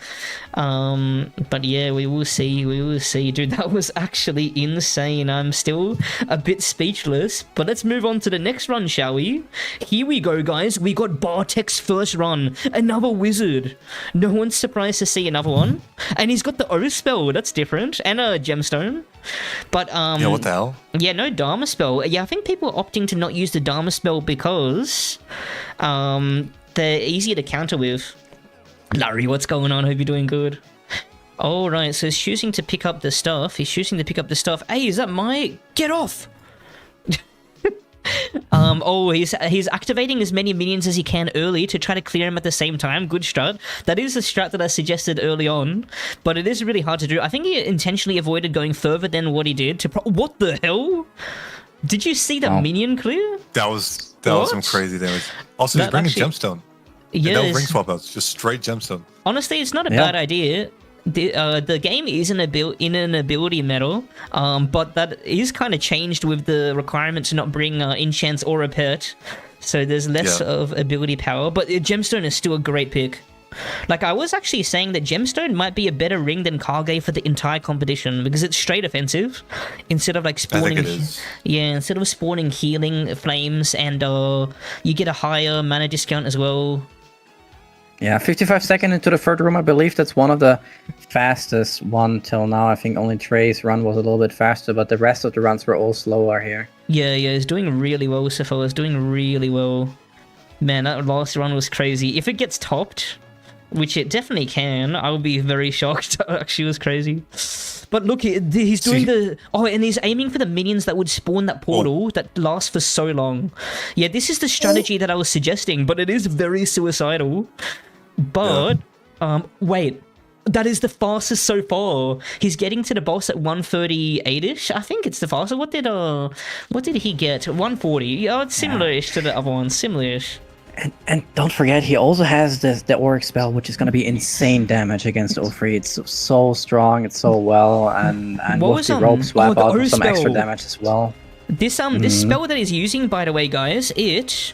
But yeah, we will see. We will see. Dude, that was actually insane. I'm still a bit speechless. But let's move on to the next run, shall we? Here we go, guys. We got Bartek's first run. Another wizard. No one's surprised to see another one. And he's got the O spell. That's different. And a gemstone. But Yeah, what the hell? yeah, no Dharma spell. Yeah, I think people are opting to not use the Dharma spell because they're easier to counter with. Larry, what's going on? Hope you're doing good. All right, so he's choosing to pick up the stuff. He's choosing to pick up the stuff. Hey, is that my... Get off! He's activating as many minions as he can early to try to clear him at the same time. Good strat. That is a strat that I suggested early on, but it is really hard to do. I think he intentionally avoided going further than what he did to what the hell? Did you see that minion clear? That was some What? crazy damage. Also, he's That bringing actually- Gemstone. Yeah, No ring swap outs, just straight Gemstone. honestly, it's not a bad idea. The game is in an ability medal, but that is kind of changed with the requirement to not bring enchants or a pet, so there's less of ability power. But Gemstone is still a great pick. Like, I was actually saying that Gemstone might be a better ring than Kage for the entire competition because it's straight offensive instead of like spawning. I think it is. Yeah, instead of spawning healing flames, and you get a higher mana discount as well. Yeah, 55 seconds into the third room, I believe that's one of the fastest one till now. I think only Trey's run was a little bit faster, but the rest of the runs were all slower here. Yeah, he's doing really well, Sifo. He's doing really well. Man, that last run was crazy. If it gets topped, which it definitely can, I would be very shocked. Actually, it was crazy. But look, he's doing and he's aiming for the minions that would spawn that portal that lasts for so long. Yeah, this is the strategy that I was suggesting, but it is very suicidal. But, wait. That is the fastest so far. He's getting to the boss at 138-ish. I think it's the fastest. What did he get? 140. Oh, it's similar-ish to the other one. Similar-ish. And don't forget, he also has the Oryx spell, which is going to be insane damage against O3. It's so strong, it's so well, and with the rope swap out with some extra damage as well. This spell that he's using, by the way, guys, it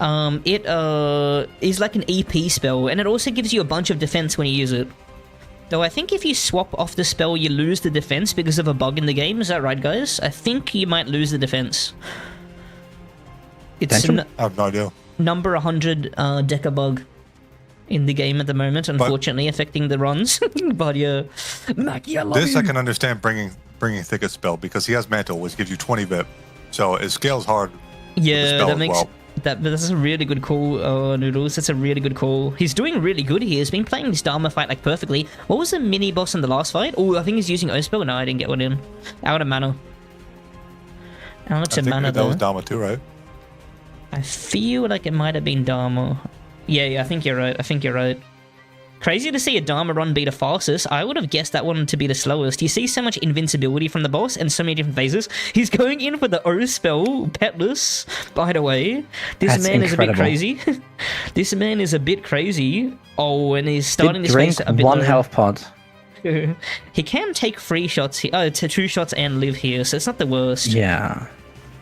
is like an EP spell, and it also gives you a bunch of defense when you use it. Though I think if you swap off the spell, you lose the defense because of a bug in the game. Is that right, guys? I think you might lose the defense. It's I have no idea. Number 100 deca bug in the game at the moment, unfortunately, affecting the runs. But yeah, Mackie, I love this you. I can understand bringing Thicket spell because he has Mantle, which gives you 20 VIP, so it scales hard. Yeah, that makes that's a really good call, Noodles. That's a really good call. He's doing really good here. He's been playing this Dharma fight like perfectly. What was the mini boss in the last fight? Oh, I think he's using O spell. No, I didn't get one in. Out of mana. Out of mana. That was Dharma too, right? I feel like it might have been Dharma. Yeah, I think you're right. Crazy to see a Dharma run be the fastest. I would have guessed that one to be the slowest. You see so much invincibility from the boss and so many different phases. He's going in for the O spell, Petless, by the way. This man is a bit crazy. This man is a bit crazy. Oh, and he's starting this phase a bit one low. Health pod. He can take 3 shots here, 2 shots and live here, so it's not the worst. Yeah.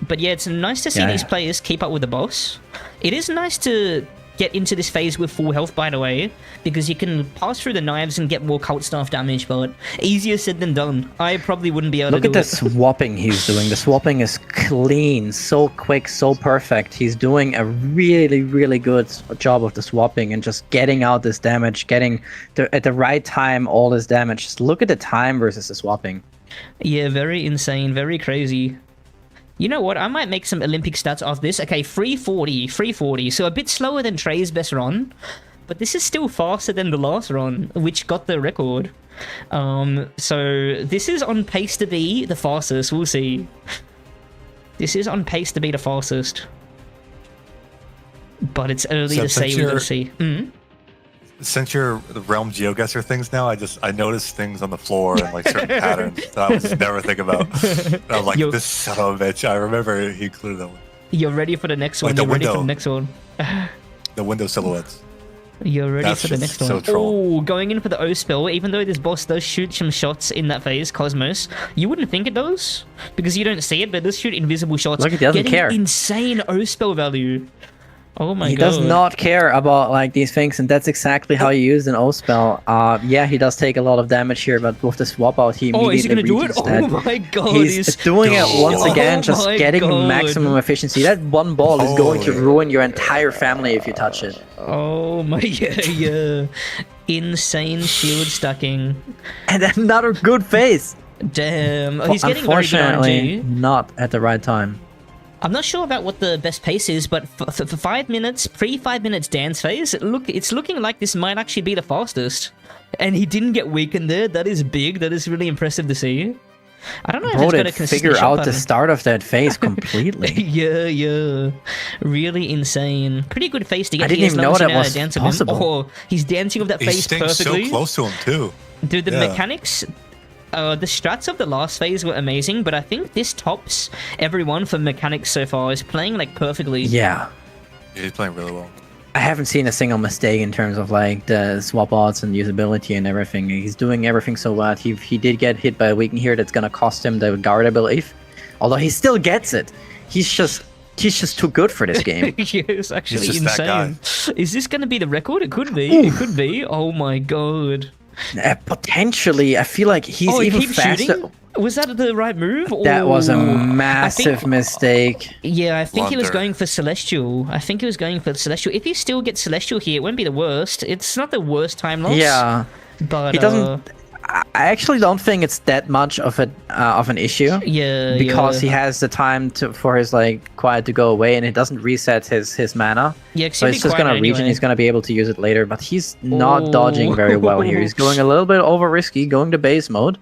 But yeah, it's nice to see these players keep up with the boss. It is nice to get into this phase with full health, by the way, because you can pass through the knives and get more cult staff damage, but easier said than done. I probably wouldn't be able to do it. Look at the swapping he's doing. The swapping is clean, so quick, so perfect. He's doing a really, really good job of the swapping and just getting out this damage, getting at the right time all this damage. Just look at the time versus the swapping. Yeah, very insane, very crazy. You know what? I might make some Olympic stats off this. Okay, 340. So a bit slower than Trey's best run, but this is still faster than the last run, which got the record. So this is on pace to be the fastest. We'll see. This is on pace to be the fastest. But it's early to say. We're gonna see. Since you're the Realm GeoGuessr things now, I notice things on the floor and like certain patterns that I was never think about. And I'm like, this son of a bitch. I remember he included that one. You're ready for the next one. You're ready for the next one. The window silhouettes. You're ready for the next one. So troll. Oh, going in for the O spell. Even though this boss does shoot some shots in that phase, Cosmos, you wouldn't think it does because you don't see it, but it does shoot invisible shots. Look, he doesn't care. Insane O spell value. Oh my god. He does not care about like these things, and that's exactly how you use an O spell. Yeah, he does take a lot of damage here, but with the swap out, he immediately is he gonna do it? that. Oh my god. He's doing it once again, just getting maximum efficiency. That one ball is going to ruin your entire family if you touch it. Oh my yeah. Insane shield stacking. And another good phase. Damn. He's getting very good RNG. Not at the right time. I'm not sure about what the best pace is, but for 5 minutes, pre-5 minutes dance phase, it's looking like this might actually be the fastest. And he didn't get weakened there. That is big. That is really impressive to see. I don't know if it's going to figure out the start of that phase completely. Yeah. Really insane. Pretty good phase to get. I didn't even know that was possible. Oh, he's dancing with that phase perfectly. So close to him too. Dude, the mechanics... the strats of the last phase were amazing, but I think this tops everyone for mechanics so far. Is playing like perfectly. Yeah. He's playing really well. I haven't seen a single mistake in terms of like the swap outs and usability and everything. He's doing everything so well. He did get hit by a weaken here that's gonna cost him the guard, I believe. Although he still gets it. He's just too good for this game. It's actually insane. Is this gonna be the record? It could be. It could be. Oh my god. Potentially, I feel like he's even faster. Shooting? Was that the right move? That was a massive mistake. Yeah, I think he was going for Celestial. If he still gets Celestial here, it won't be the worst. It's not the worst time loss. Yeah, but he doesn't. I actually don't think it's that much of an issue. Yeah, because he has the time for his like quiet to go away, and it doesn't reset his mana. Yeah, so it's just gonna reach, and he's gonna be able to use it later. But he's not dodging very well here. He's going a little bit over risky, going to base mode.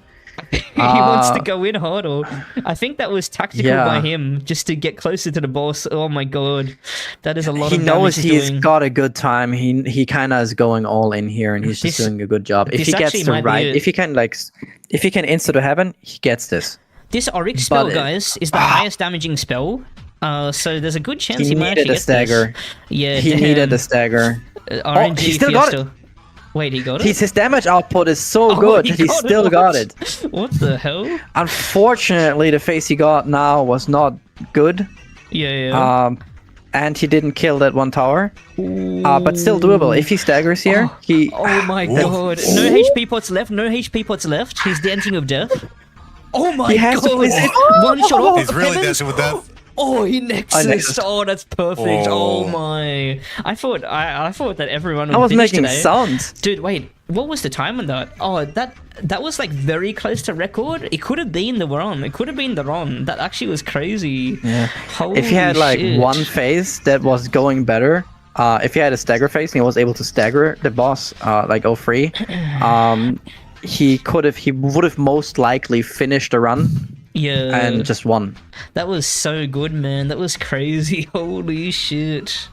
He wants to go in harder. I think that was tactical by Yeah. him, just to get closer to the boss. Oh my god, that is a lot He of knows damage he's doing. got a good time. He kind of is going all in here, and he's just This- doing a good job. If this he gets actually the might be right, it. if he can if he can insta to heaven, he gets this. This Oryx spell, But it- guys, is the highest damaging spell. So there's a good chance he, might needed actually a get stagger. this. Yeah, He needed a stagger. RNG he still got Fiesta. Wait, he got it? His damage output is so Oh, good he that he got it, still got what? it. What the hell? Unfortunately, the face he got now was not good. Yeah. And he didn't kill that one tower. But still doable. If he staggers here, he. Oh my god. No HP pots left. No HP pots left. He's dancing of death. Oh my He has to god. place it. One shot off. He's really Heavens. dancing with that. Oh, he nexus. nexused. Oh, that's perfect. Oh, Oh. my. I thought that everyone would I was finish making today. sounds. Dude, wait. What was the time on that? Oh, that was like very close to record. It could have been the run. It could have been the run. That actually was crazy. Yeah. Holy If he had like shit. one phase that was going better, if he had a stagger phase and he was able to stagger the boss like 0-3, he would have most likely finished the run Yeah. and just won. That was so good, man. That was crazy. Holy shit.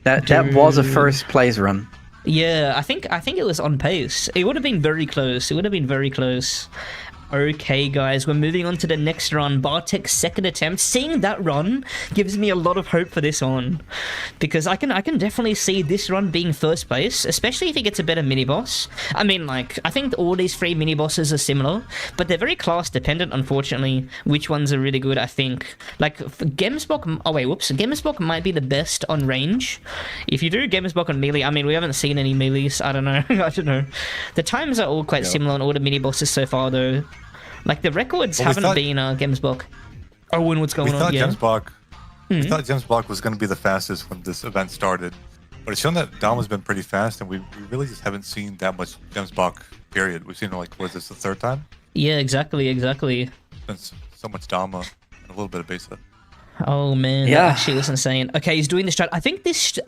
That was a first place run. Yeah, I think it was on pace. It would have been very close. It would have been very close. Okay, guys, we're moving on to the next run. Bartek's second attempt. Seeing that run gives me a lot of hope for this one, because I can definitely see this run being first place, especially if he gets a better mini boss. I mean, like, I think all these 3 mini bosses are similar, but they're very class dependent. Unfortunately, which ones are really good? I think like Gemsbok. Oh wait, whoops. Gemsbok might be the best on range. If you do Gemsbok on melee, I mean, we haven't seen any melees. I don't know. I don't know. The times are all quite similar on all the mini bosses so far, though. Like, the records haven't been Gemsbok. Oh, and what's going on? Yeah. We thought Gemsbok was going to be the fastest when this event started, but it's shown that Dama's been pretty fast, and we really just haven't seen that much Gemsbok. Period. We've seen like, was this the 3rd time? Yeah, exactly. Been so much Dama and a little bit of Besa. Oh man, Yeah. that actually was insane. Okay, he's doing the strat. I think this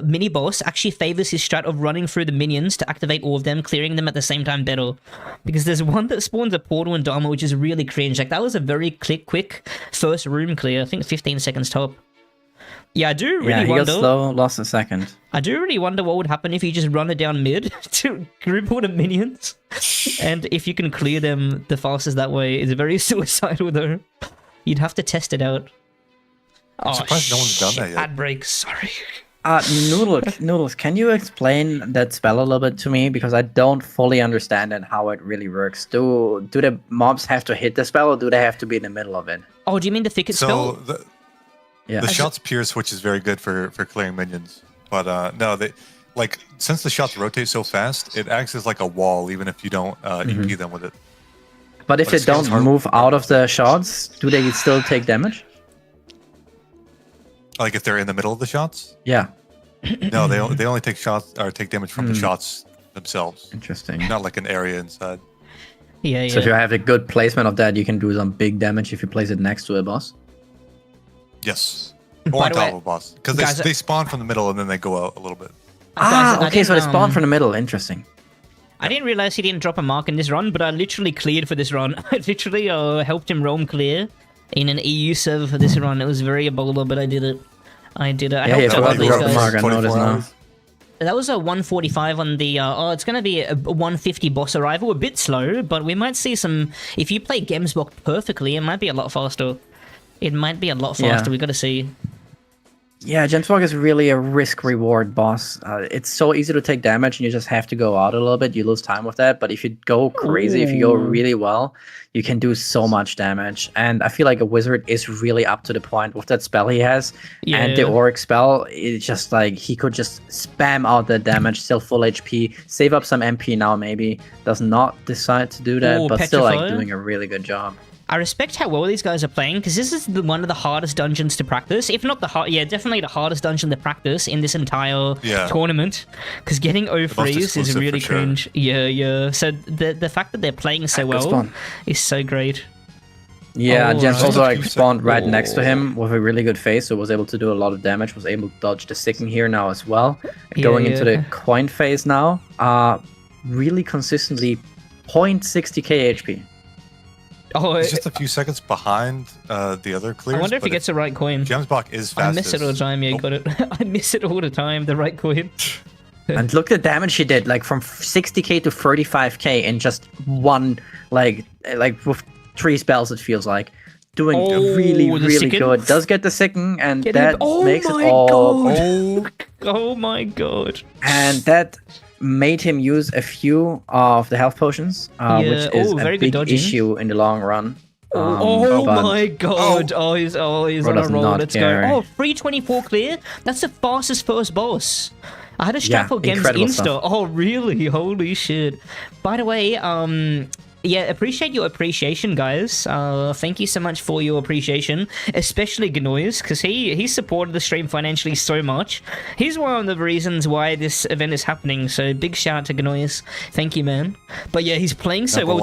mini boss actually favors his strat of running through the minions to activate all of them, clearing them at the same time better. Because there's one that spawns a portal in Dharma, which is really cringe. Like, that was a very quick first room clear. I think 15 seconds top. Yeah, I do really Yeah, he wonder. got slow, lost a second. I do really wonder what would happen if you just run it down mid to group all the minions, and if you can clear them the fastest that way. It's very suicidal though. You'd have to test it out. I'm surprised no one's done that yet. Ad break, sorry. Noodles, can you explain that spell a little bit to me? Because I don't fully understand and how it really works. Do the mobs have to hit the spell, or do they have to be in the middle of it? Oh, do you mean the thicket So spell? the shots pierce, which is very good for clearing minions, but no, since the shots rotate so fast, it acts as like a wall, even if you don't EP them with it. But if But they it scales don't hard- move out of the shots, do they still take damage? Like if they're in the middle of the shots, Yeah, no, they only take shots or take damage from the shots themselves, interesting. not like an area inside. Yeah. So if you have a good placement of that, you can do some big damage if you place it next to a boss. Yes, By or on the top way, of a boss, because guys, they spawn from the middle and then they go out a little bit. Guys, I Okay, so they didn't, spawn from the middle. Interesting. I didn't realize he didn't drop a mark in this run, but I literally cleared for this run. I literally helped him roam clear in an EU server for this run. It was very Ebola, but I did it. I Yeah, helped yeah, out so all I these dropped the guys. mark. I 24 noticed now. hours. That was a 145 on the... it's going to be a 150 boss arrival. A bit slow, but we might see some... If you play Gemsbok perfectly, it might be a lot faster. It might be a lot faster. Yeah. We got to see. Yeah, Gemsbok is really a risk-reward boss. It's so easy to take damage, and you just have to go out a little bit. You lose time with that. But if you go crazy, if you go really well, you can do so much damage. And I feel like a wizard is really up to the point with that spell he has. And the Yeah. Oryx spell, it's just like he could just spam out that damage, still full HP, save up some MP now maybe. Does not decide to do that, Ooh, but still like Petrify. doing a really good job. I respect how well these guys are playing, because this is one of the hardest dungeons to practice. If not the hard, yeah, definitely the hardest dungeon to practice in this entire tournament. Because getting 0-3s is exclusive really for sure. cringe. Yeah. So the fact that they're playing so Good well spawn. is so great. Yeah, Oh, James right. also like spawned right next to him with a really good phase, so was able to do a lot of damage, was able to dodge the Sicken here now as well. Yeah, Going into yeah. the coin phase now, really consistently 0.60k HP. Oh, He's just a few seconds behind the other clears. I wonder if he gets the right coin. Gemsbach is fastest. I miss it all the time. Yeah, got it. I miss it all the time. The right coin. And look at the damage he did, like from 60k to 35k in just one, like with 3 spells. It feels like doing really good. Does get the sicken, and that makes it all. Oh my god! And that made him use a few of the health potions, which is a big issue in the long run. My god! He's on a roll. Let's go. Oh, 324 clear. That's the fastest first boss. I had a strat for Gems Insta. Stuff. Oh, really? Holy shit. By the way, yeah, appreciate your appreciation, guys. Thank you so much for your appreciation, especially Gnoise, because he supported the stream financially so much. He's one of the reasons why this event is happening, so big shout out to Gnoise. Thank you, man. But yeah, he's playing so well.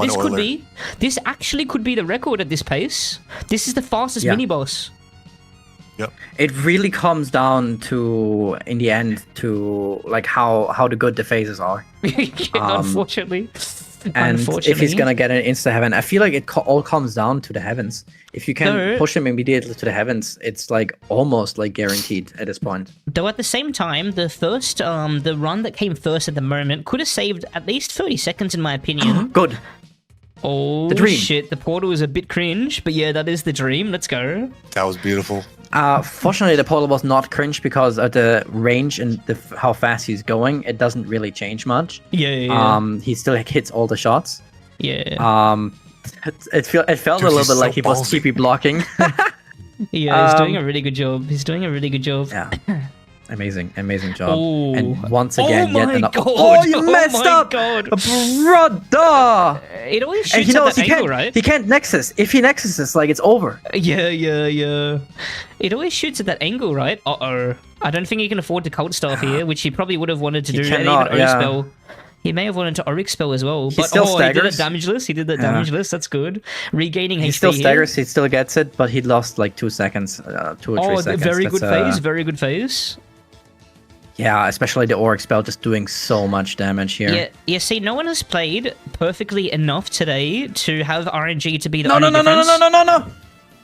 This actually could be the record at this pace. This is the fastest mini-boss. Yep. It really comes down to, in the end, to like how the good the phases are. Unfortunately. And if he's gonna get an insta heaven, I feel like it all comes down to the heavens. If you can push him immediately to the heavens, it's like almost like guaranteed at this point. Though at the same time, the first the run that came first at the moment could have saved at least 30 seconds in my opinion. Good. Oh the dream. Shit, the portal is a bit cringe, but yeah, that is the dream. Let's go. That was beautiful. Fortunately, the portal was not cringe because of the range and how fast he's going. It doesn't really change much. Yeah. He still hits all the shots. Yeah. It felt a little bit like he was TP blocking. Yeah, he's doing a really good job. Yeah. Amazing job. Ooh. And once again, yet another. God. Oh, you messed up, God. brother! It always shoots and he knows at that angle, right? He can't nexus. If he nexuses, like it's over. Yeah. It always shoots at that angle, right? I don't think he can afford to cult staff here, which he probably would have wanted to do. Cannot, spell. He may have wanted to Oryx spell as well. But still staggers. He did that damageless. Damageless. That's good. Regaining HP. He still staggers. He still gets it, but he lost like 2 seconds, 2 or 3 seconds. Very good phase. Yeah, especially the Oryx spell just doing so much damage here. Yeah. See, no one has played perfectly enough today to have RNG to be the only difference. No.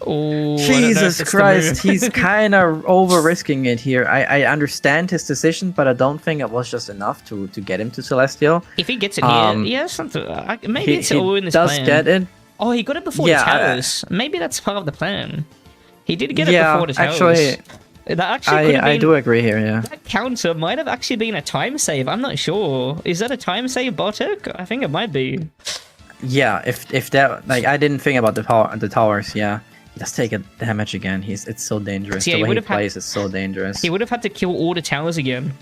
Oh, Jesus Christ, he's kind of over-risking it here. I understand his decision, but I don't think it was just enough to get him to Celestial. If he gets it here, maybe it's all in his plan. He does get it. Oh, he got it before the towers. Maybe that's part of the plan. He did get it before the towers. I do agree here, yeah. That counter might have actually been a time save. I'm not sure. Is that a time save, Bartek? I think it might be. Yeah, if that, like, I didn't think about the towers, yeah. He does take a damage again. It's so dangerous. The way he plays is so dangerous. He would have had to kill all the towers again,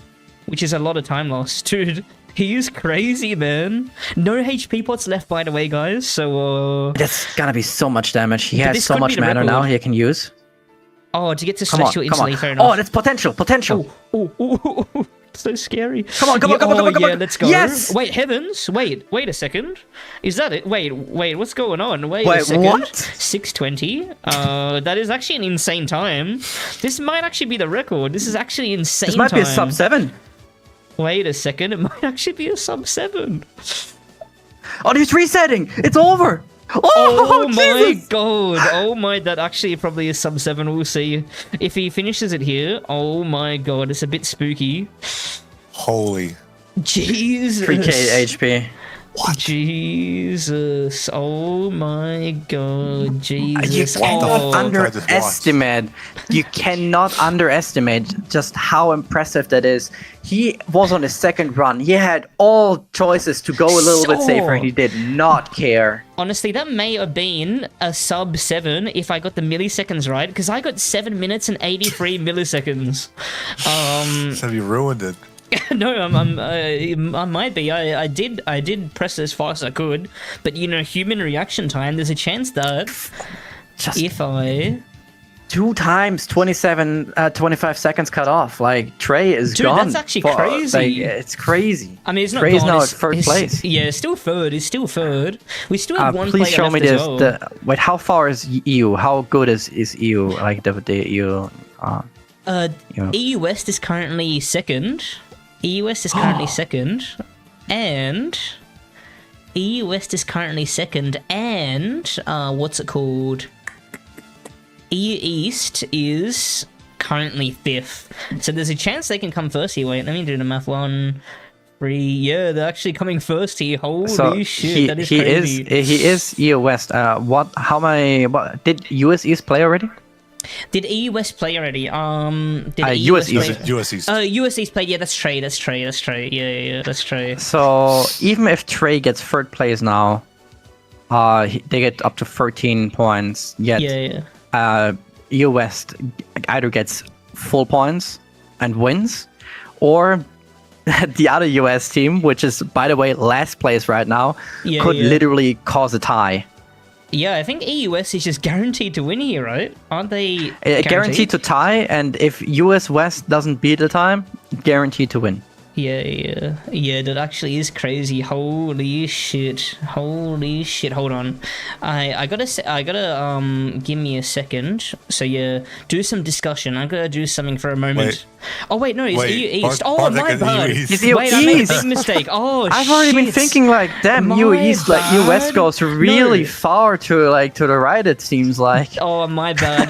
which is a lot of time lost. Dude, he is crazy, man. No HP pots left, by the way, guys, so... That's gonna be so much damage. He has so much mana now he can use. Oh, to get to Celestial instantly, fair enough. Oh, that's potential. Oh, so scary. Come on. Yeah, let's go. Yes! Wait, heavens. Wait a second. Is that it? Wait, what's going on? Wait a second. What? 620. That is actually an insane time. This might actually be the record. This is actually insane. This might be a sub 7. Wait a second. It might actually be a sub 7. Oh, he's resetting. It's over. Oh my Jesus. god! Oh my, that actually probably is sub 7. We'll see if he finishes it here. Oh my god, it's a bit spooky. Holy Jesus! 3k HP. What? Jesus! Oh my god! Jesus! You cannot underestimate. You cannot underestimate just how impressive that is. He was on his second run. He had all choices to go a little bit safer, and he did not care. Honestly, that may have been a sub 7 if I got the milliseconds right, because I got 7 minutes and 83 milliseconds. So you ruined it. No, I might be. I did press as fast as I could, but you know, human reaction time. There's a chance that if I 2 times 25 seconds cut off, like Trey is gone. Dude, that's actually crazy. Like, it's crazy. I mean, it's not Trey's gone. now at third place. Yeah, still third. He's still third. We still have one player left. Please show me as this. well. Wait, how far is EU? How good is EU? Like the EU. EU West is currently second. EU West is currently second, and EU West is currently second, and what's it called? EU East is currently fifth. So there's a chance they can come first here. Wait, let me do the math. 1, 3. Yeah, they're actually coming first here. Holy shit, that is crazy. He is EU West. What did US East play already? Did EU West play already? Did US East. US East. US East played. Yeah, that's Trey. Yeah, that's Trey. So even if Trey gets third place now, they get up to 13 points. Yet, EU West either gets full points and wins, or the other US team, which is, by the way, last place right now, could literally cause a tie. Yeah, I think EUS is just guaranteed to win here, right? Aren't they guaranteed to tie, and if US West doesn't beat the time, guaranteed to win. Yeah, that actually is crazy. Holy shit. Hold on. I gotta give me a second. So yeah, do some discussion. I gotta do something for a moment. Wait. Oh wait, no, it's EU East. Oh my bad. It's EU Wait, I made a big mistake. Oh, I've already been thinking like, damn, EU East, like EU West goes really far to the right. It seems like. Oh, my bad.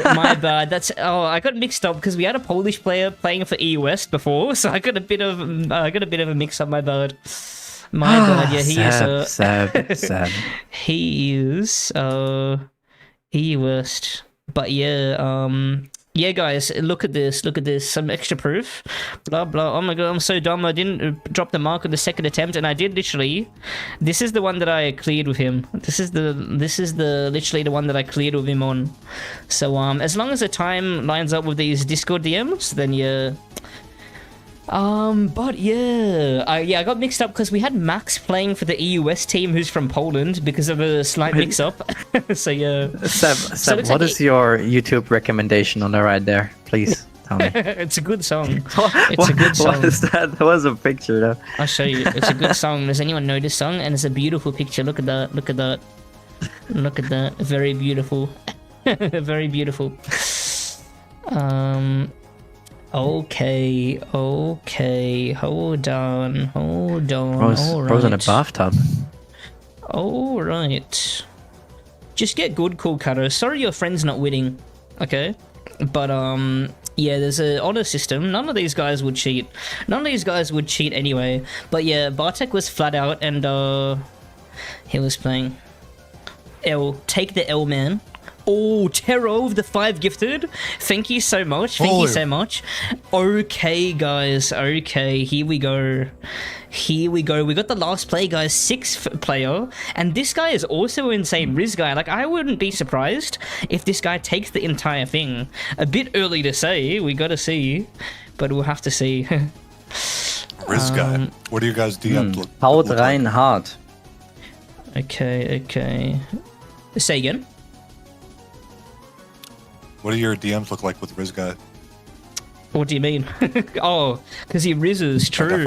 That's I got mixed up because we had a Polish player playing for EU West before, so I got a bit of a mix up. My bad. Yeah, he is. Sad. He is EU West, but yeah, guys, look at this. Some extra proof. Blah, blah. Oh my god, I'm so dumb. I didn't drop the mark on the second attempt, and I did literally. This is the one that I cleared with him. This is literally the one that I cleared with him on. So, as long as the time lines up with these Discord DMs, then yeah. But yeah, I got mixed up because we had Max playing for the EUS team who's from Poland because of a slight mix-up. So yeah. Seb, what is your YouTube recommendation on the right there? Please tell me. It's a good song. It's a good song. What is that? That was a picture though. I'll show you. It's a good song. Does anyone know this song? And it's a beautiful picture. Look at that. Very beautiful. Very beautiful. Okay, hold on. Bro's in a bathtub. Alright. Just get good, cool cutter. Sorry your friend's not winning, okay? But, yeah, there's a honor system. None of these guys would cheat. Anyway. But yeah, Bartek was flat out and, he was playing L. Take the L, man. Oh, Tero of the 5 gifted. Thank you so much. Okay, guys. Okay, here we go. We got the last play, guys. 6th player. And this guy is also insane. Riz guy. Like, I wouldn't be surprised if this guy takes the entire thing. A bit early to say. We gotta see. But we'll have to see. Riz guy. What do you guys DM look Haut like? rein hart. Okay. Say again. What do your DMs look like with Riz guy? What do you mean? Oh, because he rizzes, true.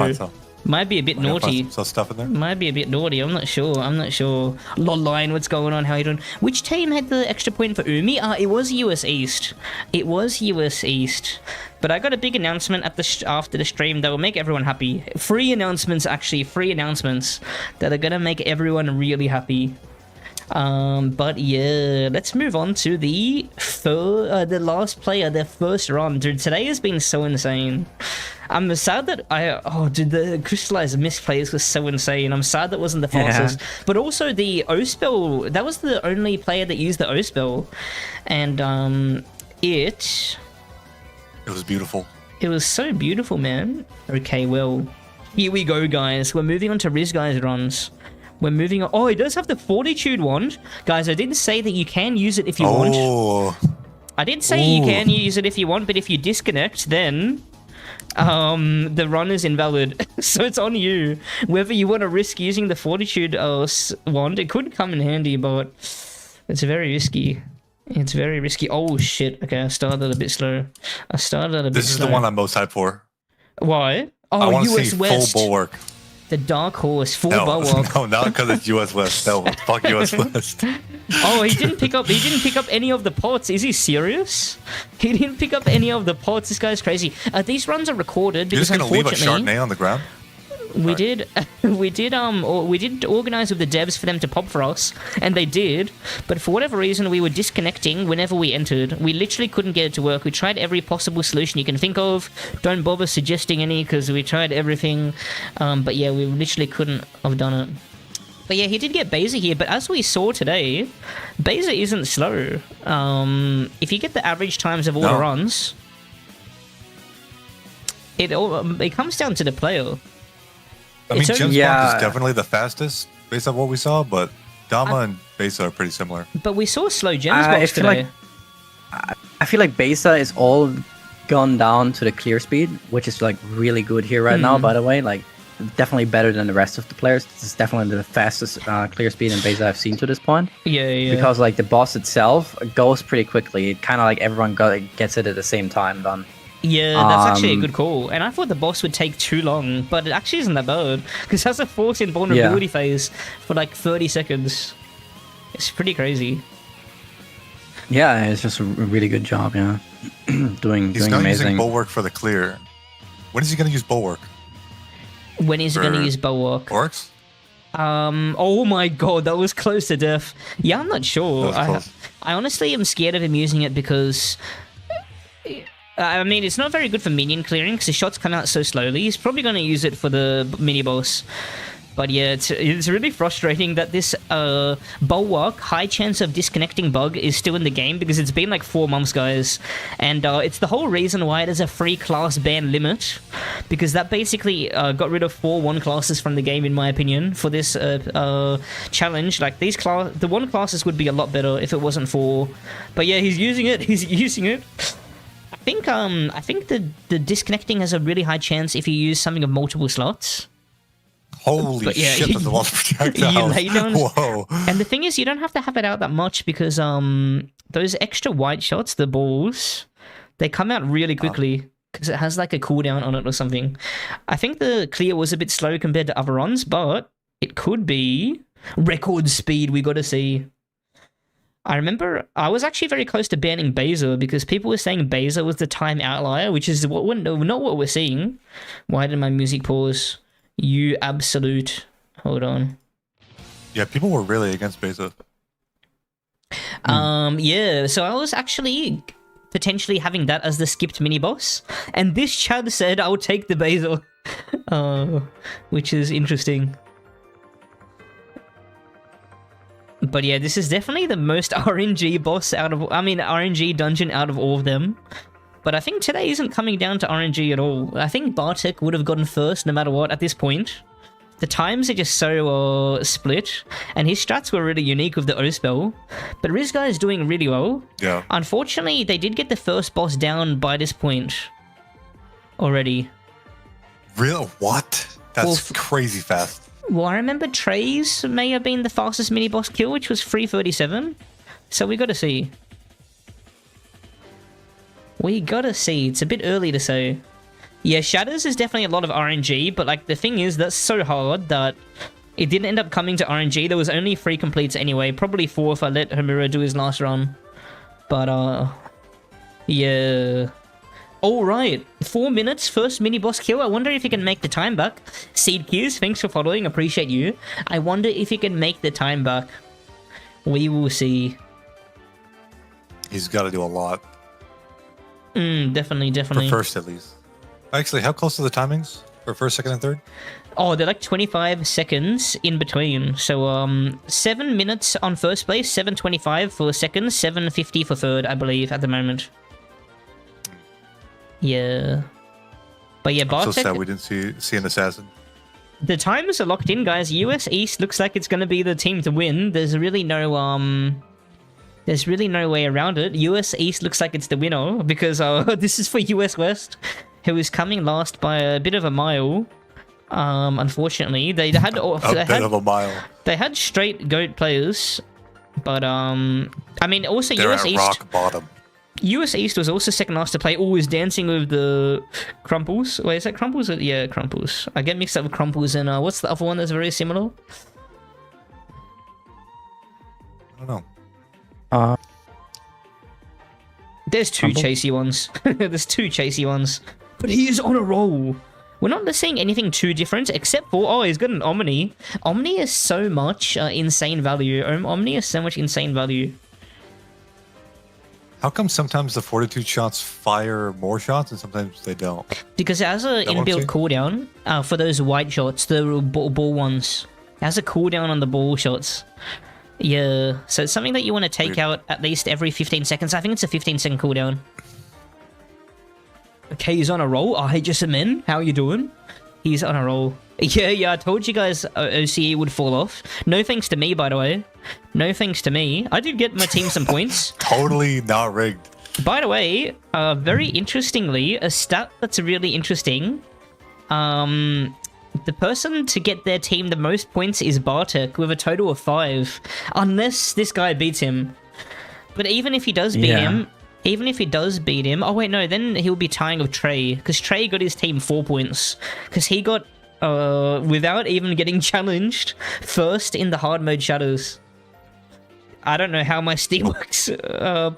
Might be a bit naughty. Some stuff in there? Might be a bit naughty, I'm not sure. Lolline, what's going on? How you doing? Which team had the extra point for Umi? It was US East. But I got a big announcement after the stream that will make everyone happy. Free announcements that are gonna make everyone really happy. But yeah, let's move on to the last player, their first run. Dude, today has been so insane. I'm sad that the crystallized misplays was so insane. I'm sad that wasn't the fastest. Yeah. But also the O spell, that was the only player that used the O spell. And it was beautiful. It was so beautiful, man. Okay, well, here we go, guys. We're moving on to Riz Guy's runs. We're moving on. Oh, he does have the Fortitude wand. Guys, I didn't say that you can use it if you want. I did say you can use it if you want, but if you disconnect, then the run is invalid. So it's on you. Whether you want to risk using the Fortitude wand, it could come in handy, but it's very risky. Oh, shit. Okay, I started a bit slow. This is the one I'm most hyped for. Why? Oh, I want to US see West. full bulwark. The Dark Horse, full bulwark. No, not because it's US West. No, fuck US West. Oh, he didn't pick up any of the pots. Is he serious? He didn't pick up any of the pots. This guy's crazy. These runs are recorded because you're just gonna leave a Chardonnay on the ground? We did organize with the devs for them to pop for us, and they did, but for whatever reason we were disconnecting whenever we entered. We literally couldn't get it to work. We tried every possible solution you can think of. Don't bother suggesting any, because we tried everything, but yeah, we literally couldn't have done it. But yeah, he did get Beza here, but as we saw today, Beza isn't slow. If you get the average times of all the runs, it comes down to the player. I mean, Gem's Bond is definitely the fastest based on what we saw, but Dama and Beza are pretty similar. But we saw slow Gems box today. I feel like Beza is all gone down to the clear speed, which is like really good here right now, by the way. Like, definitely better than the rest of the players. This is definitely the fastest clear speed in Beza I've seen to this point. Yeah. Because like the boss itself goes pretty quickly. It kind of like everyone gets it at the same time done. Yeah, that's actually a good call. And I thought the boss would take too long, but it actually isn't that bad. Because it has a force invulnerability phase for like 30 seconds. It's pretty crazy. Yeah, it's just a really good job, yeah. doing He's not amazing. using Bulwark for the clear. When is he going to use Bulwark? When is he going to use Bulwark? Oryx? Oh my god, that was close to death. Yeah, I'm not sure. I honestly am scared of him using it because... I mean, it's not very good for minion clearing because his shots come out so slowly. He's probably going to use it for the mini-boss. But yeah, it's really frustrating that this Bulwark, high chance of disconnecting bug, is still in the game because it's been like 4 months, guys. And it's the whole reason why there's a free class ban limit, because that basically got rid of 4 1 classes from the game, in my opinion, for this challenge. Like, the 1 classes would be a lot better if it wasn't for... But yeah, he's using it. He's using it. I think the disconnecting has a really high chance if you use something of multiple slots. Holy shit, that's a lot of projectiles. You lay down. Whoa. And the thing is, you don't have to have it out that much because those extra white shots, the balls, they come out really quickly because it has like a cooldown on it or something. I think the clear was a bit slow compared to other runs, but it could be record speed. We got to see. I remember I was actually very close to banning Beza because people were saying Beza was the time outlier, which is not what we're seeing. Why did my music pause? You absolute... Hold on. Yeah, people were really against Beza. Yeah, so I was actually potentially having that as the skipped mini-boss, and this Chad said I would take the Beza, which is interesting. But yeah, this is definitely the most RNG boss RNG dungeon out of all of them. But I think today isn't coming down to RNG at all. I think Bartek would have gotten first no matter what at this point. The times are just so split, and his strats were really unique with the O spell. But Rizga is doing really well. Yeah. Unfortunately, they did get the first boss down by this point already. Real? What? That's crazy fast. Well, I remember Trey's may have been the fastest mini-boss kill, which was 3:37. So we gotta see. We gotta see. It's a bit early to say. Yeah, Shatters is definitely a lot of RNG, but like the thing is, that's so hard that it didn't end up coming to RNG. There was only 3 completes anyway. Probably 4 if I let Homura do his last run. But, yeah... Alright, 4 minutes, first mini-boss kill. I wonder if you can make the time back. Seed Keys, thanks for following, appreciate you. I wonder if you can make the time back. We will see. He's got to do a lot. Definitely. For first, at least. Actually, how close are the timings for first, second, and third? Oh, they're like 25 seconds in between. So, 7 minutes on first place, 7:25 for second, 7:50 for third, I believe, at the moment. Yeah. But yeah, Bartek... So sad we didn't see an assassin. The times are locked in, guys. US East looks like it's going to be the team to win. There's really no way around it. US East looks like it's the winner because this is for US West, who is coming last by a bit of a mile. Unfortunately, they had a bit of a mile. They had straight GOAT players, but I mean, also they're US at East rock bottom. US East was also second last to play. Always dancing with the Crumples. Wait, is that Crumples? Yeah, Crumples. I get mixed up with Crumples and what's the other one that's very similar? I don't know. There's 2 chasey ones. There's 2 chasey ones. But he is on a roll. We're not seeing anything too different, except for, oh, he's got an Omni. Omni is so much insane value. Omni is so much insane value. How come sometimes the Fortitude shots fire more shots and sometimes they don't? Because it has an inbuilt cooldown for those white shots, the ball ones. It has a cooldown on the ball shots. Yeah, so it's something that you want to take out at least every 15 seconds. I think it's a 15-second cooldown. Okay, he's on a roll. Oh, hey, Jessamine, how you doing? He's on a roll. Yeah, I told you guys OCE would fall off. No thanks to me, by the way. No thanks to me. I did get my team some points. Totally not rigged. By the way, very interestingly, a stat that's really interesting. The person to get their team the most points is Bartek with a total of 5. Unless this guy beats him. But even if he does beat him... Even if he does beat him... Oh, wait, no. Then he'll be tying with Trey. Because Trey got his team 4 points. Because he got, without even getting challenged, first in the hard mode shadows. I don't know how my Steelworks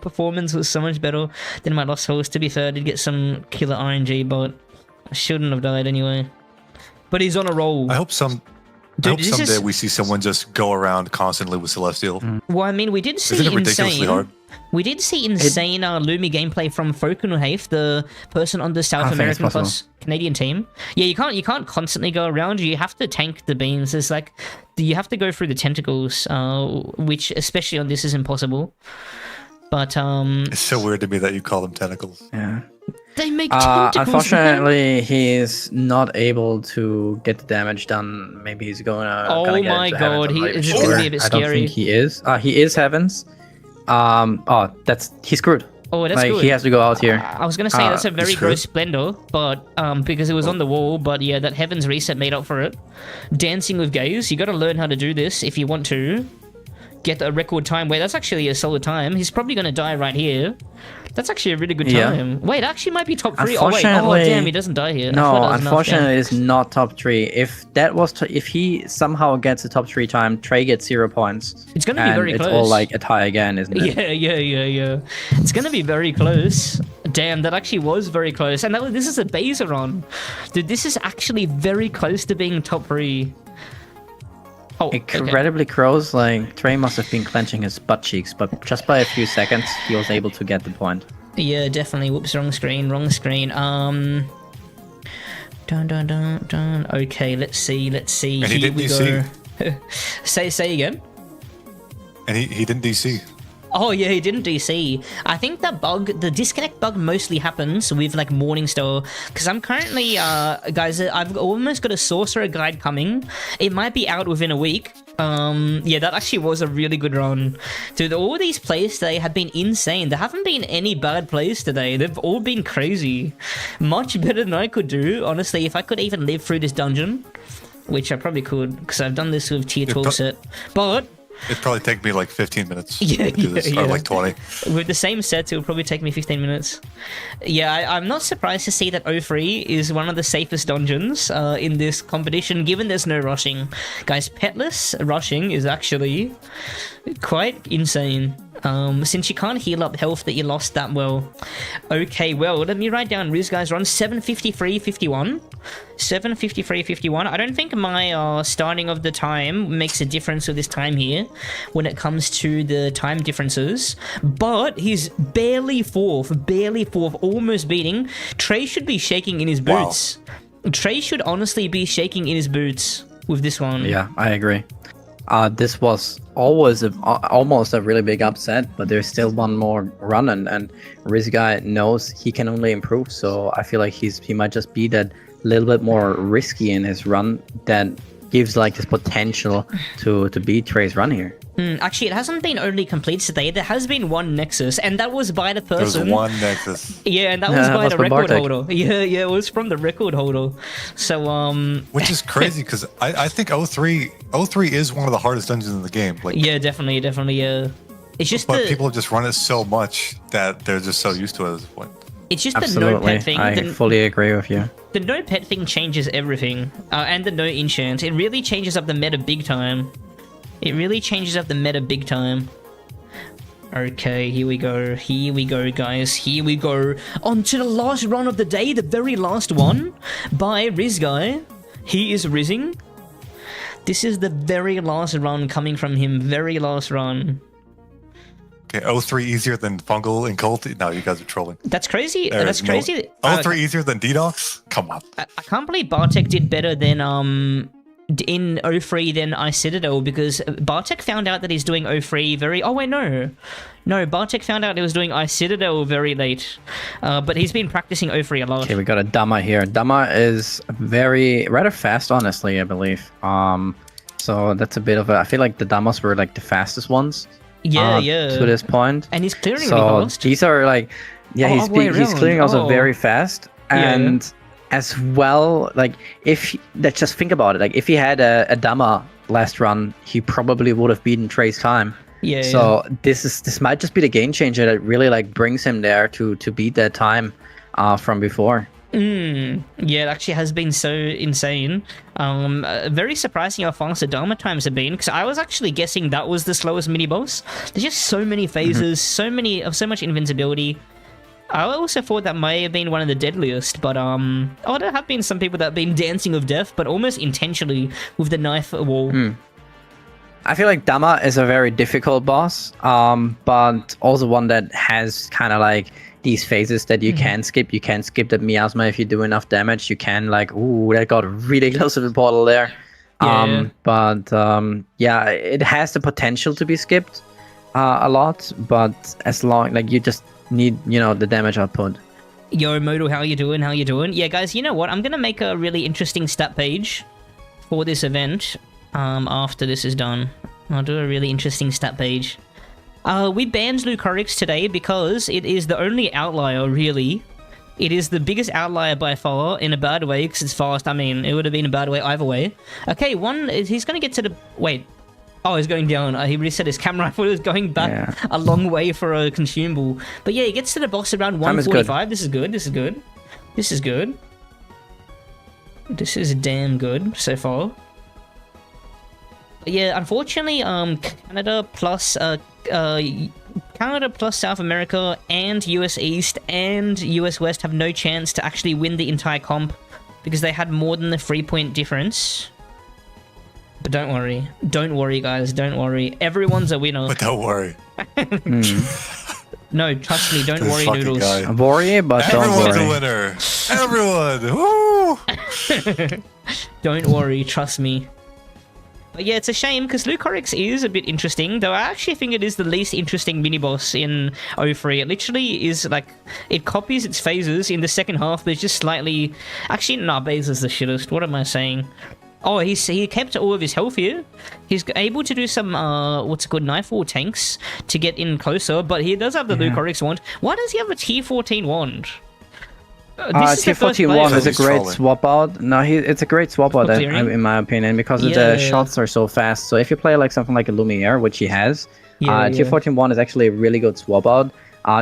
performance was so much better than my Lost Horse. To be fair, I did get some killer RNG, but I shouldn't have died anyway. But he's on a roll. I hope someday we see someone just go around constantly with Celestial. Well, I mean, we did see Isn't it ridiculously hard? We did see insane Lumi gameplay from Fokunuhafe, the person on the South American plus Canadian team. Yeah, you can't constantly go around. You have to tank the beams. It's like you have to go through the tentacles, which especially on this is impossible. But it's so weird to me that you call them tentacles. Yeah. They make tentacles. Unfortunately, he's not able to get the damage done. Maybe he's going to. Oh my god, it's just gonna be a bit scary. I don't think he is. He is Heavens. He's screwed. Oh, that's good. He has to go out here. I was gonna say that's a very gross Splendor, but because it was on the wall. But yeah, that Heavens reset made up for it. Dancing with Gaze, you got to learn how to do this if you want to get a record time. Wait, that's actually a solid time. He's probably gonna die right here. That's actually a really good time. Yeah. Wait, actually might be top 3. Oh wait, oh damn, he doesn't die here. No, unfortunately, it's not top 3. If that was, if he somehow gets the top 3 time, Trey gets 0 points. It's gonna be very close. It's all like a tie again, isn't it? Yeah. It's gonna be very close. Damn, that actually was very close. And this is a Bazeron. Dude, this is actually very close to being top 3. Oh, incredibly close. Like Trey must have been clenching his butt cheeks, but just by a few seconds, he was able to get the point. Yeah, definitely. Whoops, wrong screen. Dun. Okay, let's see. And Here didn't we DC. go. say again. And he didn't DC. Oh yeah, he didn't DC. I think that bug, the disconnect bug, mostly happens with like Morningstar. Because I'm currently, guys, I've almost got a sorcerer guide coming. It might be out within a week. Yeah, that actually was a really good run. Dude, all these plays today have been insane. There haven't been any bad plays today. They've all been crazy. Much better than I could do, honestly. If I could even live through this dungeon, which I probably could, because I've done this with tier 12 set. But it'd probably take me like 15 minutes. Or like 20. With the same sets, it would probably take me 15 minutes. Yeah, I'm not surprised to see that 03 is one of the safest dungeons in this competition, given there's no rushing. Guys, petless rushing is actually quite insane. Since you can't heal up health that you lost that well. Okay, well, let me write down Riz guys run 7:53:51. 7:53:51. I don't think my starting of the time makes a difference with this time here when it comes to the time differences. But he's barely fourth, almost beating. Trey should be shaking in his boots. Wow. Trey should honestly be shaking in his boots with this one. Yeah, I agree. This was always almost a really big upset, but there's still one more run, and Riz guy knows he can only improve. So I feel like he might just be that little bit more risky in his run that gives like this potential to beat Trey's run here. Actually, it hasn't been only completed today. There has been one Nexus, and that was by the person. There was one Nexus. Yeah, and that was by the record holder. Yeah, it was from the record holder. So, which is crazy, because I think 03 is one of the hardest dungeons in the game. Like, yeah, definitely, yeah. It's just but people have just run it so much that they're just so used to it at this point. It's just the no pet thing. I fully agree with you. The no pet thing changes everything, and the no enchant. It really changes up the meta big time. Okay, here we go. Here we go, guys. Here we go. On to the last run of the day, the very last one by Riz Guy. He is rizzing. This is the very last run coming from him. Very last run. Okay, 0-3 easier than Fungal and Cult? No, you guys are trolling. That's crazy. There That's is crazy. 0-3 easier than DDoS? Come on. I can't believe Bartek did better than in 03 than Citadel, because Bartek found out that he's doing 03 very... Oh, wait, no. No, Bartek found out he was doing Citadel very late. But he's been practicing 03 a lot. Okay, we got a Dama here. Dama is rather fast, honestly, I believe. So that's a bit of a... I feel like the Damas were like the fastest ones. Yeah, yeah. To this point. And he's clearing so really fast. These are like... Yeah, he's clearing also very fast. And... Yeah. As well, like let's just think about it. Like if he had a Dama last run, he probably would have beaten Trey's time. Yeah. So this might just be the game changer that really like brings him there to beat that time from before. Yeah, it actually has been so insane. Very surprising how fast the Dharma times have been, because I was actually guessing that was the slowest mini boss. There's just so many phases, so much invincibility. I also thought that may have been one of the deadliest, but there have been some people that have been dancing with death, but almost intentionally with the knife wall. I feel like Dama is a very difficult boss, but also one that has kind of like these phases that you can skip. You can skip that miasma if you do enough damage. You can like, ooh, that got really close to the portal there. Yeah, it has the potential to be skipped a lot, but as long like you just need, the damage output. Yo, Modal, how you doing? How you doing? Yeah, guys, you know what? I'm gonna make a really interesting stat page for this event. After this is done, I'll do a really interesting stat page. We banned Oryx today because it is the only outlier, really. It is the biggest outlier by far, in a bad way, because it's fast. I mean, it would have been a bad way either way. Okay, he's gonna get to the... Wait. Oh, he's going down. He reset his camera. I thought he was going back a long way for a consumable. But yeah, he gets to the boss around 145. This is good. This is good. This is good. This is damn good so far. But yeah, unfortunately, Canada plus South America and US East and US West have no chance to actually win the entire comp because they had more than the 3-point difference. But don't worry, guys. Don't worry. Everyone's a winner. But don't worry. No, trust me. Don't worry, Noodles. Worry, but don't worry. Everyone's a winner. Everyone. Woo! Don't worry. Trust me. But yeah, it's a shame because Oryx is a bit interesting, though I actually think it is the least interesting mini-boss in 03. It literally is like, it copies its phases in the second half, but it's just slightly... Actually, nah, Baze is the shittest. What am I saying? Oh, he kept all of his health here. He's able to do some, knife wall tanks to get in closer, but he does have the Oryx wand. Why does he have a tier 14 wand? Tier 14 wand is a great swap out. No, it's a great swap out, in my opinion, because the shots are so fast. So if you play like something like a Lumiere, which he has, tier 14 wand is actually a really good swap out.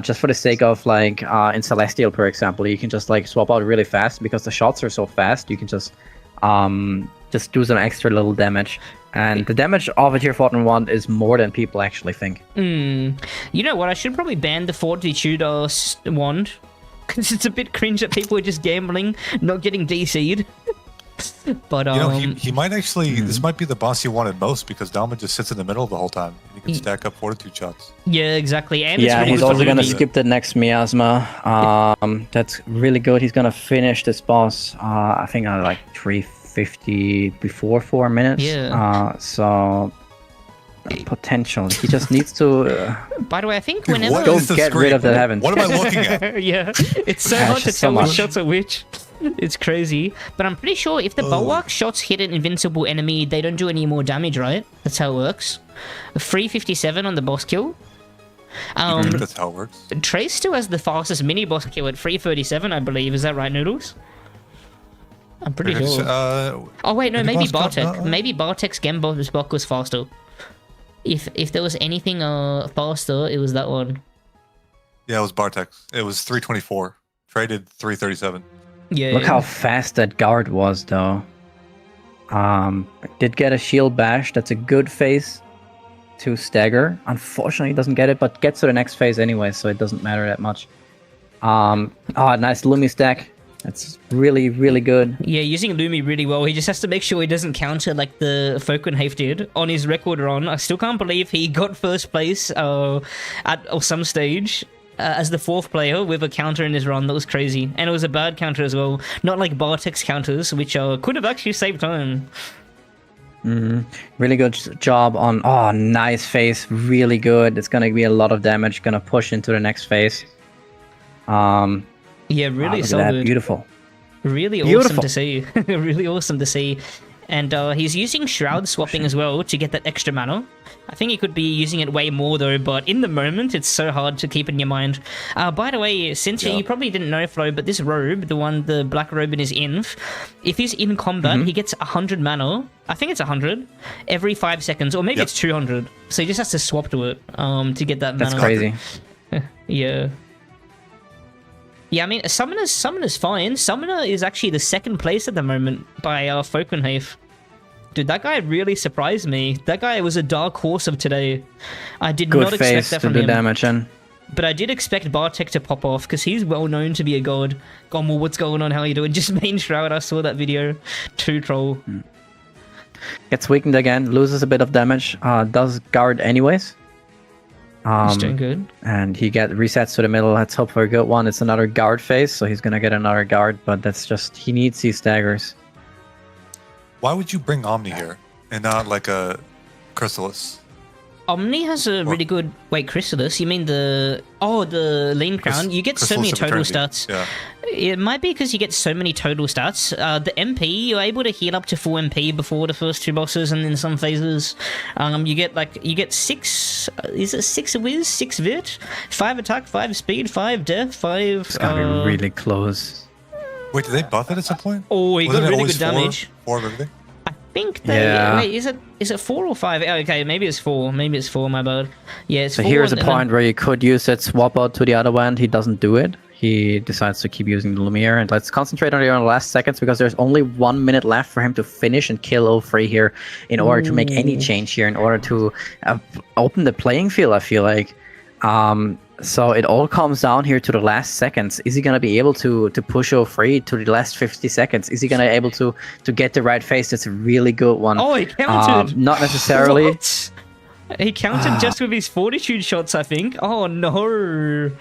Just for the sake of like in Celestial, for example, you can just like swap out really fast because the shots are so fast. You can just do some extra little damage. And the damage of a tier 14 wand is more than people actually think. You know what? I should probably ban the Fortitude wand. Because it's a bit cringe that people are just gambling, not getting DC'd. But he might actually... This might be the boss you wanted most because Dalma just sits in the middle the whole time. You can stack up Fortitude shots. Yeah, exactly. And he's also going to skip the next miasma. That's really good. He's going to finish this boss, I think, at like 350 before 4 minutes. Yeah. So... potential. He just needs to... By the way, I think whenever... Don't get rid of that heaven. What am I looking at? Yeah, it's so hard to tell which shots are which. It's crazy. But I'm pretty sure if the bulwark shots hit an invincible enemy, they don't do any more damage, right? That's how it works. 357 on the boss kill. That's how it works. Trace still has the fastest mini boss kill at 337, I believe. Is that right, Noodles? I'm pretty sure. Oh wait, no, maybe Bartek. Maybe Bartek's Gambler's block was faster. If there was anything faster, it was that one. Yeah, it was Bartek's. It was 324. Traded 337. Yeah. Look how fast that guard was, though. Did get a shield bash. That's a good phase. to stagger. Unfortunately, he doesn't get it, but gets to the next phase anyway, so it doesn't matter that much. Oh, nice Lumi stack. That's really, really good. Yeah, using Lumi really well. He just has to make sure he doesn't counter like the Falkenhafe did on his record run. I still can't believe he got first place at some stage as the 4th player with a counter in his run. That was crazy. And it was a bad counter as well. Not like Bartek's counters, which could have actually saved time. Really good job on... Oh, nice phase. Really good. It's going to be a lot of damage. Going to push into the next phase. Yeah, really solid. Beautiful. Really awesome to see. Really awesome to see. And he's using Shroud swapping as well to get that extra mana. I think he could be using it way more though, but in the moment, it's so hard to keep in your mind. By the way, since you probably didn't know, Flo, but this robe, the black robe in his inf, if he's in combat, he gets 100 mana. I think it's 100 every 5 seconds, or maybe it's 200. So he just has to swap to it to get that mana. That's crazy. Yeah. Yeah, I mean, Summoner's fine. Summoner is actually the 2nd place at the moment by Falkenhafe. Dude, that guy really surprised me. That guy was a dark horse of today. I did not expect that from him. Damage in. But I did expect Bartek to pop off, because he's well known to be a god. Gommel, what's going on? How are you doing? Just main Shroud, I saw that video. True troll. Gets weakened again, loses a bit of damage. Does guard anyways. He's doing good. And he resets to the middle. Let's hope for a good one. It's another guard phase, so he's gonna get another guard, but that's just... He needs these staggers. Why would you bring Omni here and not like a Chrysalis? Omni has a really good... Wait, Chrysalis? You mean the... Oh, the Lean Crown? You get so many total stats. Yeah. It might be because you get so many total stats. The MP, you're able to heal up to full MP before the first 2 bosses, and in some phases, you get 6... Is it 6 Wiz, 6 Vit, 5 attack, 5 speed, 5 death, 5... It's gonna be really close. Wait, did they buff it at some point? Oh, he got really good damage. 4 of everything? I think they... Yeah. Wait, is it 4 or 5? Oh, okay, maybe it's 4. Maybe it's 4, my bad. Yeah, it's 4. So here's a point where you could use it, swap out to the other one. He doesn't do it. He decides to keep using the Lumiere. And let's concentrate on the last seconds, because there's only 1 minute left for him to finish and kill O3 here in order to make any change here, in order to open the playing field, I feel like. So it all comes down here to the last seconds. Is he going to be able to push O3 to the last 50 seconds? Is he going to be able to get the right phase? That's a really good one. Oh, he counted! Not necessarily. What? He counted just with his fortitude shots, I think. Oh no,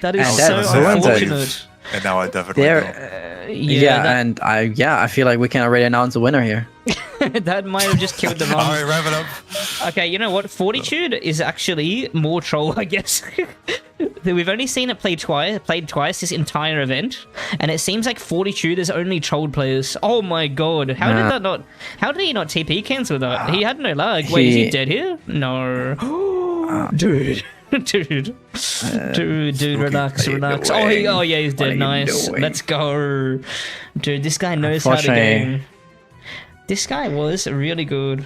that is so unfortunate. And now I definitely know. I feel like we can already announce a winner here. That might have just killed the run. Alright, wrap it up. Okay, you know what? Fortitude is actually more troll, I guess. We've only seen it played twice this entire event, and it seems like Fortitude has only trolled players. Oh my god, how did he not TP cancel that? He had no lag. Wait, is he dead here? No. Dude. Dude, relax. Oh yeah, he's dead. Nice. Let's go. Dude, this guy knows how to game. This guy was really good.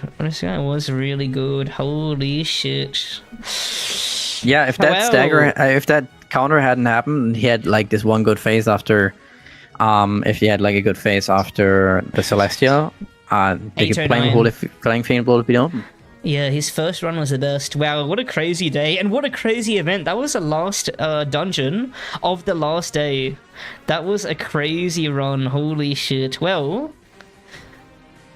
Holy shit. Yeah, if that if that counter hadn't happened, he had like this one good phase after. If he had like a good phase after the Celestial, the playing field would be open. Yeah, his first run was the best. Wow, what a crazy day, and what a crazy event. That was the last dungeon of the last day. That was a crazy run. Holy shit. Well,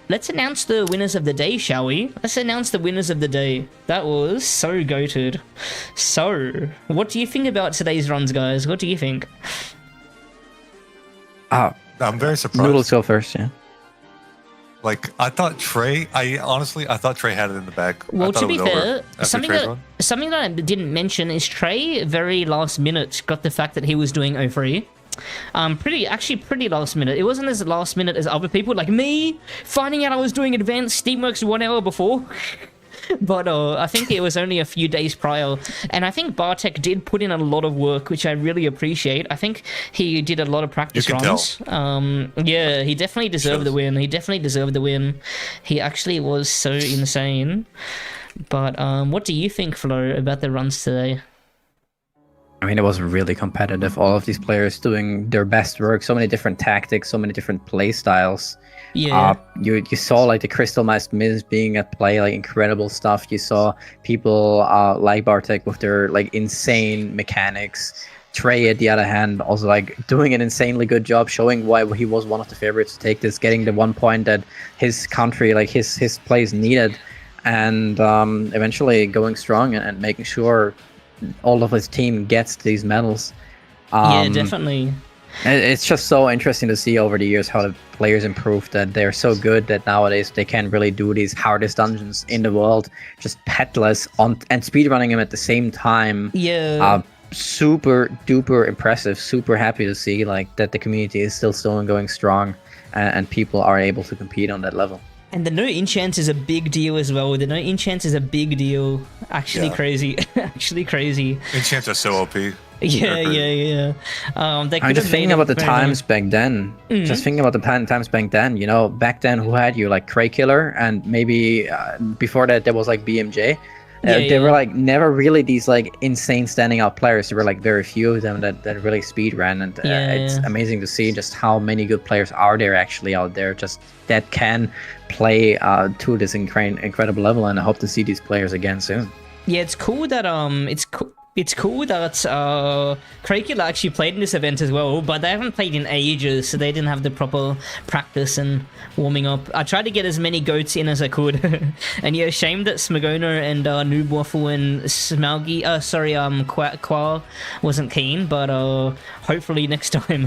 let's announce the winners of the day, shall we? Let's announce the winners of the day. That was so goated. So, what do you think about today's runs, guys? What do you think? I'm very surprised. Noodles go first, yeah. Like, I thought Trey had it in the bag. Well, to be fair, something that I didn't mention is Trey very last minute got the fact that he was doing O3. Pretty last minute. It wasn't as last minute as other people, like me, finding out I was doing advanced Steamworks 1 hour before. But I think it was only a few days prior, and I think Bartek did put in a lot of work, which I really appreciate. I think he did a lot of practice runs. Yeah, he definitely deserved the win. He actually was so insane. But what do you think, Flo, about the runs today? I mean, it was really competitive. All of these players doing their best work. So many different tactics, so many different play styles. Yeah. You saw like the Crystallized Miz being at play, like incredible stuff. You saw people like Bartek with their like insane mechanics. Trey, at the other hand, also like doing an insanely good job, showing why he was one of the favorites to take this, getting the 1 point that his country, like his plays needed, and eventually going strong and making sure all of his team gets these medals. Yeah, definitely. It's just so interesting to see over the years how the players improved, that they're so good that nowadays they can really do these hardest dungeons in the world, just petless on and speedrunning them at the same time. Yeah. Super duper impressive. Super happy to see like that the community is still going strong, and people are able to compete on that level. And the no enchants is a big deal as well. The no enchants is a big deal. Actually crazy. Actually crazy. Enchants are so OP. Yeah. I'm just thinking about the times back then. Just thinking about the times back then. You know, back then who had you like Cray Killer, and maybe before that there was like BMJ. They were like never really these like insane standing out players. There were like very few of them that really speed ran, and it's amazing to see just how many good players are there actually out there, just that can play to this incredible level. And I hope to see these players again soon. Yeah, it's cool that it's cool that Craigie actually played in this event as well, but they haven't played in ages, so they didn't have the proper practice and warming up. I tried to get as many goats in as I could, and yeah, shame that Smagona and Noob Waffle and Smalgi, Qua wasn't keen, but hopefully next time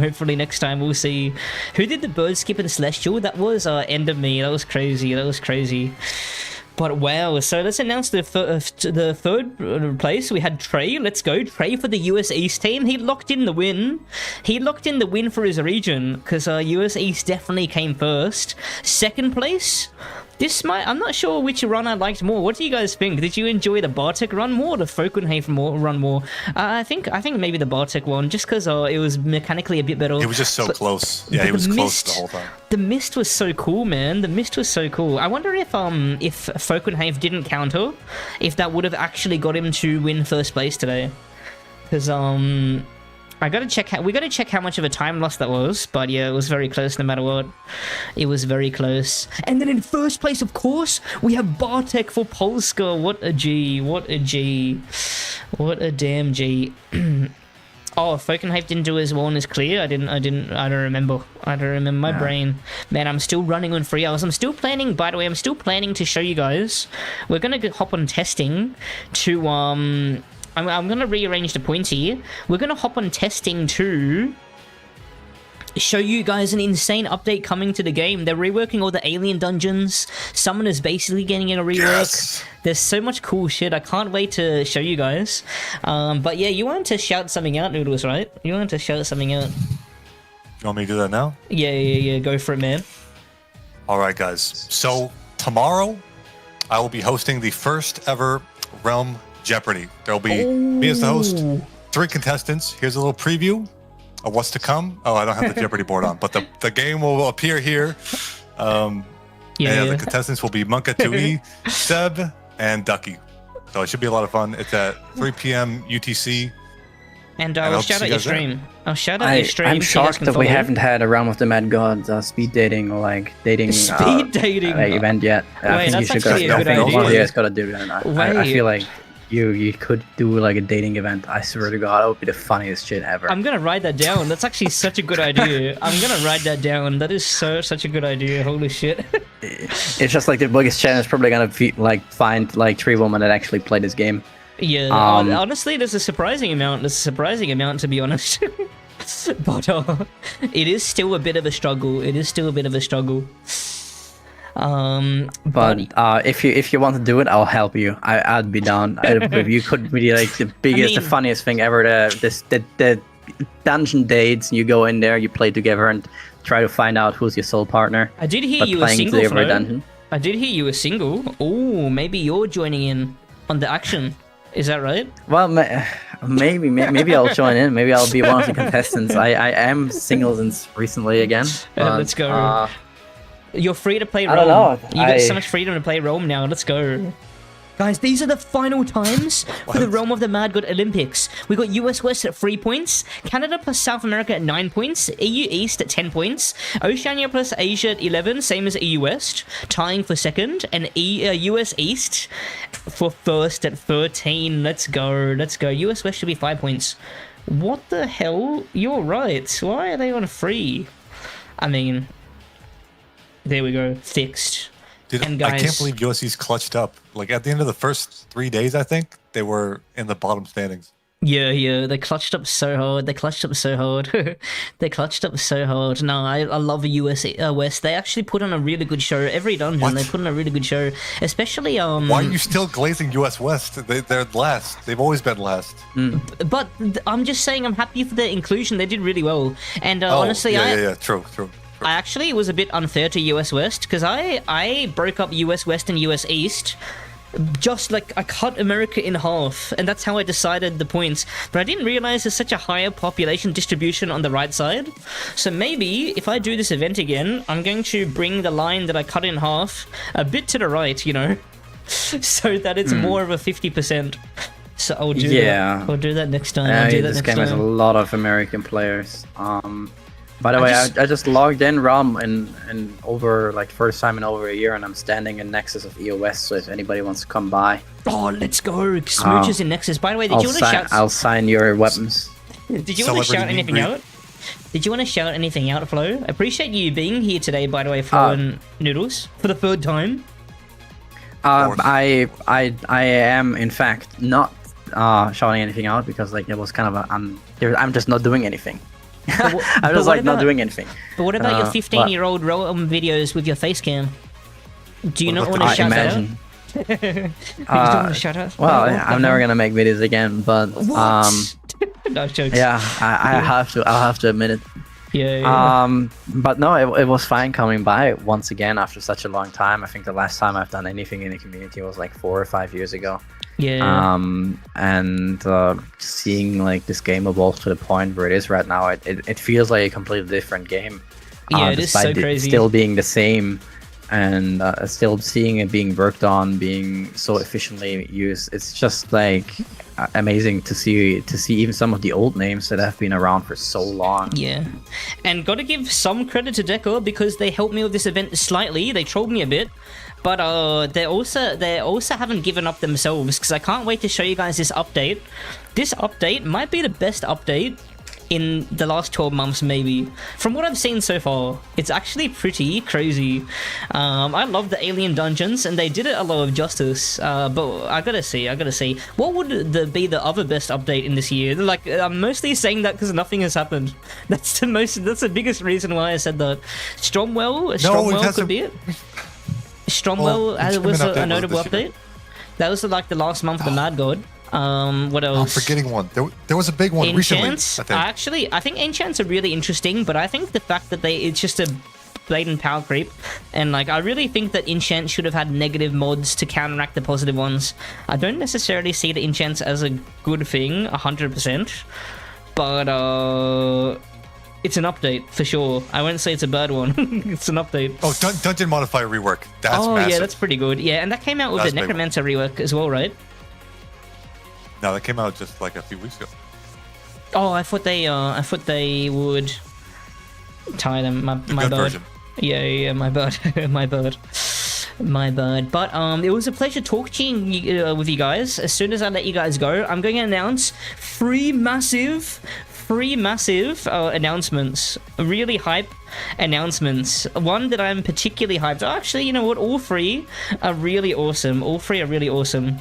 we'll see. Who did the bird skip and Celestial? That was End of Me. That was crazy. But wow, so let's announce the third place. We had Trey. Let's go. Trey for the US East team. He locked in the win. For his region, because US East definitely came first. Second place. I'm not sure which run I liked more. What do you guys think? Did you enjoy the Bartek run more or the Falkenhaven run more? I think maybe the Bartek one, just because it was mechanically a bit better. It was just so close. Yeah, he was close the whole time. The mist was so cool, man. The mist was so cool. I wonder if Falkenhaven didn't counter, if that would have actually got him to win first place today. Because we gotta check how much of a time loss that was, but yeah, it was very close no matter what. It was very close. And then in first place, of course, we have Bartek for Polska. What a G. What a damn G. Oh, Falkenhaven didn't do as well as Clear. I don't remember. My brain. Man, I'm still running on 3 hours. I'm still planning to show you guys. We're gonna hop on testing to I'm going to rearrange the points here. We're going to hop on testing to show you guys an insane update coming to the game. They're reworking all the alien dungeons. Summoner's basically getting a rework. Yes. There's so much cool shit. I can't wait to show you guys. But yeah, you wanted to shout something out, Noodles, right? You wanted to shout something out. You want me to do that now? Yeah. Go for it, man. All right, guys. So tomorrow, I will be hosting the first ever Realm Jeopardy. There'll be me as the host, 3 contestants. Here's a little preview of what's to come. Oh, I don't have the Jeopardy board on, but the game will appear here. The contestants will be Monka 2E, Seb, and Ducky. So it should be a lot of fun. It's at 3 p.m. UTC. And I'll shout out your stream. I'm shocked that we haven't had a round of the Mad God speed dating or like dating event yet. Wait, that's actually a good idea. One of you guys gotta do that. I feel like you could do like a dating event. I swear to God, that would be the funniest shit ever. I'm gonna write that down. That's actually such a good idea. I'm gonna write that down. That is such a good idea. Holy shit. It's just like the biggest challenge is probably gonna find like 3 women that actually play this game. Yeah, honestly, there's a surprising amount. To be honest. But it is still a bit of a struggle. But if you want to do it, I'll help you. I'd be down. You could be like the biggest, the funniest thing ever. The dungeon dates. You go in there, you play together, and try to find out who's your soul partner. I did hear you were single. I did hear you were single. Oh, maybe you're joining in on the action. Is that right? Well, maybe I'll join in. Maybe I'll be one of the contestants. I am single since recently again. Let's go. You're free to play Rome. I don't know. You got so much freedom to play Rome now. Let's go. Guys, these are the final times for the Realm of the Mad God Olympics. We got US West at 3 points, Canada plus South America at 9 points, EU East at 10 points, Oceania plus Asia at 11, same as EU West, tying for second, and US East for first at 13. Let's go, let's go. US West should be 5 points. What the hell? You're right. Why are they on 3? I mean, there we go. Fixed. Dude, and guys, I can't believe USC's clutched up. Like at the end of the first 3 days, I think they were in the bottom standings. Yeah, they clutched up so hard. They clutched up so hard. They clutched up so hard. No, I love the US West. They actually put on a really good show. Every dungeon, they put on a really good show. Especially Why are you still glazing US West? They're last. They've always been last. But I'm just saying, I'm happy for their inclusion. They did really well. And honestly, yeah, true. I actually, it was a bit unfair to US West because I broke up US West and US East. Just like I cut America in half, and that's how I decided the points. But I didn't realize there's such a higher population distribution on the right side. So maybe if I do this event again, I'm going to bring the line that I cut in half a bit to the right, you know, so that it's more of a 50%. So I'll do that. I'll do that next time. I'll do that this next game time. has a lot of American players. By the way, I just logged in Realm and over like first time in over a year, and I'm standing in Nexus of EOS. So if anybody wants to come by, oh, let's go! Smooches in Nexus. By the way, did you want to shout? I'll sign your weapons. Did you want to shout anything out? Did you want to shout anything out, Flo? I appreciate you being here today. By the way, Flo and Noodles for the 3rd time. I am in fact not shouting anything out because like it was kind of I'm just not doing anything. I was like not doing anything. But what about your 15-year-old RotMG videos with your face cam? Do you not want to shout that out? You don't want to shout out? Well, I'm never gonna make videos again, but no jokes. Yeah, I have to. I'll have to admit it. Yeah. But no, it was fine coming by once again after such a long time. I think the last time I've done anything in the community was like 4 or 5 years ago. Yeah. And seeing like this game evolve to the point where it is right now, it feels like a completely different game. Yeah, it is so crazy. Still being the same, and still seeing it being worked on, being so efficiently used. It's just like amazing to see even some of the old names that have been around for so long. Yeah, and gotta give some credit to Deco because they helped me with this event slightly. They trolled me a bit. But they also haven't given up themselves because I can't wait to show you guys this update. This update might be the best update in the last 12 months, maybe. From what I've seen so far, it's actually pretty crazy. I love the alien dungeons, and they did it a lot of justice. But I gotta see. What would be the other best update in this year? Like, I'm mostly saying that because nothing has happened. That's the biggest reason why I said that. Stromwell could be it. Stromwell was a notable update. That was like the last month of the Mad God. What else? I'm forgetting one. There was a big one recently. Actually, I think enchants are really interesting, but I think the fact that it's just a blatant power creep, and like I really think that enchants should have had negative mods to counteract the positive ones. I don't necessarily see the enchants as a good thing, 100%, but it's an update for sure. I won't say it's a bad one. It's an update. Oh, dungeon modifier rework. That's massive. Yeah, that's pretty good. Yeah, and that came out with the Necromancer rework as well, right? No, that came out just like a few weeks ago. Oh, I thought they would tie them. My bad. Version. Yeah, my bad. my bad. But it was a pleasure talking with you guys. As soon as I let you guys go, I'm going to announce three massive announcements. Really hype announcements. One that I'm particularly hyped. Actually, you know what? All three are really awesome.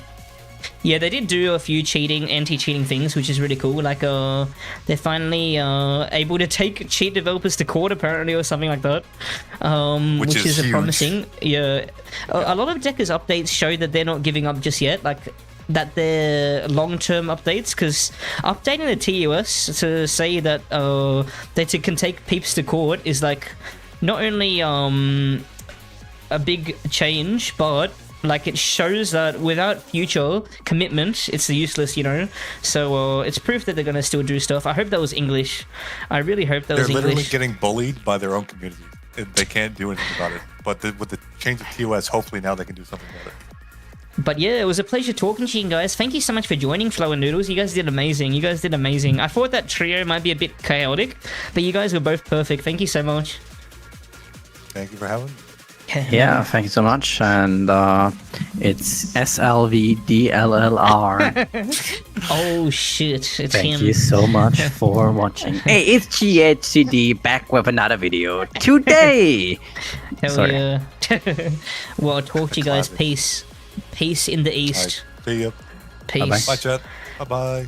Yeah, they did do a few anti-cheating things, which is really cool. Like, they're finally able to take cheat developers to court, apparently, or something like that. Which is promising. Yeah. A lot of Decker's updates show that they're not giving up just yet. Like, that they're long-term updates, because updating the TUS to say that they can take peeps to court is, like, not only a big change, but like it shows that without future commitment, it's useless, you know. So it's proof that they're gonna still do stuff. I hope that was English. I really hope that was English. They're literally getting bullied by their own community. They can't do anything about it. But with the change of TOS, hopefully now they can do something about it. But yeah, it was a pleasure talking to you guys. Thank you so much for joining, Flo and Noodles. You guys did amazing. You guys did amazing. I thought that trio might be a bit chaotic, but you guys were both perfect. Thank you so much. Thank you for having me. Yeah, thank you so much. And it's SLVDLLR. Oh shit, it's Thank him. you so much for watching. Hey, it's GHCD back with another video today. Hell Sorry. yeah. Well, talk to you guys. Classic. Peace. Peace in the east. See ya. Peace. Bye, chat. Bye-bye.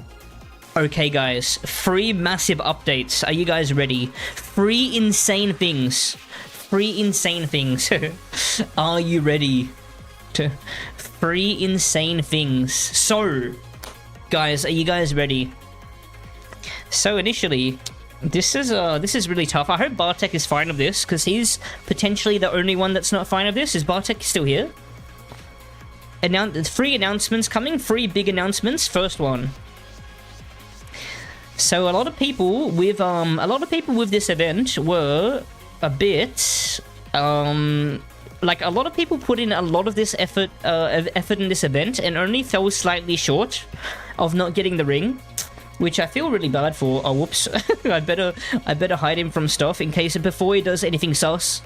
Okay, guys. 3 massive updates. Are you guys ready? 3 insane things. 3 insane things. Are you ready? 3 insane things. So, guys, are you guys ready? So initially, this is really tough. I hope Bartek is fine with this, because he's potentially the only one that's not fine with this. Is Bartek still here? 3 announcements coming. 3 big announcements. First one. So a lot of people with this event were a bit like a lot of people put in a lot of this effort in this event and only fell slightly short of not getting the ring, which I feel really bad for. Oh whoops. I better hide him from stuff in case before he does anything sus.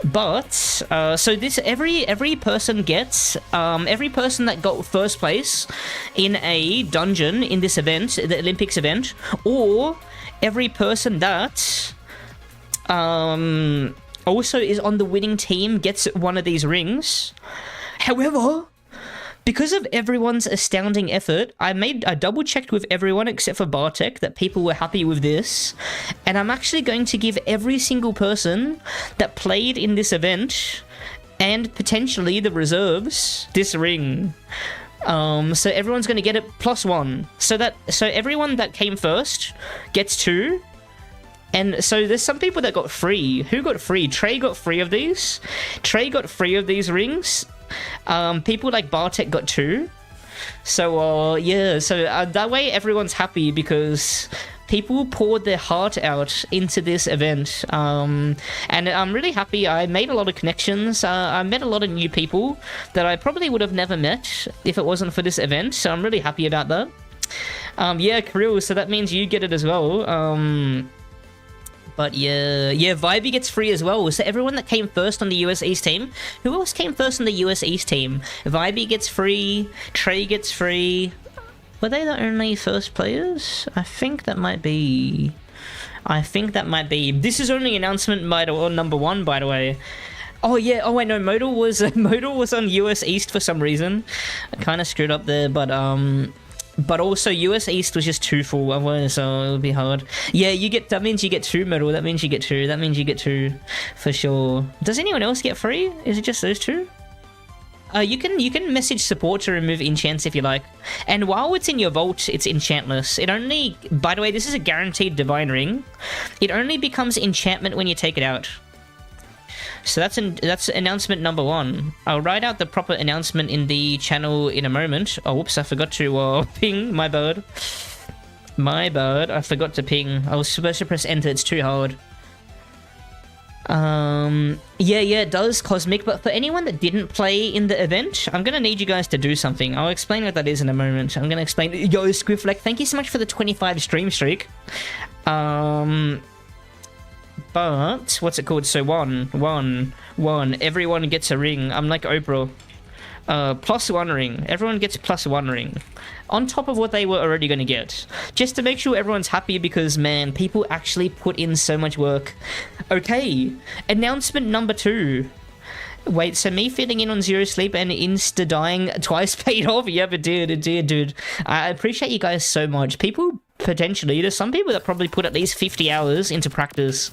But so this every person gets every person that got first place in a dungeon in this event, the Olympics event, or every person that also is on the winning team gets one of these rings. However, because of everyone's astounding effort, I double checked with everyone except for Bartek that people were happy with this, and I'm actually going to give every single person that played in this event and potentially the reserves this ring. So everyone's going to get it +1. So everyone that came first gets 2. And so there's some people that got 3. Who got 3? Trey got 3 of these. Trey got 3 of these rings. People like Bartek got 2. So yeah, so that way everyone's happy because people poured their heart out into this event. And I'm really happy. I made a lot of connections. I met a lot of new people that I probably would have never met if it wasn't for this event. So I'm really happy about that. Yeah, Kirill, so that means you get it as well. But yeah, Vibey gets 3 as well. So everyone that came first on the US East team. Who else came first on the US East team? Vibey gets 3. Trey gets 3. Were they the only first players? I think that might be. This is only announcement by number 1, by the way. Oh yeah. Oh wait, no. Modal was on US East for some reason. I kind of screwed up there, but also US East was just too full, otherwise so it would be hard. Yeah, that means you get 2 medal. That means you get 2. That means you get 2 for sure. Does anyone else get 3? Is it just those 2? You can message support to remove enchants if you like. And while it's in your vault, it's enchantless. It only, by the way, this is a guaranteed divine ring. It only becomes enchantment when you take it out. So that's announcement number 1. I'll write out the proper announcement in the channel in a moment. Oh, whoops, I forgot to ping. My bad. I forgot to ping. I was supposed to press enter. It's too hard. Yeah, it does, Cosmic. But for anyone that didn't play in the event, I'm gonna need you guys to do something. I'll explain what that is in a moment. I'm gonna explain. Yo, Squiffleck, thank you so much for the 25 stream streak. But what's it called? So one. Everyone gets a ring. I'm like Oprah. +1 ring. Everyone gets +1 ring. On top of what they were already going to get. Just to make sure everyone's happy because, man, people actually put in so much work. Okay. Announcement number 2. Wait, so me fitting in on 0 sleep and insta-dying twice paid off? Yeah, but dude. I appreciate you guys so much. People... Potentially, there's some people that probably put at least 50 hours into practice,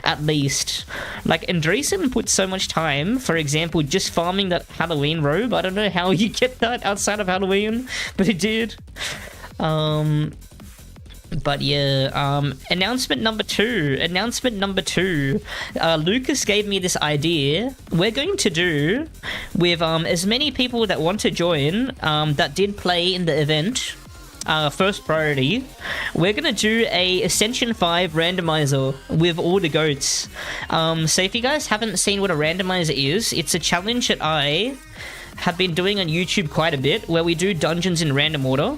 at least. Like, Andreessen put so much time, for example, just farming that Halloween robe. I don't know how you get that outside of Halloween, but he did. But yeah, announcement number 2. Lucas gave me this idea. We're going to do with as many people that want to join that did play in the event. First priority, we're gonna do a Ascension 5 randomizer with all the goats. So if you guys haven't seen what a randomizer is, it's a challenge that I have been doing on YouTube quite a bit, where we do dungeons in random order.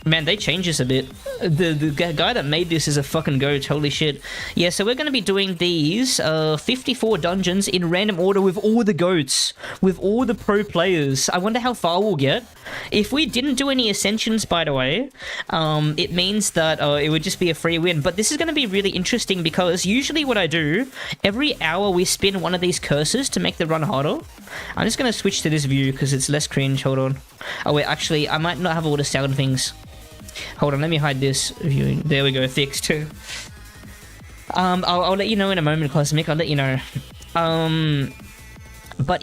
Man, they changed this a bit. The guy that made this is a fucking goat, holy shit. Yeah, so we're going to be doing these 54 dungeons in random order with all the goats, with all the pro players. I wonder how far we'll get. If we didn't do any Ascensions, by the way, it means that it would just be a free win. But this is going to be really interesting because usually what I do, every hour we spin one of these curses to make the run harder. I'm just going to switch to this view because it's less cringe. Hold on. Oh, wait, actually, I might not have all the sound things. Hold on, let me hide this. There we go, fixed too. I'll let you know in a moment, Cosmic. I'll let you know. But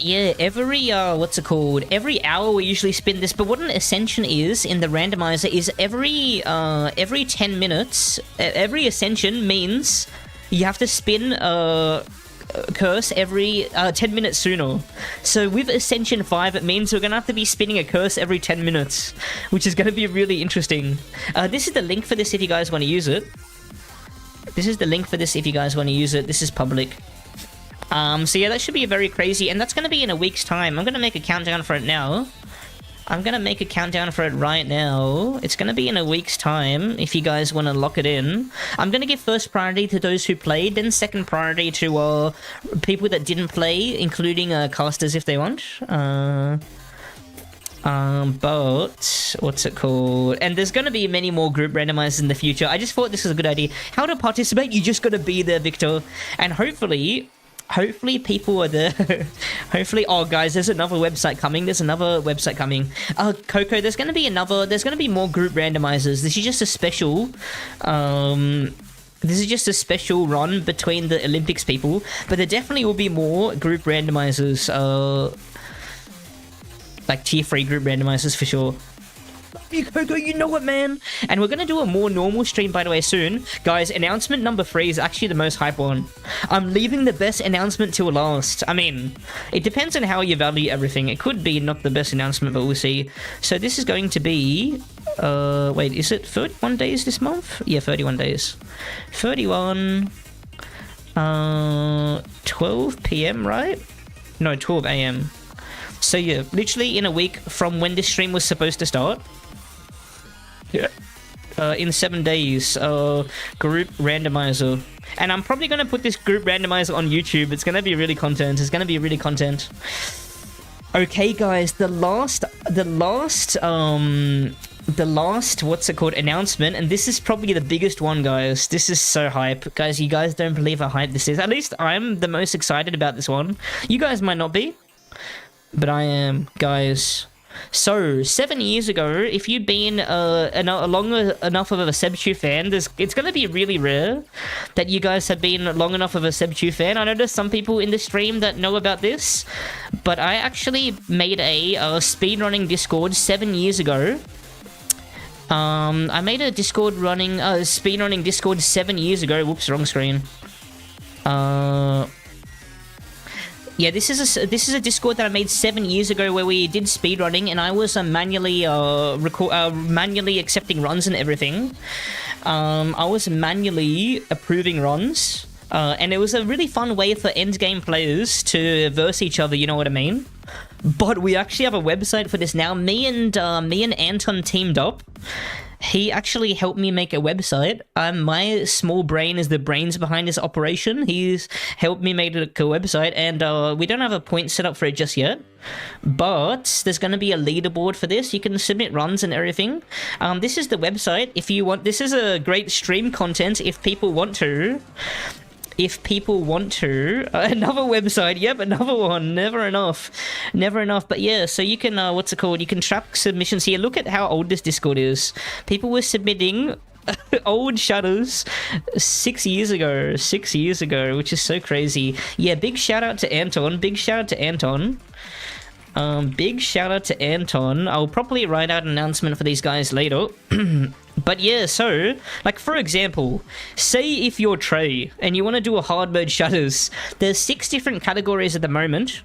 yeah, every what's it called? Every hour we usually spin this. But what an Ascension is in the randomizer is every 10 minutes. Every Ascension means you have to spin curse every 10 minutes sooner. So with Ascension 5, it means we're gonna have to be spinning a curse every 10 minutes, which is gonna be really interesting. This is the link for this if you guys want to use it. This is the link for this if you guys want to use it. This is public. So yeah, that should be very crazy, and that's gonna be in a week's time. I'm gonna make a countdown for it now. I'm gonna make a countdown for it right now. It's gonna be in a week's time, if you guys want to lock it in. I'm gonna give first priority to those who played, then second priority to people that didn't play, including casters if they want. But what's it called? And there's gonna be many more group randomizers in the future. I just thought this was a good idea. How to participate? You just gotta be there, Victor, and hopefully people are there. Hopefully, oh guys, there's another website coming. Coco, there's gonna be more group randomizers. This is just a special run between the Olympics people, but there definitely will be more group randomizers, like tier 3 group randomizers for sure. You, Coco, you know it, man. And we're gonna do a more normal stream, by the way, soon. Guys, announcement number 3 is actually the most hype one. I'm leaving the best announcement till last. I mean, it depends on how you value everything. It could be not the best announcement, but we'll see. So this is going to be... wait, is it 31 days this month? Yeah, 31 days. 31... 12 p.m., right? No, 12 a.m. So yeah, literally in a week from when this stream was supposed to start. Yeah. In 7 days, group randomizer. And I'm probably gonna put this group randomizer on YouTube. It's gonna be really content. Okay, guys, the last what's it called, announcement, and this is probably the biggest one, guys. This is so hype. Guys, you guys don't believe how hype this is. At least I'm the most excited about this one. You guys might not be, but I am, guys. So, 7 years ago, if you've been long enough of a sebchoof fan, it's going to be really rare that you guys have been long enough of a sebchoof fan. I know there's some people in the stream that know about this, but I actually made a speedrunning Discord 7 years ago. I made a speedrunning Discord 7 years ago. Whoops, wrong screen. Yeah, this is a Discord that I made 7 years ago where we did speedrunning, and I was manually accepting runs and everything. I was manually approving runs, and it was a really fun way for endgame players to verse each other. You know what I mean? But we actually have a website for this now. Me and Anton teamed up. He actually helped me make a website. My small brain is the brains behind this operation. He's helped me make a website, and we don't have a point set up for it just yet. But there's going to be a leaderboard for this. You can submit runs and everything. This is the website. If you want, this is a great stream content if people want to. Another website. Yep, another one. Never enough. But yeah, so you can you can track submissions here. Look at how old this Discord is. People were submitting old shutters 6 years ago, which is so crazy. Yeah, big shout out to Anton. I'll probably write out an announcement for these guys later. But yeah, so, like, for example, say if you're Trey and you want to do a hard mode shutters, there's 6 different categories at the moment.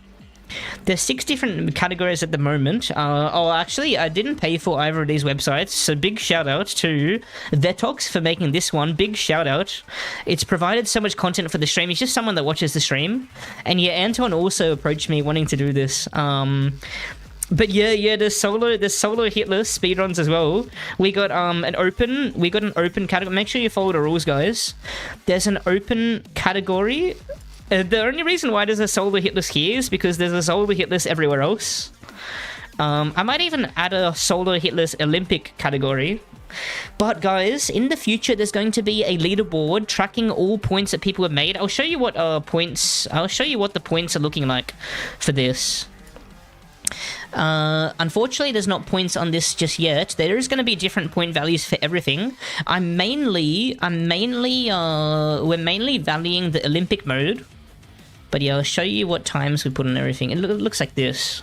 There's 6 different categories at the moment. Actually, I didn't pay for either of these websites, so big shout out to Vetox for making this one. Big shout out. It's provided so much content for the stream. He's just someone that watches the stream. And yeah, Anton also approached me wanting to do this. But yeah, there's solo hitless speedruns as well. We got an open category. Make sure you follow the rules, guys. There's an open category. The only reason why there's a solo hitless here is because there's a solo hitless everywhere else. I might even add a solo hitless Olympic category. But guys, in the future, there's going to be a leaderboard tracking all points that people have made. I'll show you what the points are looking like for this. Unfortunately, there's not points on this just yet. There is going to be different point values for everything. We're mainly valuing the Olympic mode. But yeah, I'll show you what times we put on everything. It looks like this.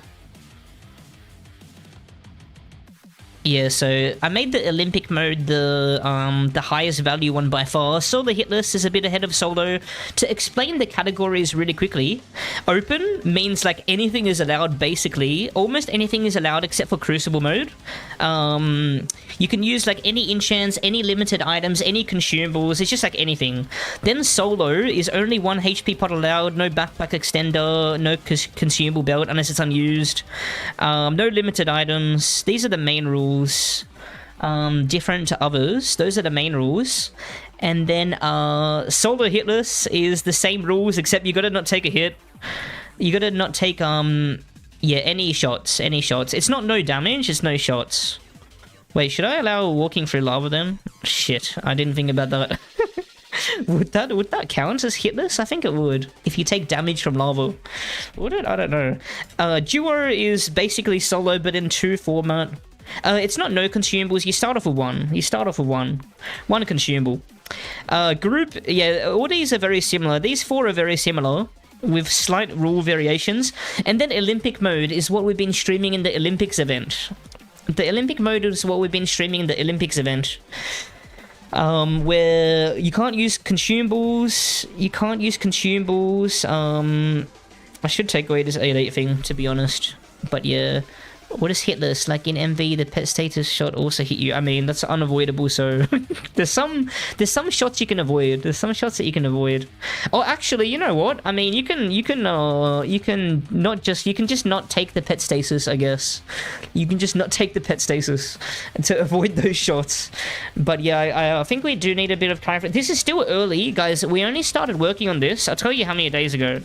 Yeah, so I made the Olympic mode the highest value one by far. Solo hitless is a bit ahead of solo. To explain the categories really quickly, open means like anything is allowed basically. Almost anything is allowed except for crucible mode. You can use like any enchants, any limited items, any consumables. It's just like anything. Then solo is only 1 HP pot allowed, no backpack extender, no consumable belt unless it's unused. No limited items. These are the main rules. Different to others. Those are the main rules. And then solo hitless is the same rules except you gotta not take a hit. You gotta not take any shots. It's not no damage, it's no shots. Wait, should I allow walking through lava then? Shit, I didn't think about that. Would that count as hitless? I think it would. If you take damage from lava. Would it? I don't know. Duo is basically solo but in 2 format. It's not no consumables. You start off with 1. One consumable. Group, yeah, all these are very similar. These 4 are very similar with slight rule variations. And then Olympic mode is what we've been streaming in the Olympics event. The Olympic mode is what we've been streaming in the Olympics event. Where you can't use consumables. I should take away this 8-8 thing, to be honest. But yeah. What is hitless? Like in MV, the pet status shot also hit you. I mean, that's unavoidable, so there's some shots you can avoid. There's some shots that you can avoid. Oh, actually, you know what? I mean, you can just not take the pet stasis, I guess. You can just not take the pet stasis to avoid those shots. But yeah, I think we do need a bit of clarification. This is still early, guys. We only started working on this. I'll tell you how many days ago.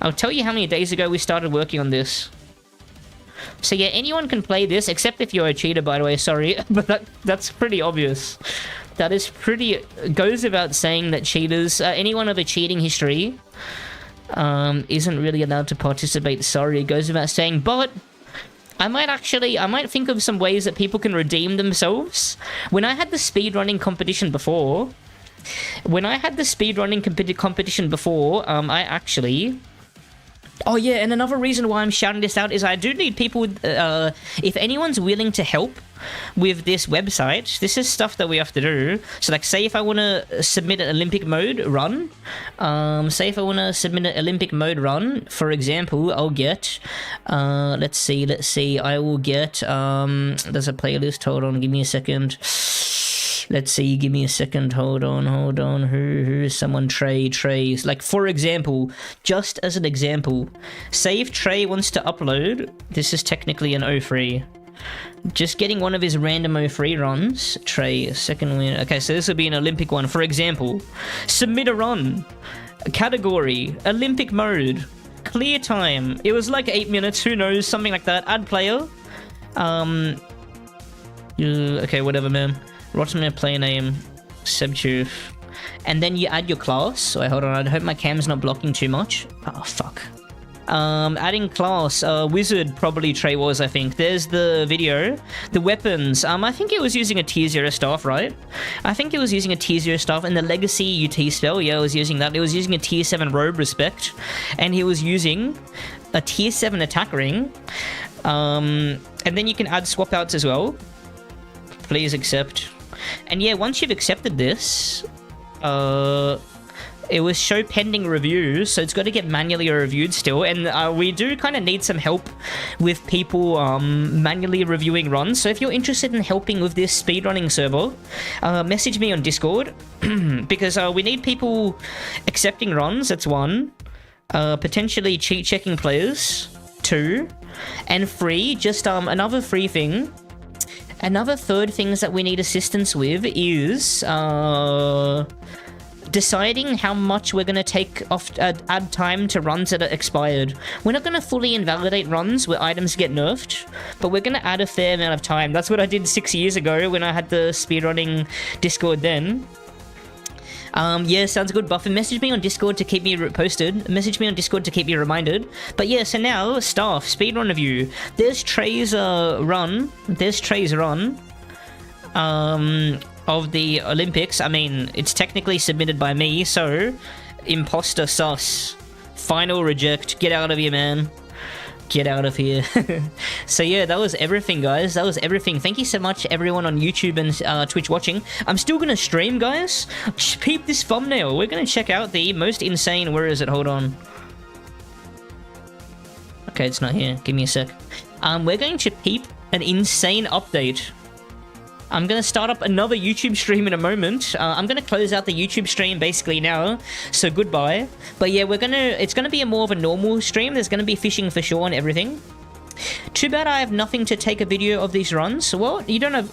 We started working on this. So yeah, anyone can play this, except if you're a cheater, by the way, sorry. But that's pretty obvious. That is pretty... goes without saying that cheaters... anyone of a cheating history isn't really allowed to participate, sorry. It goes without saying, but... I might think of some ways that people can redeem themselves. When I had the speedrunning competition before... I actually... Oh yeah, and another reason why I'm shouting this out is I do need people, if anyone's willing to help with this website, this is stuff that we have to do. So like, say if I want to submit an Olympic mode run, for example, I'll get, let's see, I will get, there's a playlist, hold on, give me a second. Let's see, give me a second, hold on, who is someone, Trey, like, for example, just as an example, say if Trey wants to upload, this is technically an 03, just getting one of his random 03 runs, Trey, second win, okay, so this will be an Olympic one, for example, submit a run, category, Olympic mode, clear time, it was like 8 minutes, who knows, something like that, add player, okay, whatever, man. RotMG player name, sebchoof, and then you add your class. Wait, hold on, I hope my cam's not blocking too much. Oh, fuck. Adding class, wizard probably Trey was, I think. There's the video. The weapons, I think it was using a tier 0 staff, right? I think it was using a tier 0 staff, and the legacy UT spell, yeah, it was using that. It was using a tier 7 robe respect, and he was using a tier 7 attack ring. And then you can add swap outs as well. Please accept. And yeah, once you've accepted this, It was show pending review, so it's got to get manually reviewed still, and we do kind of need some help with people manually reviewing runs. So if you're interested in helping with this speedrunning server, message me on Discord, because we need people accepting runs, that's 1, potentially cheat checking players, 2, and 3, just another 3 thing. Another 3rd things that we need assistance with is deciding how much we're going to take off, add time to runs that are expired. We're not going to fully invalidate runs where items get nerfed, but we're going to add a fair amount of time. That's what I did 6 years ago when I had the speedrunning Discord then. Yeah, sounds good, Buffin. Message me on Discord to keep me posted. Message me on Discord to keep you reminded. But yeah, so now, staff, speedrun review. There's Trey's run. There's Trey's run. Of the Olympics. I mean, it's technically submitted by me, so imposter sus. Final reject. Get out of here, man. Get out of here. So yeah, that was everything, guys. That was everything. Thank you so much, everyone on YouTube and Twitch watching. I'm still gonna stream, guys. Peep this thumbnail. We're gonna check out the most insane... Where is it? Hold on. Okay, it's not here. Give me a sec. We're going to peep an insane update. I'm going to start up another YouTube stream in a moment. I'm going to close out the YouTube stream basically now, so goodbye. But yeah, it's going to be more of a normal stream. There's going to be fishing for sure and everything. Too bad I have nothing to take a video of these runs. What? You don't have...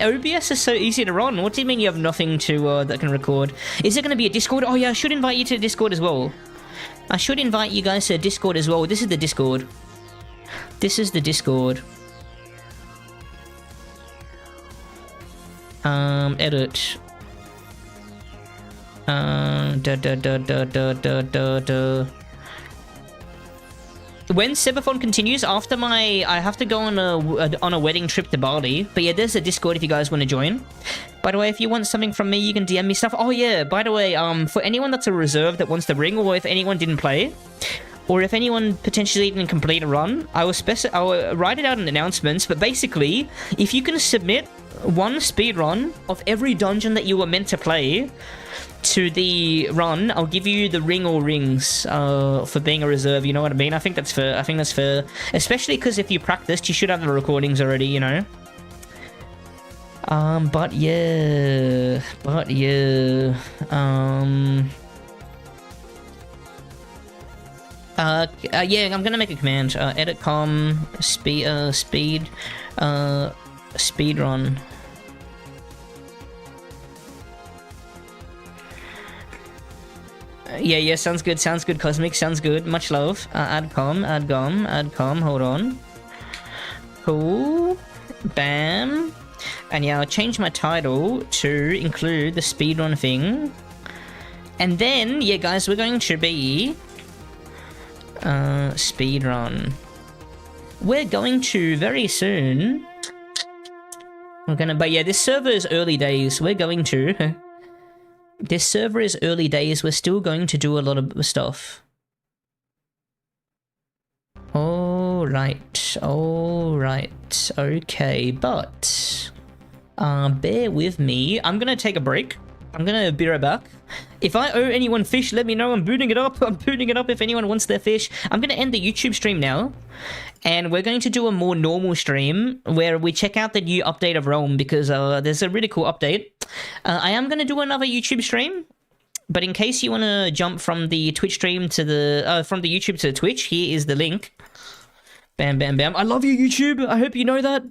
OBS is so easy to run. What do you mean you have nothing to that can record? Is there going to be a Discord? Oh yeah, I should invite you to Discord as well. I should invite you guys to Discord as well. This is the Discord. This is the Discord. Edit. When Sebathon continues, after I have to go on a wedding trip to Bali. But yeah, there's a Discord if you guys want to join. By the way, if you want something from me, you can DM me stuff. Oh yeah, by the way, for anyone that's a reserve that wants to ring, or if anyone didn't play, or if anyone potentially didn't complete a run, I will write it out in announcements. But basically, if you can submit one speedrun of every dungeon that you were meant to play to the run, I'll give you the ring or rings for being a reserve. You know what I mean? I think that's fair. I think that's fair. Especially because if you practiced, you should have the recordings already, you know? But yeah. Yeah, I'm gonna make a command. Edit com speed run. Yeah, sounds good, Cosmic, sounds good. Much love. Add com, hold on. Cool. Bam. And yeah, I'll change my title to include the speedrun thing. And then, yeah, guys, we're going to be... speedrun. We're going to, very soon... But yeah, this server is early days. We're going to... This server is early days. We're still going to do a lot of stuff. Alright. Okay, but... bear with me. I'm gonna take a break. I'm gonna be right back. If I owe anyone fish, let me know. I'm booting it up. I'm booting it up if anyone wants their fish. I'm gonna end the YouTube stream now. And we're going to do a more normal stream where we check out the new update of Realm, because there's a really cool update. I am gonna do another YouTube stream, but in case you want to jump from the Twitch stream to the from the YouTube to the Twitch, here is the link. Bam, bam, bam. I love you, YouTube. I hope you know that.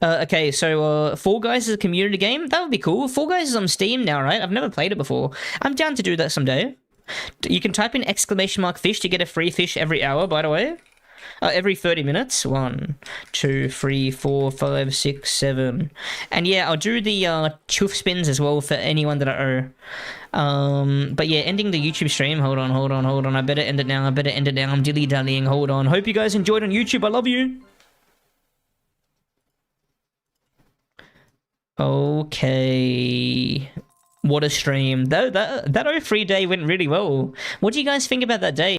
Okay, so Fall Guys is a community game. That would be cool. Fall Guys is on Steam now, right? I've never played it before. I'm down to do that someday. You can type in !fish to get a free fish every hour, by the way. Every 30 minutes. 1, 2, 3, 4, 5, 6, 7. And yeah, I'll do the choof spins as well for anyone that I owe. But yeah, ending the YouTube stream. Hold on. I better end it now. I'm dilly-dallying. Hold on. Hope you guys enjoyed on YouTube. I love you. Okay. What a stream. That 03 day went really well. What do you guys think about that day?